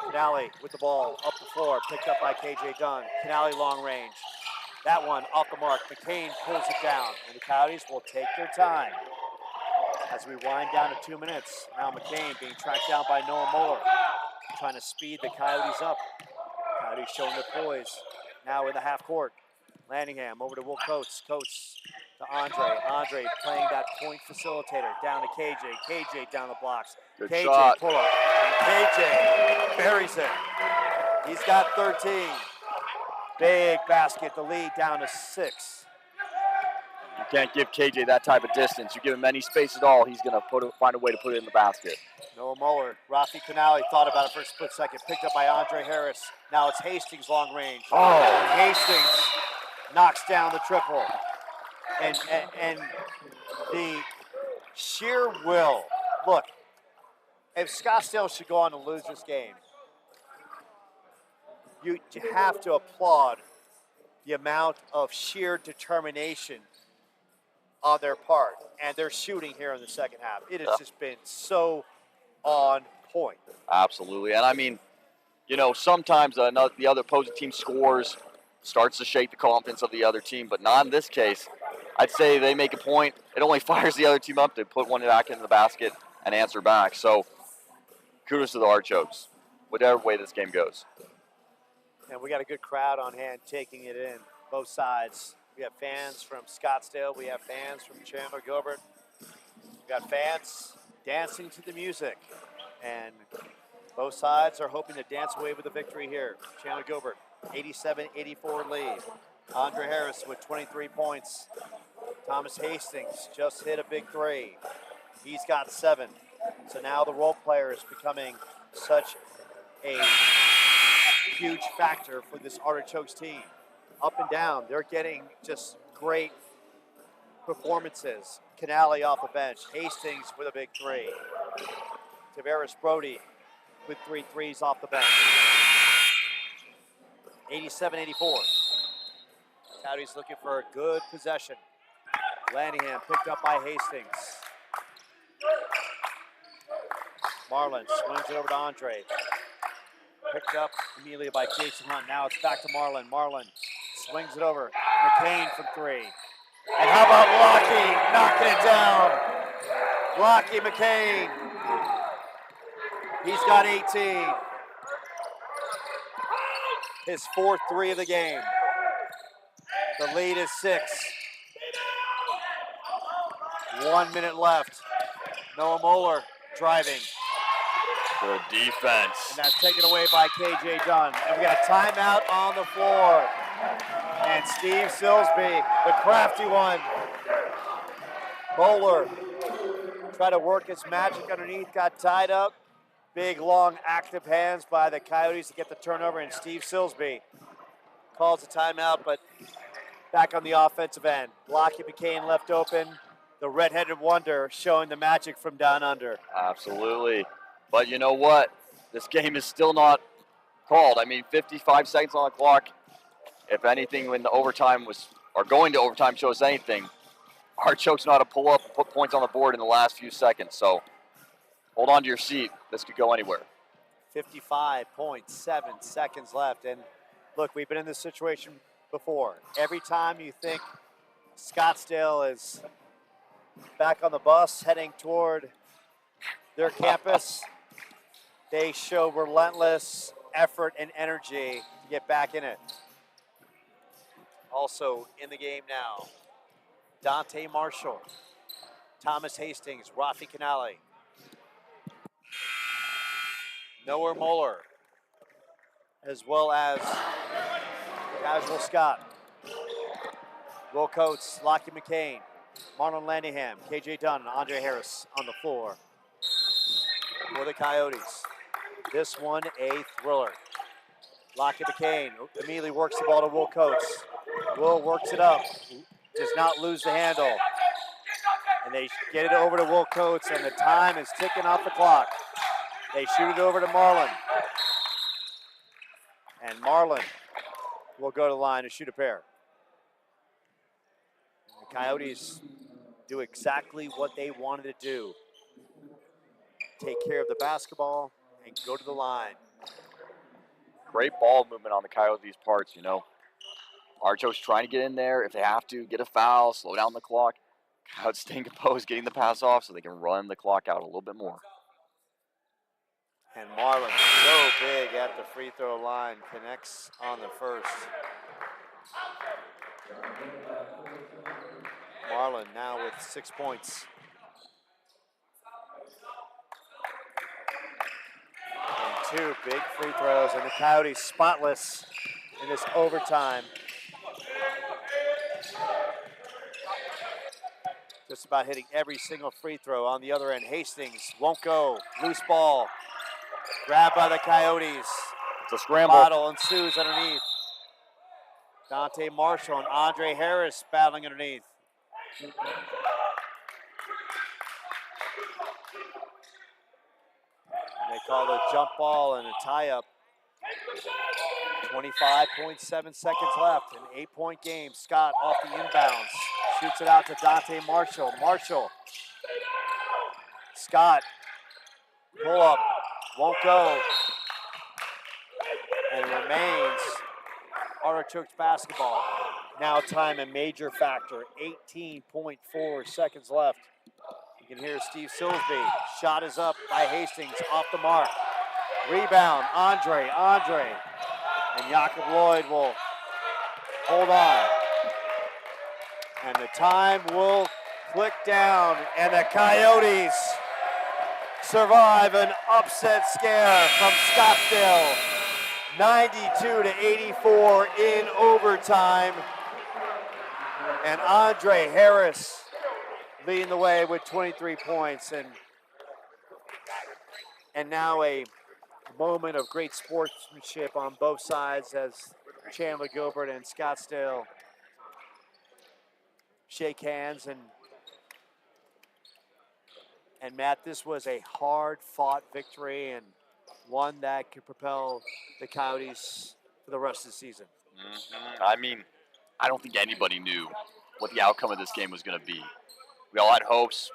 Canale with the ball, up the floor, picked up by KJ Dunn. Canale long range. That one off the mark. McCain pulls it down, and the Coyotes will take their time. As we wind down to 2 minutes, now McCain being tracked down by Noah Moeller, trying to speed the Coyotes up. Coyotes showing their poise. Now in the half court, Landingham over to Will Coates. Coates to Andre. Andre playing that point facilitator. Down to KJ. KJ down the blocks. Good KJ shot. pull up. And KJ buries it. He's got 13. Big basket. The lead down to 6. You can't give KJ that type of distance. You give him any space at all, he's going to find a way to put it in the basket. Noah Moeller, Rafi Canale thought about it for a split second. Picked up by Andre Harris. Now it's Hastings long range. Oh. And Hastings knocks down the triple. And the sheer will. Look, if Scottsdale should go on to lose this game, you have to applaud the amount of sheer determination on their part and their shooting here in the second half. It has just been so on point. Absolutely. And I mean, you know, sometimes the other opposing team scores, starts to shake the confidence of the other team, but not in this case. I'd say they make a point. It only fires the other team up to put one back in the basket and answer back. So kudos to the Archokes, whatever way this game goes. And we got a good crowd on hand taking it in, both sides. We have fans from Scottsdale. We have fans from Chandler Gilbert. We got fans dancing to the music. And both sides are hoping to dance away with a victory here. Chandler Gilbert, 87-84 lead. Andre Harris with 23 points. Thomas Hastings just hit a big three. He's got 7. So now the role player is becoming such a huge factor for this Artichokes team. Up and down, they're getting just great performances. Canale off the bench. Hastings with a big 3. Tavares Brody with 3 threes off the bench. 87-84. Coyotes looking for a good possession. Lanahan picked up by Hastings. Marlin swings it over to Andre. Picked up immediately by Jason Hunt. Now it's back to Marlin. Marlin swings it over. McCain from three. And how about Lockie knocking it down? Lockie McCain. He's got 18. His fourth three of the game. The lead is 6. 1 minute left. Noah Moeller driving. Good defense. And that's taken away by KJ Dunn. And we got a timeout on the floor. And Steve Silsby, the crafty one. Moeller tried to work his magic underneath, got tied up. Big, long, active hands by the Coyotes to get the turnover, and Steve Silsby calls a timeout, but back on the offensive end. Lockie McCain left open. The redheaded wonder showing the magic from down under. Absolutely. But you know what? This game is still not called. I mean, 55 seconds on the clock. If anything, when the overtime was, or going to overtime shows anything, Archoke's know how to pull up and put points on the board in the last few seconds. So hold on to your seat. This could go anywhere. 55.7 seconds left. And look, we've been in this situation before. Every time you think Scottsdale is back on the bus heading toward their campus, they show relentless effort and energy to get back in it. Also in the game now, Dante Marshall, Thomas Hastings, Rafi Canale, Noah Moeller, as well as Casual Scott, Will Coates, Lockie McCain, Marlon Lanningham, KJ Dunn, and Andre Harris on the floor for the Coyotes. This one a thriller. Lockie McCain immediately works the ball to Will Coates. Will works it up, does not lose the handle. And they get it over to Will Coates, and the time is ticking off the clock. They shoot it over to Marlin. And Marlin will go to the line to shoot a pair. And the Coyotes do exactly what they wanted to do. Take care of the basketball and go to the line. Great ball movement on the Coyotes' parts, you know. Archo's trying to get in there. If they have to, get a foul, slow down the clock. Coyotes staying composed, getting the pass off so they can run the clock out a little bit more. And Marlin, so big at the free throw line, connects on the first. Marlin now with 6 points. And 2 big free throws, and the Coyotes spotless in this overtime. Just about hitting every single free throw. On the other end, Hastings won't go. Loose ball. Grabbed by the Coyotes. It's a scramble. Bottle ensues underneath. Dante Marshall and Andre Harris battling underneath. And they call the jump ball and a tie-up. 25.7 seconds left. An 8-point game. Scott off the inbounds. Shoots it out to Dante Marshall. Marshall. Scott. Pull up. Won't go. And it remains Artichokes basketball. Now time a major factor. 18.4 seconds left. You can hear Steve Silsby. Shot is up by Hastings off the mark. Rebound, Andre. And Jakob Lloyd will hold on. And the time will click down, and the Coyotes survive an upset scare from Scottsdale. 92-84 in overtime. And Andre Harris leading the way with 23 points. And now a moment of great sportsmanship on both sides as Chandler Gilbert and Scottsdale shake hands. And Matt, this was a hard-fought victory and one that could propel the Coyotes for the rest of the season. I mean, I don't think anybody knew what the outcome of this game was going to be. We all had hopes,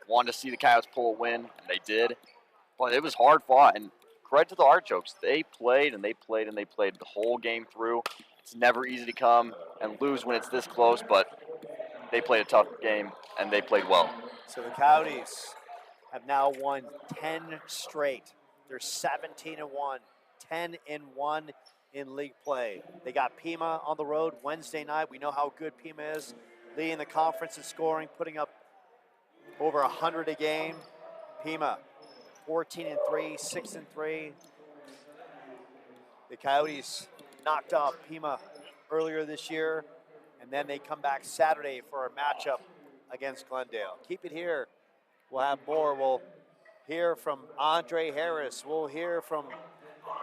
wanted to see the Coyotes pull a win, and they did. But it was hard fought, and credit to the Artichokes. They played and they played and they played the whole game through. It's never easy to come and lose when it's this close, but they played a tough game and they played well. So the Coyotes have now won 10 straight. They're 17-1, 10-1 in league play. They got Pima on the road Wednesday night. We know how good Pima is, leading the conference in scoring, putting up over 100 a game. Pima, 14-3, 6-3. The Coyotes knocked off Pima earlier this year, and then they come back Saturday for a matchup against Glendale. Keep it here. We'll have more. We'll hear from Andre Harris. We'll hear from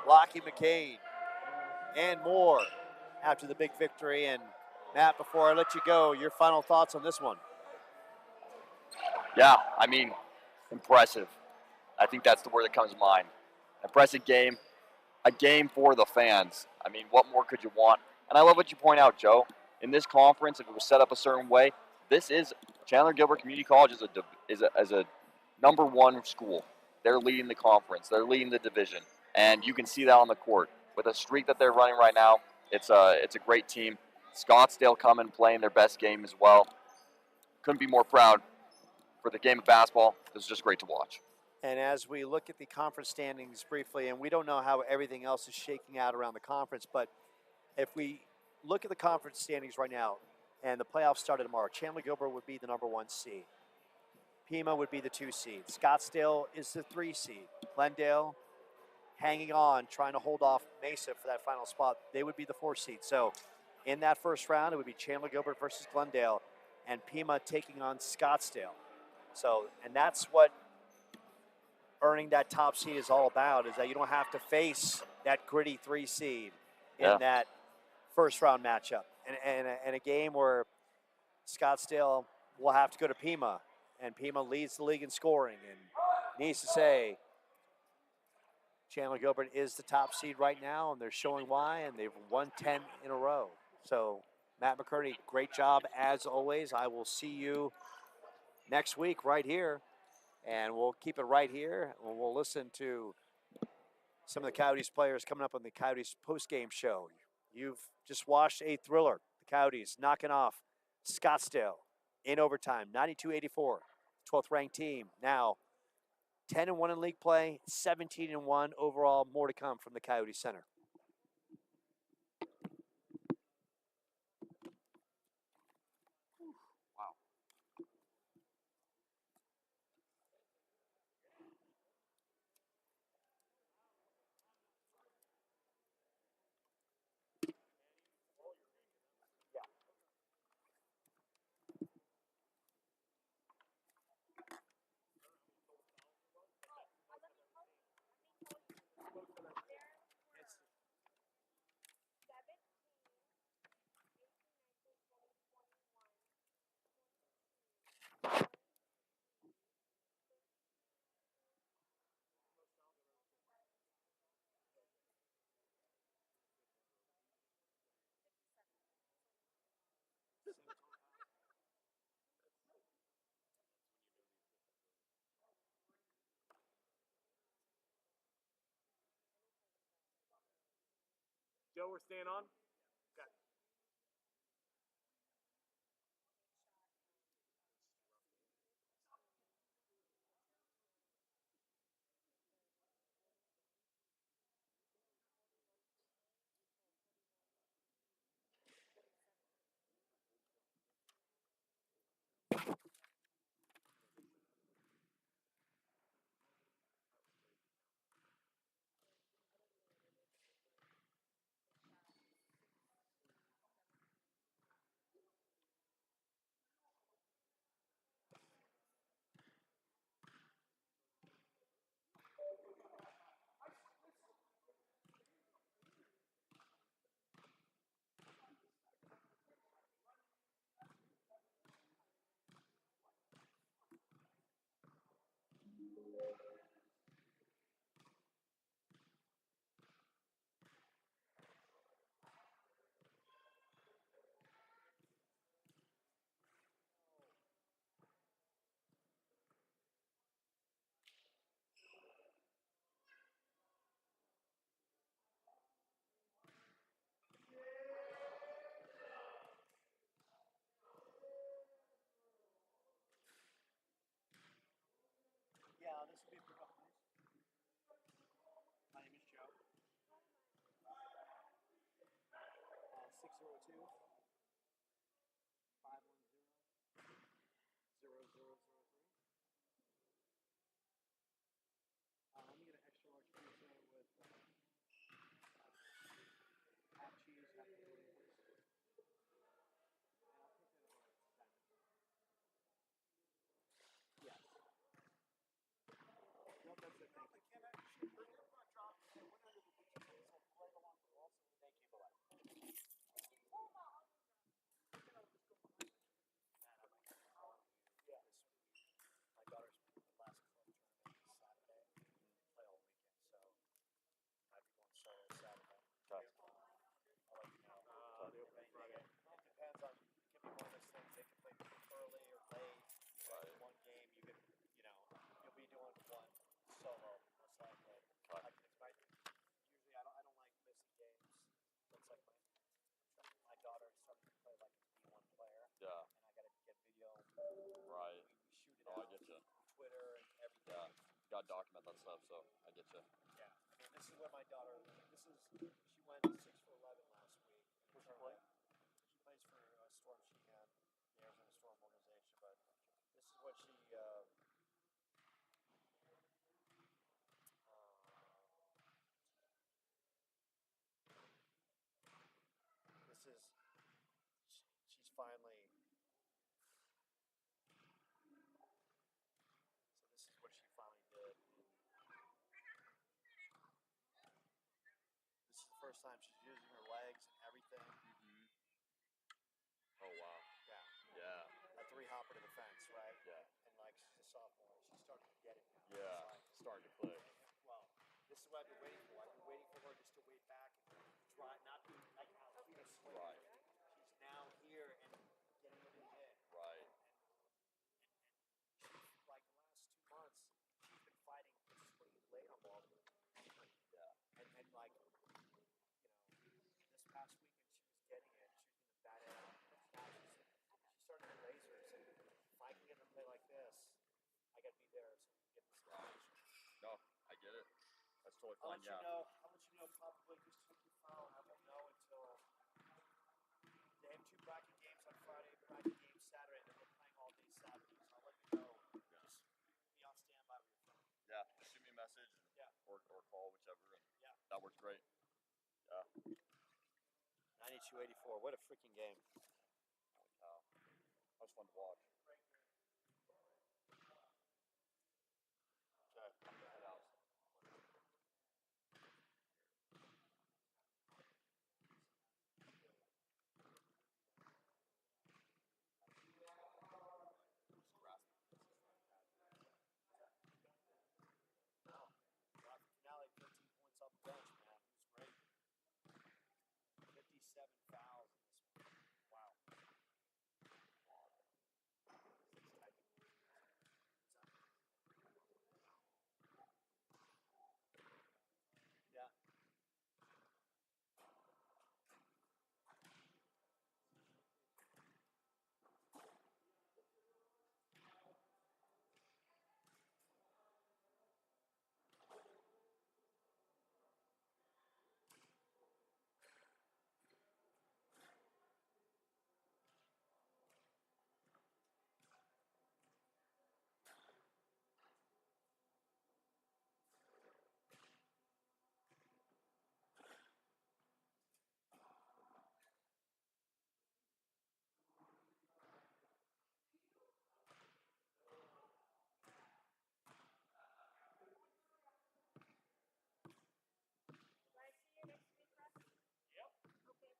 Lockie McCade and more after the big victory. And Matt, before I let you go, your final thoughts on this one? Yeah, I mean, impressive. I think that's the word that comes to mind. Impressive game, a game for the fans. I mean, what more could you want? And I love what you point out, Joe. In this conference, if it was set up a certain way, this is Chandler Gilbert Community College is a number one school. They're leading the conference. They're leading the division, and you can see that on the court with a streak that they're running right now. It's a great team. Scottsdale coming playing their best game as well. Couldn't be more proud for the game of basketball. It was just great to watch. And as we look at the conference standings briefly, and we don't know how everything else is shaking out around the conference, but if we look at the conference standings right now, and the playoffs started tomorrow, Chandler Gilbert would be the number 1 seed. Pima would be the 2 seed. Scottsdale is the 3 seed. Glendale hanging on, trying to hold off Mesa for that final spot. They would be the 4 seed. So in that first round, it would be Chandler Gilbert versus Glendale, and Pima taking on Scottsdale. So, and that's what earning that top seed is all about, is that you don't have to face that gritty 3 seed in that first round matchup. And a game where Scottsdale will have to go to Pima, and Pima leads the league in scoring. And needs to say, Chandler Gilbert is the top seed right now, and they're showing why, and they've won 10 in a row. So, Matt McCurdy, great job as always. I will see you next week right here, and we'll keep it right here. We'll listen to some of the Coyotes players coming up on the Coyotes post-game show. You've just watched a thriller. The Coyotes knocking off Scottsdale in overtime, 92-84, 12th ranked team. Now 10-1 in league play, 17-1 overall. More to come from the Coyote Center. Joe, we're staying on? Okay. got to document that stuff. So I get you. Yeah, I mean, this is where my daughter. She went 6 for 11 last week. Where's she play? She plays for Storm Sheehan, the Arizona Storm organization. But this is what she. This is. She's finally. So this is what she finally did. This is the first time she's using her legs and everything. Mm-hmm. Oh wow. Yeah. Yeah. A 3-hopper to the fence, right? Yeah. And like she's a sophomore, she's starting to get it now. Yeah. It's like, Starting to click. well, this is what I've been waiting for. I've been waiting for her just to wait back and try, not be like out here swinging. Right. She's now here and getting it in the head. Right. And she's, like the last 2 months, she's been fighting just when you lay on balls. Yeah. And like, you know, this past weekend she was getting it. She was going to bat it out. Now she's starting to lasers. And if I can get her to play like this, I got to be there so we can get this guy. No, I get it. That's totally I'll fine. let you Yeah. know. I'll let you know probably just took your foul. I won't know until they have 2 bracket games on Friday, bracket games Saturday, and then we're playing all day Saturday. So I'll let you know. Yeah. Just be on standby with your phone. Yeah. Just shoot me a message. Yeah. Or call, whichever. And Yeah. that works great. Yeah. 92-84. What a freaking game. Holy cow. That was fun to watch. Okay. I'm gonna head out. Just grasp it. Rocky Finale, 15 points off the bench, man. He was great. 57 fouls in this one. Wow. Yeah. I see you next week, Russ? Yep. Okay.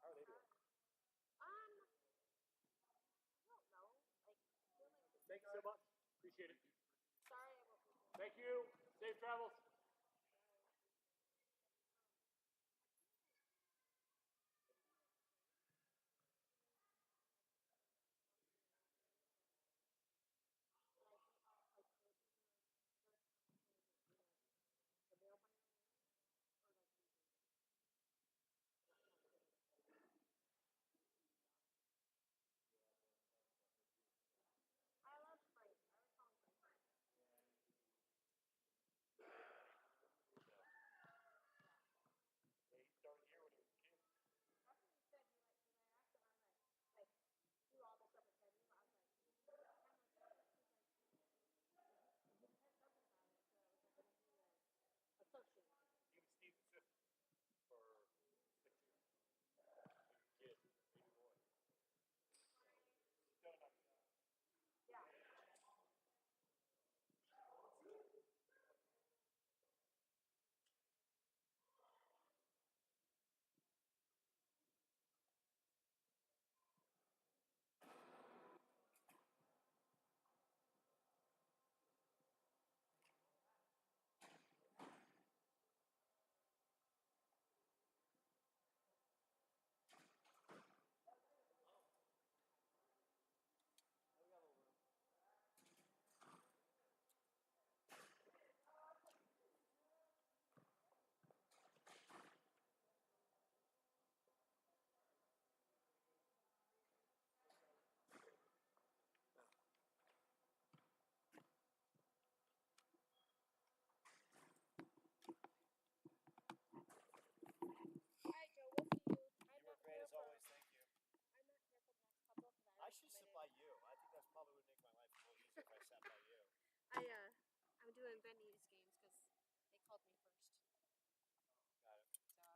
How are they doing? I don't know. Like, I feel like it's Thank you so much. Appreciate it. sorry I won't be here. Thank you. Safe travels. The mail by your name? Or like leaving it? I love Frank. I was calling Frank. haven't been to these games because they called me first. Got it. So.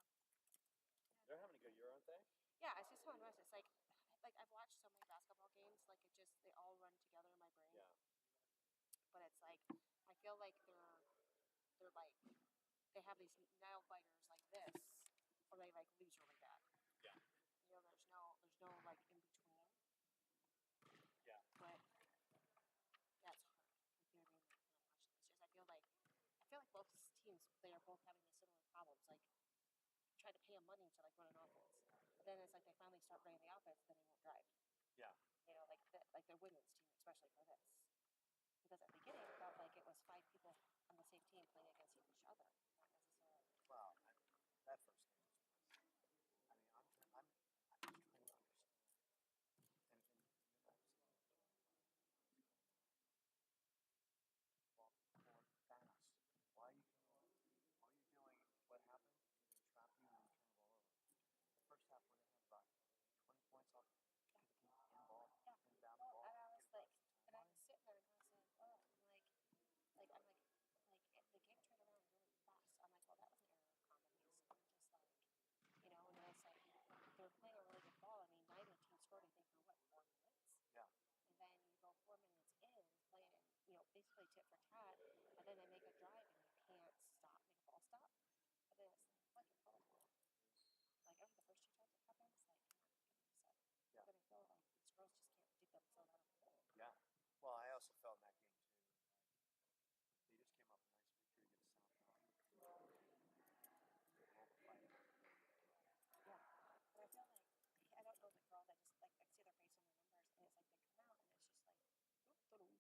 They're having a good year, aren't they? Yeah, it's just so interesting. It's like I've watched so many basketball games. Like they all run together in my brain. Yeah. But it's like I feel like they're like they have these nail biters like this, or they like lose really bad. Yeah. You know, there's no like in between. Yeah. But yeah, it's hard. Like, you know what I mean? Like kind of watching this. Just I feel like both teams they are both having the similar problems. Like try to pay them money to like run an offense, but then it's like they finally start running the offense, then they won't drive. Yeah. You know, like their women's team, especially for this, because at the beginning it felt like it was 5 people on the same team playing against each other, not necessarily. Wow. That first game was impressive. I mean, I'm just trying to understand. And you're not seeing much of well, fast. Why are you doing? All you're doing, what happens is they're going to trap you and then turn the ball over. The first half, where they had about 20 points off, get the game inbound the ball, And I was get like, across the and I timeline. was sitting there and I was like, oh, the game turned around really fast. I'm like, well, that was an error of comedies. I'm just like, you know, and it's like they were playing a really good ball. I mean, neither team scored anything for what 4 minutes. Yeah. And then you go 4 minutes in, playing, you know, basically tit for tat, and then they make a drive and you can't make a ball stop. And then it's like a volleyball. Like after the first 2 times it happens, like come on, get upset. Yeah. But I feel like these girls just can't dig themselves out of a hole. Yeah. Well, I also felt in that game too. Like they just came up with a nice victory, get a sound shot. Yeah. But I feel like I don't know the girl that just like I see their face on their numbers and it's like they come out and it's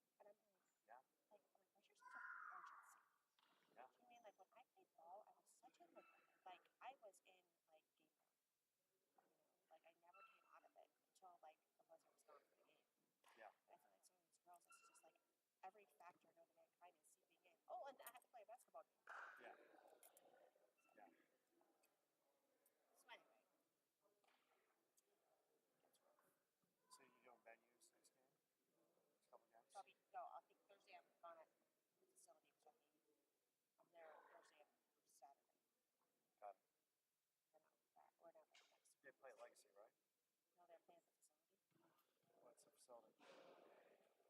just like and I'm like Yeah. like where's your sense of urgency? Yeah. Do you mean like when I played ball I was such in like I was in like game mode. You know, like I never came out of it until like the buzzer was gone for the game. Yeah. And I feel like some of these girls it's just like every factor known to mankind is seeping in. Oh, and I had to play a basketball game. Yeah. Yeah. So anyway. So you doing venues next game? Next couple games? So I think Thursday I'm gone at the facility, which I'll be. I'm there Thursday and Saturday. Got it. Then I'm back. We're not back next They week. play Legacy, right? No, they're playing at the facility. What's the facility?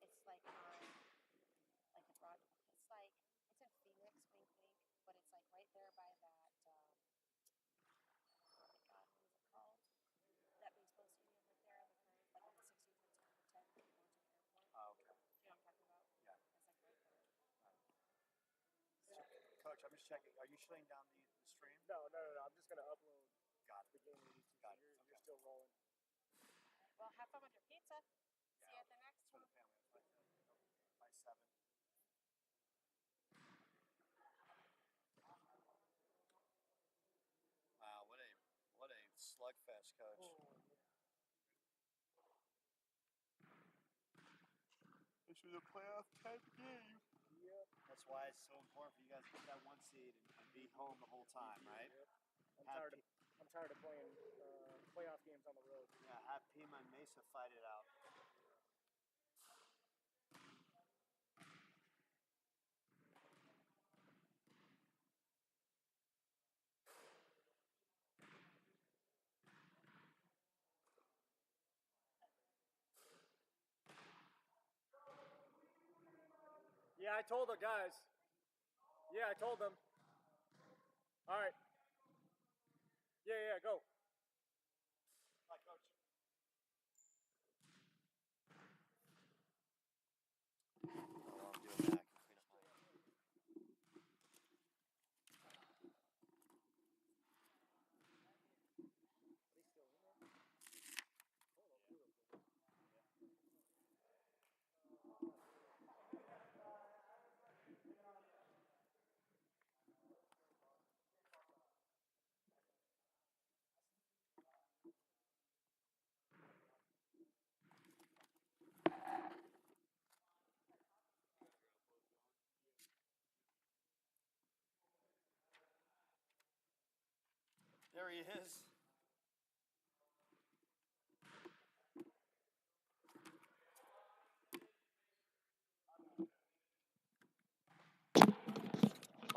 It's like on, like the broad. It's like it's in Phoenix, wink wink, but it's like right there by that. Oh my God, what is it called? That baseball stadium right there on the curve, like on the 16th and 10th, going to the airport. Oh, okay. Do you know what I'm talking about? Yeah. It's like right there. So, Coach, I'm just checking. Are you shutting down the stream? No. I'm just gonna upload Got the it. game to YouTube. Got So it. you're Okay. still rolling. Well, have fun with your pizza. See you Yeah. at the next For one. the family, that's why I said by 7. Wow, what a slugfest, Coach. This was a playoff type game. Yep. That's why it's so important for you guys to get that 1 seed and be home the whole time, right? Yep. I'm tired of playing playoff games on the road. Yeah, have Pima and Mesa fight it out. Yeah, I told the guys. Yeah, I told them. All right. Yeah, go. Hi, Coach. Oh, I'm doing that. I can clean up my. Are they still in there? There he is.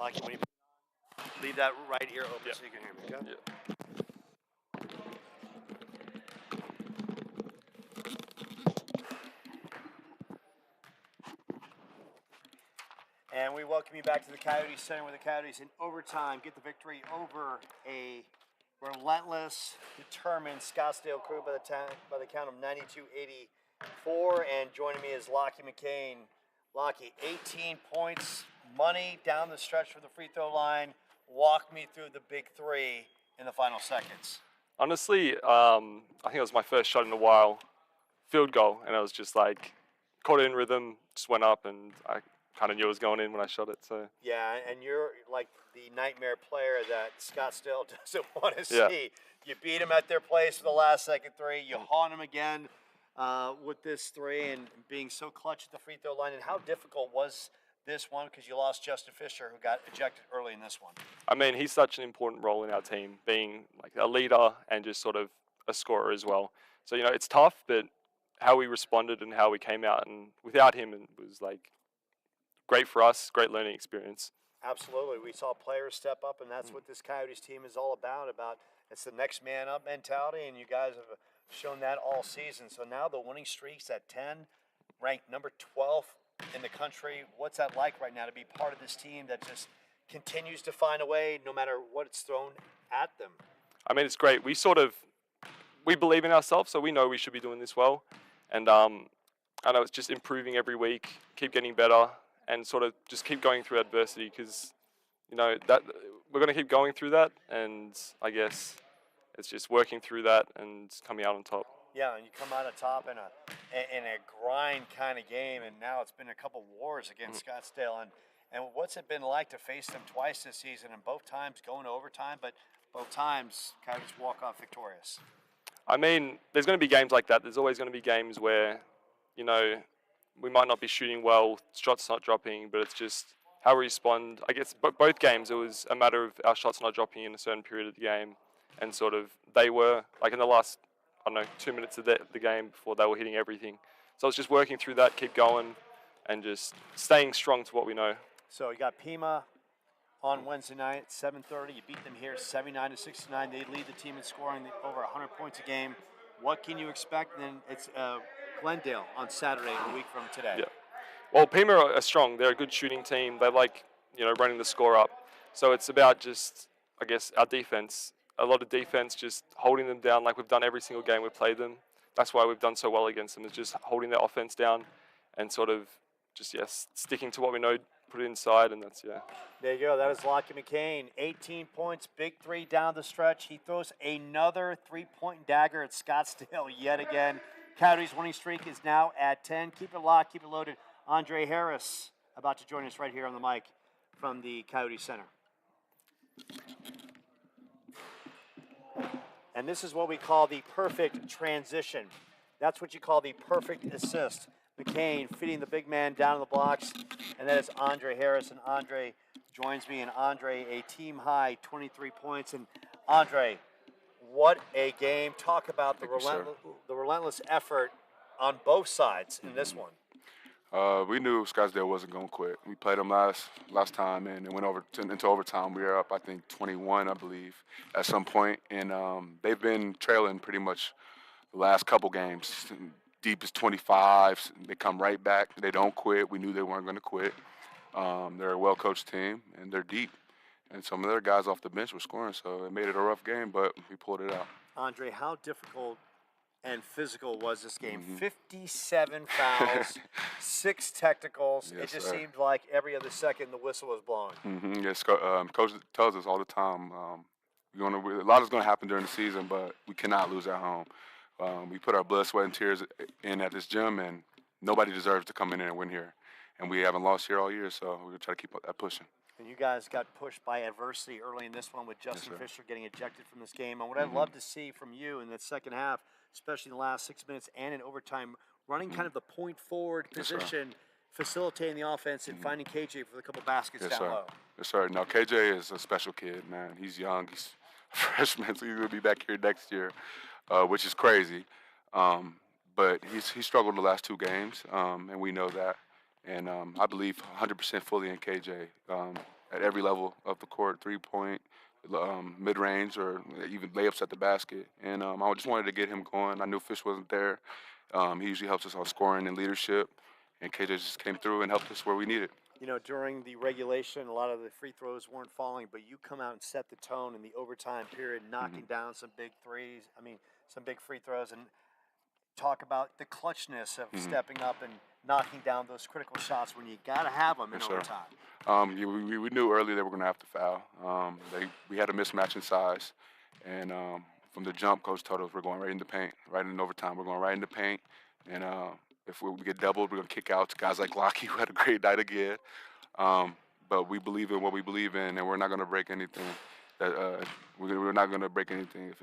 Lucky when you leave that right ear open Yeah. so you can hear me, okay? Yeah. And we welcome you back to the Coyotes Center, where the Coyotes in overtime get the victory over a relentless, determined Scottsdale crew by the count of 92-84. And joining me is Lockie McCain. Lockie, 18 points, money down the stretch from the free throw line. Walk me through the big three in the final seconds. Honestly, I think it was my first shot in a while, field goal, and I was just like caught it in rhythm, just went up, and I kind of knew it was going in when I shot it. So Yeah, and you're like the nightmare player that Scottsdale doesn't want to Yeah. see. You beat them at their place for the last second three. You haunt them again with this three and being so clutch at the free throw line. And how difficult was this one? Because you lost Justin Fisher, who got ejected early in this one. I mean, he's such an important role in our team, being like a leader and just sort of a scorer as well. So it's tough, but how we responded and how we came out, and without him, it was like great for us, great learning experience. Absolutely. We saw players step up, and that's what this Coyotes team is all about. It's the next man up mentality, and you guys have shown that all season. So now the winning streak's at 10, ranked number 12 in the country. What's that like right now to be part of this team that just continues to find a way no matter what it's thrown at them? I mean, it's great. We believe in ourselves, so we know we should be doing this well. And I know it's just improving every week, keep getting better, and sort of just keep going through adversity, because that we're going to keep going through that, and I guess it's just working through that and coming out on top. Yeah, and you come out on top in a grind kind of game, and now it's been a couple wars against Scottsdale. And what's it been like to face them twice this season, and both times going to overtime, but both times Coyotes walk off victorious? I mean, there's going to be games like that. There's always going to be games where, we might not be shooting well, shots not dropping, but it's just how we respond. I guess both games, it was a matter of our shots not dropping in a certain period of the game, and sort of they were, like in the last, 2 minutes of the game before, they were hitting everything. So it's just working through that, keep going, and just staying strong to what we know. So you got Pima on Wednesday night at 7:30. You beat them here 79-69. They lead the team in scoring over 100 points a game. What can you expect? And then it's Glendale on Saturday, a week from today. Yeah. Well, Pima are strong. They're a good shooting team. They like, running the score up. So it's about just, I guess, our defense. A lot of defense, just holding them down like we've done every single game we've played them. That's why we've done so well against them, is just holding their offense down and sort of just, sticking to what we know, put it inside, and that's, There you go. That is Lockie McCain. 18 points, big three down the stretch. He throws another three-point dagger at Scottsdale yet again. Coyotes' winning streak is now at 10. Keep it locked, keep it loaded. Andre Harris about to join us right here on the mic from the Coyote Center. And this is what we call the perfect transition. That's what you call the perfect assist. McCain feeding the big man down in the blocks, and that is Andre Harris. And Andre joins me, and Andre, a team-high 23 points. And Andre, what a game. Talk about the relentless effort on both sides in this one. We knew Scottsdale wasn't going to quit. We played them last time, and it went into overtime. We were up, I think, 21, I believe, at some point. And they've been trailing pretty much the last couple games. Deep as 25. They come right back. They don't quit. We knew they weren't going to quit. They're a well-coached team, and they're deep. And some of their guys off the bench were scoring, so it made it a rough game, but we pulled it out. Andre, how difficult and physical was this game? 57 fouls, 6 technicals. Yes, it just sir. seemed like every other second the whistle was blowing. Yes, Coach tells us all the time, a lot is going to happen during the season, but we cannot lose at home. We put our blood, sweat, and tears in at this gym, and nobody deserves to come in here and win here. And we haven't lost here all year, so we're going to try to keep that pushing. And you guys got pushed by adversity early in this one with Justin Fisher getting ejected from this game. And what I'd love to see from you in that second half, especially in the last 6 minutes and in overtime, running kind of the point forward position, facilitating the offense and finding KJ for a couple baskets down low. Yes, sir. Now, KJ is a special kid, man. He's young. He's a freshman, so he's going to be back here next year, which is crazy. But he struggled the last 2 games, and we know that. And I believe 100% fully in KJ. at every level of the court, 3-point, mid-range, or even layups at the basket. And I just wanted to get him going. I knew Fish wasn't there. He usually helps us on scoring and leadership, and KJ just came through and helped us where we needed. You know, during the regulation, a lot of the free throws weren't falling, but you come out and set the tone in the overtime period, knocking down some big threes. I mean, some big free throws, and talk about the clutchness of stepping up and knocking down those critical shots when you got to have them in Yes, sir. overtime. Yeah, we knew early that we're going to have to foul. We had a mismatch in size, and from the jump, Coach told us we're going right in the paint, right in overtime. We're going right in the paint, and if we get doubled, we're going to kick out to guys like Lockie, who had a great night again. But we believe in what we believe in, and we're not going to break anything. We're not going to break anything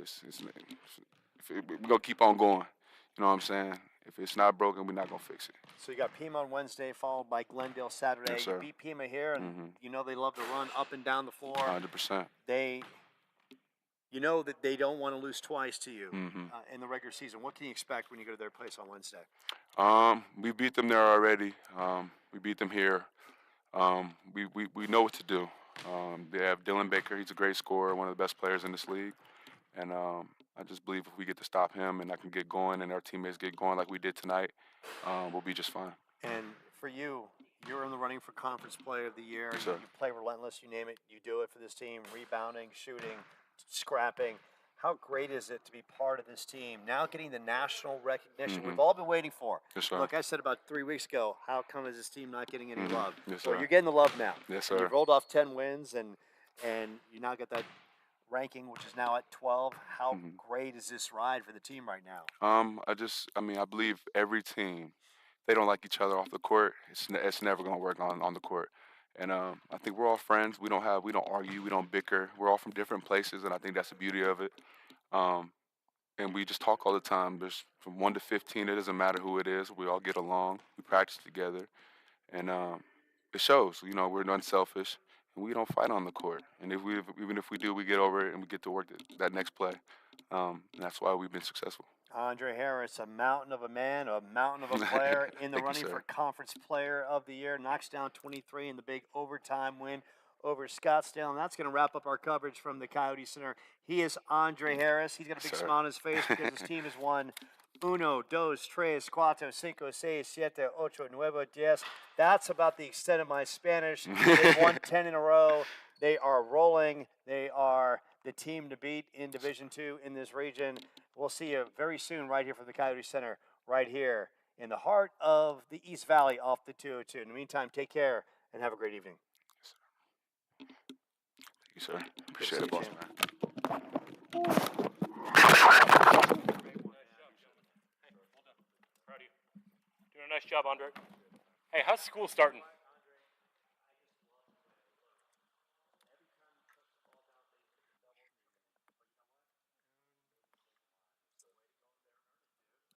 we're going to keep on going. You know what I'm saying? If it's not broken, we're not going to fix it. So you got Pima on Wednesday, followed by Glendale Saturday. Yes, sir. You beat Pima here, and you know they love to run up and down the floor. 100%. You know that they don't want to lose twice to you Mm-hmm. In the regular season. What can you expect when you go to their place on Wednesday? We beat them there already. We beat them here. We know what to do. They have Dylan Baker. He's a great scorer, one of the best players in this league. And I just believe if we get to stop him and I can get going and our teammates get going like we did tonight, we'll be just fine. And for you, you're in the running for Conference Player of the Year. Yes, sir. You play relentless, you name it, you do it for this team, rebounding, shooting, scrapping. How great is it to be part of this team? Now getting the national recognition we've all been waiting for. Yes, sir. Look, I said about 3 weeks ago, how come is this team not getting any love? Yes, Well, sir. you're getting the love now. Yes, And sir. you've rolled off 10 wins, and you now get that ranking, which is now at 12. How great is this ride for the team right now? I believe every team, they don't like each other off the court. It's never going to work on the court. And I think we're all friends. We don't argue. We don't bicker. We're all from different places, and I think that's the beauty of it. And we just talk all the time. There's from 1 to 15. It doesn't matter who it is. We all get along. We practice together, and it shows. You know, we're unselfish, and we don't fight on the court. And even if we do, we get over it and we get to work that next play. And that's why we've been successful. Andre Harris, a mountain of a man, a mountain of a player in the Thank you, running sir. for Conference Player of the Year. Knocks down 23 in the big overtime win over Scottsdale. And that's going to wrap up our coverage from the Coyote Center. He is Andre Harris. He's got a big Yes, sir. smile on his face because his team has won 1, 2, 3, 4, 5, 6, 7, 8, 9, 10. That's about the extent of my Spanish. They've won 10 in a row. They are rolling. They are the team to beat in Division II in this region. We'll see you very soon right here from the Coyote Center, right here in the heart of the East Valley off the 202. In the meantime, take care and have a great evening. Thank you, sir. Appreciate it, boss, man. Doing a nice job, Andre. Hey, how's school starting?